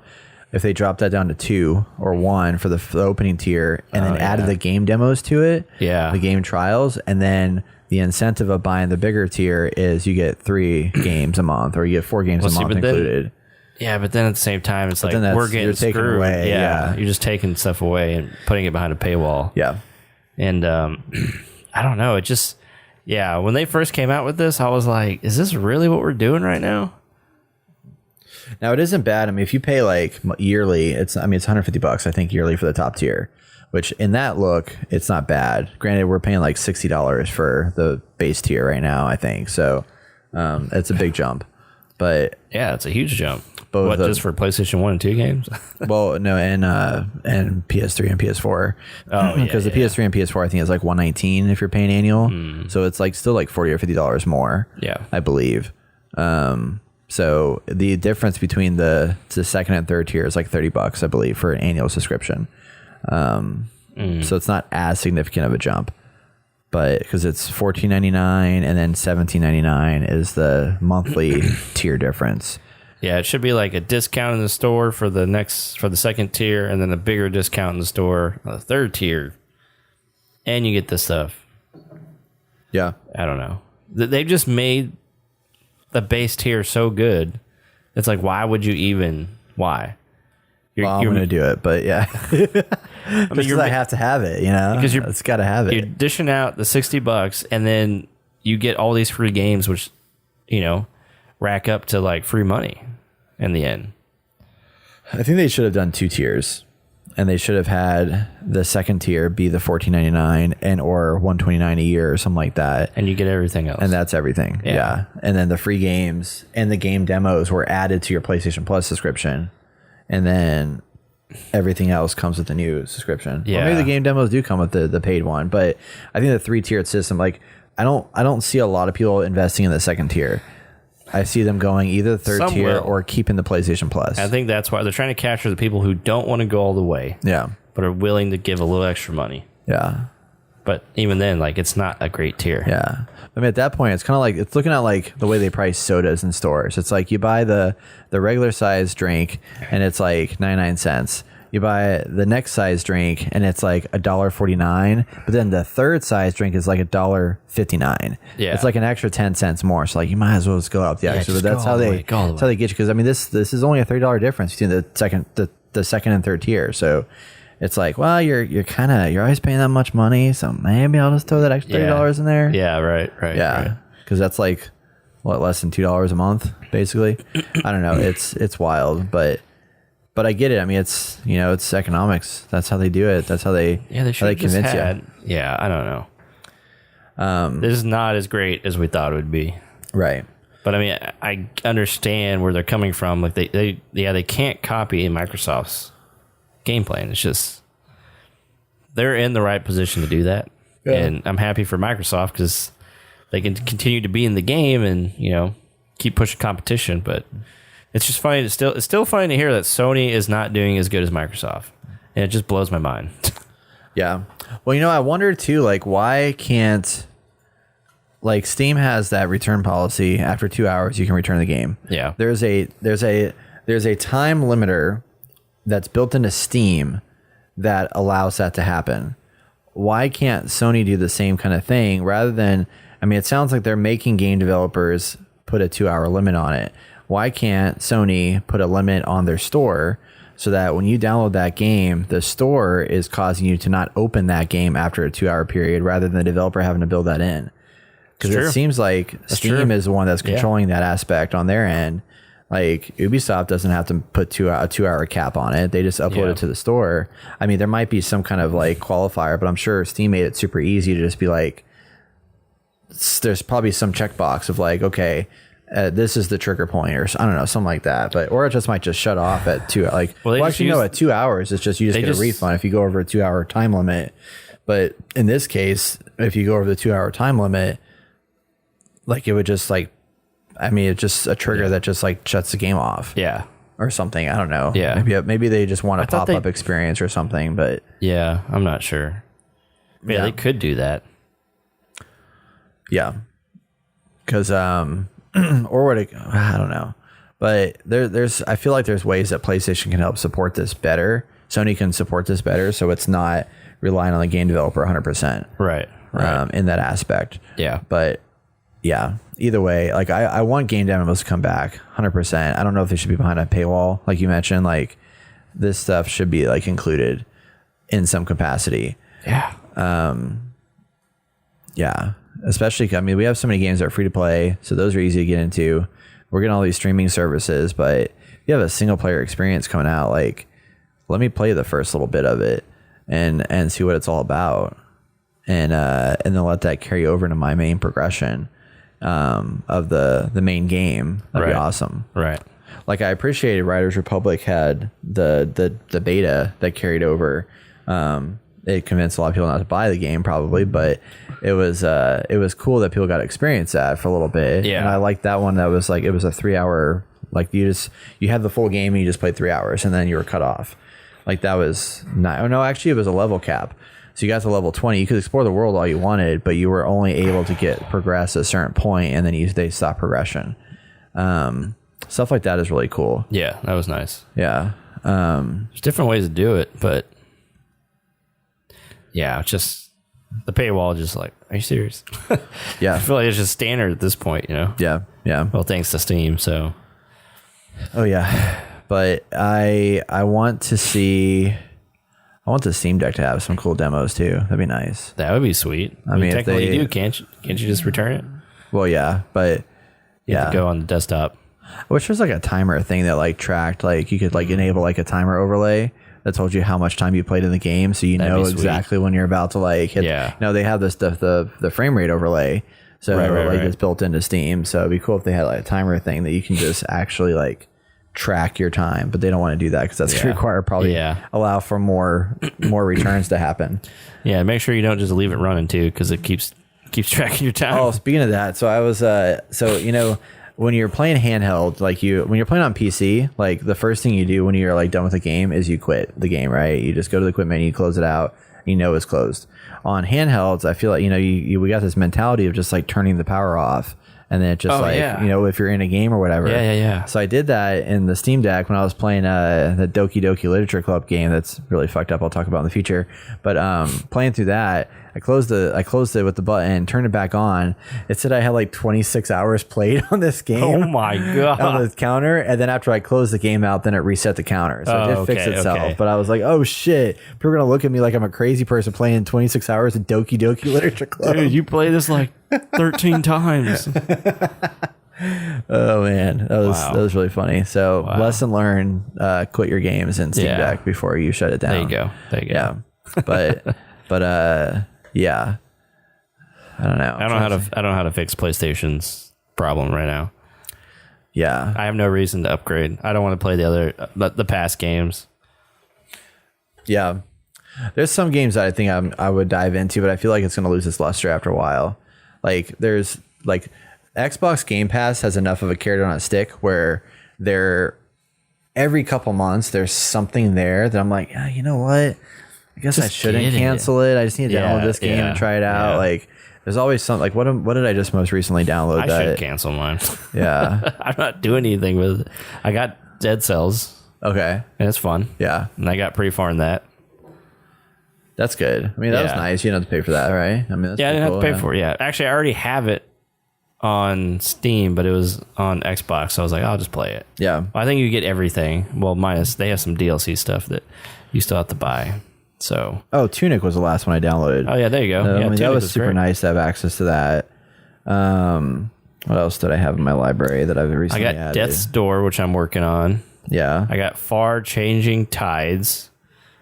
If they drop that down to 2 or 1 for the opening tier, and then added the game demos to it, the game trials, and then the incentive of buying the bigger tier is you get 3 games a month, or you get 4 games a month included. But then at the same time, it's we're getting taking screwed. Away. Yeah, you're just taking stuff away and putting it behind a paywall. Yeah, and I don't know. It just when they first came out with this, I was like, is this really what we're doing right now? Now it isn't bad. If you pay yearly, it's $150 I think yearly for the top tier, which in that look, it's not bad. Granted, we're paying $60 for the base tier right now, I think. So it's a big jump, but yeah, it's a huge jump. Just for PlayStation 1 and 2 games? Well, no, and PS3 and PS4. Oh, because the PS3 and PS4 I think is $119 if you're paying annual. So it's still $40 or $50 more. Yeah, I believe. So the difference between the second and third tier is $30, I believe, for an annual subscription. So it's not as significant of a jump, but because it's $14.99 and then $17.99 is the monthly tier difference. Yeah, it should be a discount in the store for the second tier, and then a bigger discount in the store on the third tier, and you get this stuff. Yeah, I don't know. They've just made the base tier so good. It's why would you even? Why? I'm going to do it, but yeah. I have to have it, because it's got to have it. You're dishing out the $60, and then you get all these free games, which rack up to free money in the end. I think they should have done 2 tiers, and they should have had the second tier be the $14.99 and or $129 a year or something like that, and you get everything else, and that's everything. Yeah. And then the free games and the game demos were added to your PlayStation Plus subscription, and then everything else comes with the new subscription. Or maybe the game demos do come with the paid one, but I think the 3-tiered system, I don't see a lot of people investing in the second tier. I see them going either the third tier or keeping the PlayStation Plus. I think that's why they're trying to capture the people who don't want to go all the way. Yeah. But are willing to give a little extra money. Yeah. But even then, it's not a great tier. Yeah. At that point, it's kind of it's looking at the way they price sodas in stores. It's you buy the regular size drink and it's 99 cents. you buy the next size drink and it's like $1.49, but then the third size drink is like $1.59. Yeah. It's like an extra 10 cents more. So like you might as well just go out the extra. But that's how they get you. Because I mean this is only a $3 difference between the second and third tier. So it's like, well, you're always paying that much money, so maybe I'll just throw that extra $30 in there. Yeah, right. Yeah, because that's like what, less than $2 a month, basically. I don't know. It's wild, but I get it. I mean, it's it's economics. That's how they do it. That's how they convince you. Yeah, I don't know. This is not as great as we thought it would be. Right. But I mean, I understand where they're coming from. Like they can't copy Microsoft's game plan. It's just they're in the right position to do that, and I'm happy for Microsoft because they can continue to be in the game and keep pushing competition. But it's just funny. It's still funny to hear that Sony is not doing as good as Microsoft, and it just blows my mind. Yeah. Well, I wonder too, like why can't Steam has that return policy after 2 hours you can return the game. Yeah. There's a time limiter that's built into Steam that allows that to happen. Why can't Sony do the same kind of thing rather than, I mean, it sounds like they're making game developers put a 2-hour limit on it. Why can't Sony put a limit on their store so that when you download that game, the store is causing you to not open that game after a 2-hour period rather than the developer having to build that in? Because it seems like Steam is the one that's controlling that aspect on their end. Like Ubisoft doesn't have to put a 2-hour cap on it. They just upload it to the store. I mean, there might be some kind of like qualifier, but I'm sure Steam made it super easy to just be like, there's probably some checkbox of like, okay, this is the trigger point, or I don't know, something like that. Or it just might just shut off at 2. Like, at 2 hours, it's just you just get a refund if you go over a 2-hour time limit. But in this case, if you go over the 2-hour time limit, like it would just like, I mean, it's just a trigger that just like shuts the game off. Yeah. Or something. I don't know. Yeah. Maybe they just want a pop-up experience or something, but yeah, I'm not sure. Yeah, they could do that. Yeah. Because, or what, I don't know. But I feel like there's ways that PlayStation can help support this better. Sony can support this better, so it's not relying on the game developer 100%. Right. In that aspect. Yeah. But yeah, either way, like I want game demos to come back 100%. I don't know if they should be behind a paywall, like you mentioned. Like this stuff should be like included in some capacity. Yeah. Yeah. Especially, I mean, we have so many games that are free to play, so those are easy to get into. We're getting all these streaming services, but if you have a single player experience coming out, like let me play the first little bit of it and see what it's all about, and then let that carry over into my main progression of the main game. That'd be awesome. Right. Like I appreciated Riders Republic had the beta that carried over. It convinced a lot of people not to buy the game probably, but it was cool that people got to experience that for a little bit. Yeah. And I liked that one. That was like, it was a 3-hour, like you had the full game and you just played 3 hours and then you were cut off. Like that was not, no, actually it was a level cap. So you got to level 20. You could explore the world all you wanted, but you were only able to progress a certain point, and then they stopped progression. Stuff like that is really cool. Yeah, that was nice. Yeah. There's different ways to do it, but yeah, just the paywall. Just like, are you serious? Yeah, I feel like it's just standard at this point. Yeah. Well, thanks to Steam. So. Oh yeah, but I want to see. I want the Steam Deck to have some cool demos too. That'd be nice. That would be sweet. I mean, technically you do, can't you just return it? Well, yeah, but you have to go on the desktop. I wish there's like a timer thing that like tracked, like you could like enable like a timer overlay that told you how much time you played in the game, so That'd know exactly when you're about to like hit. Yeah. They have this stuff, the frame rate overlay, so right. It's built into Steam. So it'd be cool if they had like a timer thing that you can just actually like track your time, but they don't want to do that because that's going to require probably allow for more returns to happen. Yeah, make sure you don't just leave it running too, because it keeps tracking your time. Oh, speaking of that, so I was when you're playing handheld, like when you're playing on PC, like the first thing you do when you're like done with the game is you quit the game, right? You just go to the quit menu, you close it out, it's closed. On handhelds, I feel like we got this mentality of just like turning the power off and then it just if you're in a game or whatever. Yeah. So I did that in the Steam Deck when I was playing the Doki Doki Literature Club game. That's really fucked up. I'll talk about in the future. But playing through that, I closed it with the button, turned it back on. It said I had like 26 hours played on this game. Oh my god! On the counter, and then after I closed the game out, then it reset the counter. So it did fix itself. Okay. But I was like, oh shit! People are gonna look at me like I'm a crazy person playing 26 hours of Doki Doki Literature Club. Dude, you play this like 13 times. Oh man, that was really funny. So lesson learned: quit your games in Steam Deck before you shut it down. There you go. Yeah, but yeah, I don't know. I don't know how to fix PlayStation's problem right now. Yeah, I have no reason to upgrade. I don't want to play the past games. Yeah, there's some games that I think I would dive into, but I feel like it's going to lose its luster after a while. Like there's like Xbox Game Pass has enough of a carrot on a stick where every couple months there's something there that I'm like, you know what? I guess I shouldn't cancel it. I just need to download this game and try it out. Like, there's always something. Like, what did I just most recently download? I should cancel mine. Yeah, I'm not doing anything with it. I got Dead Cells. Okay, and it's fun. Yeah, and I got pre-farm that. That's good. I mean, that was nice. You didn't have to pay for that, right? I mean, that's I didn't have to pay for it. Yeah, actually, I already have it on Steam, but it was on Xbox, so I was like, I'll just play it. Yeah, I think you get everything. Well, minus they have some DLC stuff that you still have to buy. So Tunic was the last one I downloaded. Oh yeah, there you go. I mean, that was super nice to have access to that. What else did I have in my library that I've recently added? I got Death's Door, which I'm working on. Yeah. I got Far Changing Tides.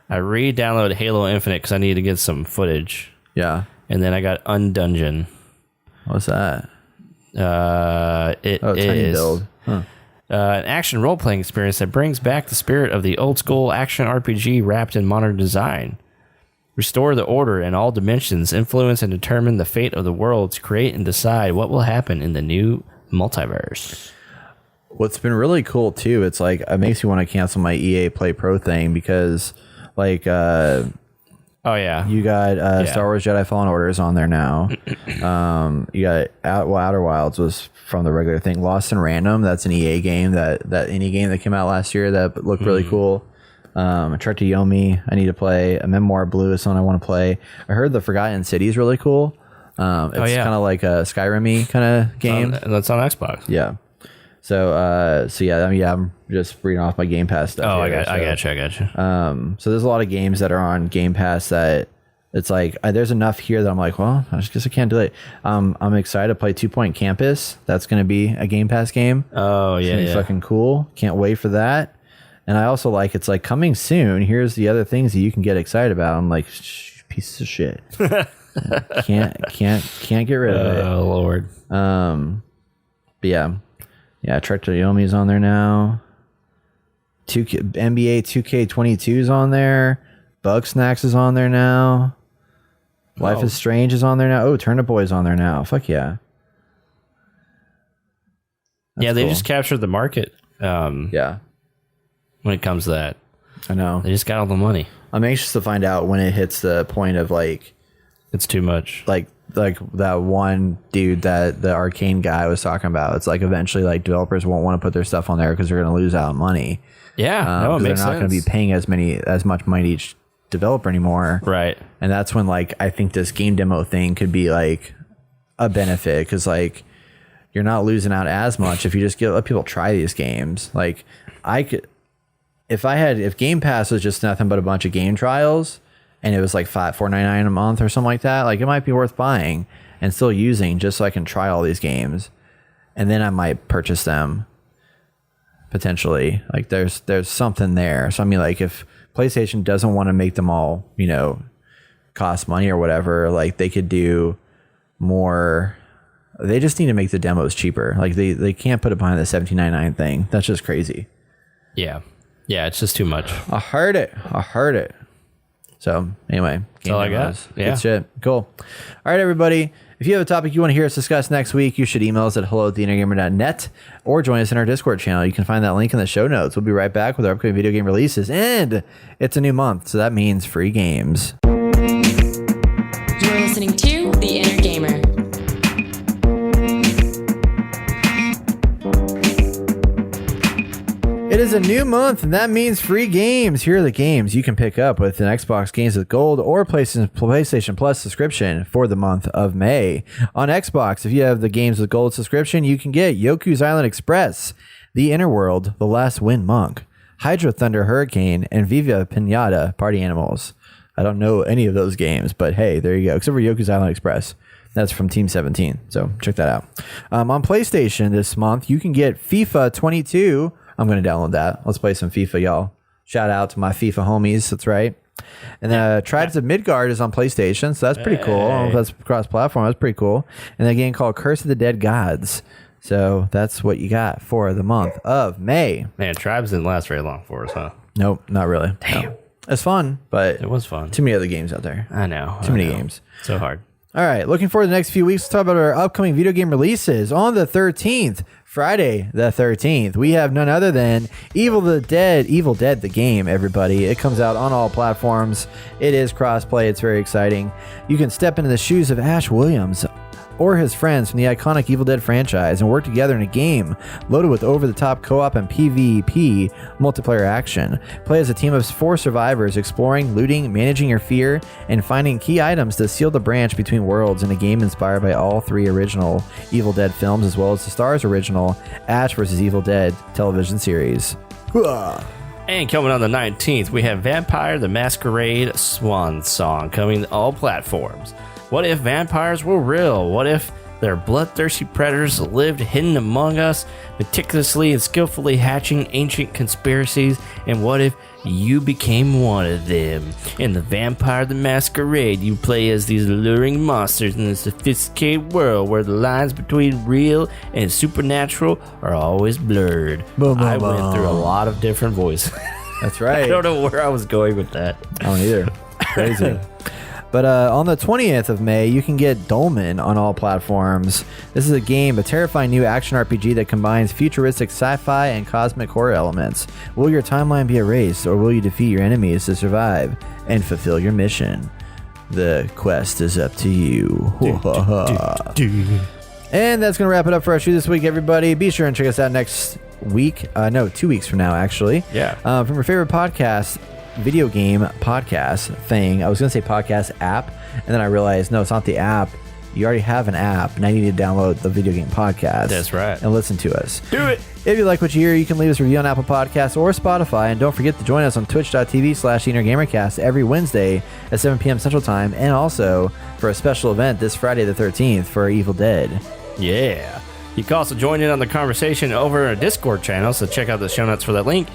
I re-downloaded Halo Infinite because I needed to get some footage. Yeah. And then I got Undungeon. What's that? It is tiny build. Huh. An action role-playing experience that brings back the spirit of the old-school action RPG wrapped in modern design. Restore the order in all dimensions, influence and determine the fate of the world to create and decide what will happen in the new multiverse. What's been really cool, too, it's like, it makes me want to cancel my EA Play Pro thing because, like, you got Star Wars Jedi Fallen Order is on there now. You got Outer Wilds was from the regular thing. Lost in Random, that's an EA game, that indie game that came out last year that looked really cool. Trek to Yomi, I need to play. A Memoir Blue is something I want to play. I heard the Forgotten City is really cool. It's kind of like a Skyrim-y kind of game. That's on Xbox. Yeah. So I'm just reading off my Game Pass stuff. I got you. So there's a lot of games that are on Game Pass that it's like there's enough here that I'm like, well, I just guess I can't do it. I'm excited to play 2 Point Campus. That's going to be a Game Pass game. Oh yeah, it's fucking cool. Can't wait for that. And I also like it's like coming soon. Here's the other things that you can get excited about. I'm like, pieces of shit. can't get rid of it. Oh Lord. But yeah, Trek to Yomi is on there now. NBA 2K22 is on there. Bugsnax is on there now. Life is Strange is on there now. Oh, Turnip Boy is on there now. Fuck yeah. That's they just captured the market. When it comes to that, I know they just got all the money. I'm anxious to find out when it hits the point of like it's too much. Like that one dude that the Arcane guy was talking about. It's like eventually like developers won't want to put their stuff on there because they're going to lose out on money. Yeah, it makes sense. They're not going to be paying as much money to each developer anymore. Right. And that's when like I think this game demo thing could be like a benefit because like you're not losing out as much if you just let people try these games. Like I could. If Game Pass was just nothing but a bunch of game trials and it was like $4.99 a month or something like that, like it might be worth buying and still using just so I can try all these games. And then I might purchase them potentially. Like there's something there. So I mean like if PlayStation doesn't want to make them all, cost money or whatever, like they could do more. They just need to make the demos cheaper. Like they can't put it behind the $17.99 thing. That's just crazy. Yeah. Yeah, it's just too much. I heard it. So anyway, that's all I got. Yeah. Good shit. Cool. All right, everybody. If you have a topic you want to hear us discuss next week, you should email us at hello@theinnergamer.net or join us in our Discord channel. You can find that link in the show notes. We'll be right back with our upcoming video game releases. And it's a new month, so that means free games. You're listening to The Inner Gamer. It is a new month, and that means free games. Here are the games you can pick up with an Xbox Games with Gold or PlayStation Plus subscription for the month of May. On Xbox, if you have the Games with Gold subscription, you can get Yoku's Island Express, The Inner World, The Last Wind Monk, Hydro Thunder Hurricane, and Viva Pinata Party Animals. I don't know any of those games, but hey, there you go. Except for Yoku's Island Express. That's from Team 17, so check that out. On PlayStation this month, you can get FIFA 22. I'm going to download that. Let's play some FIFA, y'all. Shout out to my FIFA homies. That's right. And then Tribes of Midgard is on PlayStation, so that's pretty cool. I don't know if that's cross-platform. That's pretty cool. And a game called Curse of the Dead Gods. So that's what you got for the month of May. Man, Tribes didn't last very long for us, huh? Nope, not really. Damn. No. It's fun, but it was fun. Too many other games out there. I know. Too many games. So hard. All right, looking forward to the next few weeks. Let's talk about our upcoming video game releases. On the 13th, Friday the 13th, we have none other than Evil Dead the game, everybody. It comes out on all platforms. It is crossplay. It's very exciting. You can step into the shoes of Ash Williams or his friends from the iconic Evil Dead franchise and work together in a game loaded with over-the-top co-op and PvP multiplayer action. Play as a team of 4 survivors exploring, looting, managing your fear, and finding key items to seal the branch between worlds in a game inspired by all 3 original Evil Dead films as well as the Starz original Ash vs. Evil Dead television series. And coming on the 19th, we have Vampire the Masquerade Swan Song coming to all platforms. What if vampires were real? What if their bloodthirsty predators lived hidden among us, meticulously and skillfully hatching ancient conspiracies? And what if you became one of them? In the Vampire the Masquerade, you play as these alluring monsters in a sophisticated world where the lines between real and supernatural are always blurred. I went through a lot of different voices. That's right. I don't know where I was going with that. I don't either. Crazy. But on the 20th of May, you can get Dolmen on all platforms. This is a terrifying new action RPG that combines futuristic sci-fi and cosmic horror elements. Will your timeline be erased, or will you defeat your enemies to survive and fulfill your mission? The quest is up to you. And that's going to wrap it up for our show this week, everybody. Be sure and check us out next week. 2 weeks from now, actually. Yeah. From your favorite podcast, video game podcast thing. I was going to say podcast app, and then I realized, no, it's not the app. You already have an app, and I need to download the video game podcast. That's right. And listen to us. Do it. If you like what you hear, you can leave us a review on Apple Podcasts or Spotify, and don't forget to join us on twitch.tv/EnerGamerCast every Wednesday at 7 p.m. Central Time, and also for a special event this Friday the 13th for Evil Dead. Yeah. You can also join in on the conversation over our Discord channel, so check out the show notes for that link.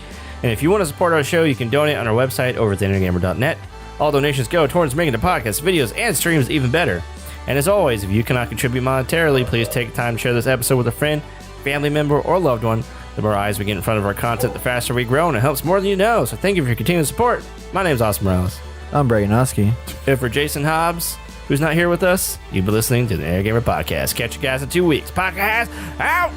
And if you want to support our show, you can donate on our website over at theenergamer.net. All donations go towards making the podcast, videos, and streams even better. And as always, if you cannot contribute monetarily, please take time to share this episode with a friend, family member, or loved one. The more eyes we get in front of our content, the faster we grow, and it helps more than you know. So thank you for your continued support. My name's Austin Morales. I'm Braganowski. And for Jason Hobbs, who's not here with us, you've been listening to the Air Gamer Podcast. Catch you guys in 2 weeks. Podcast out!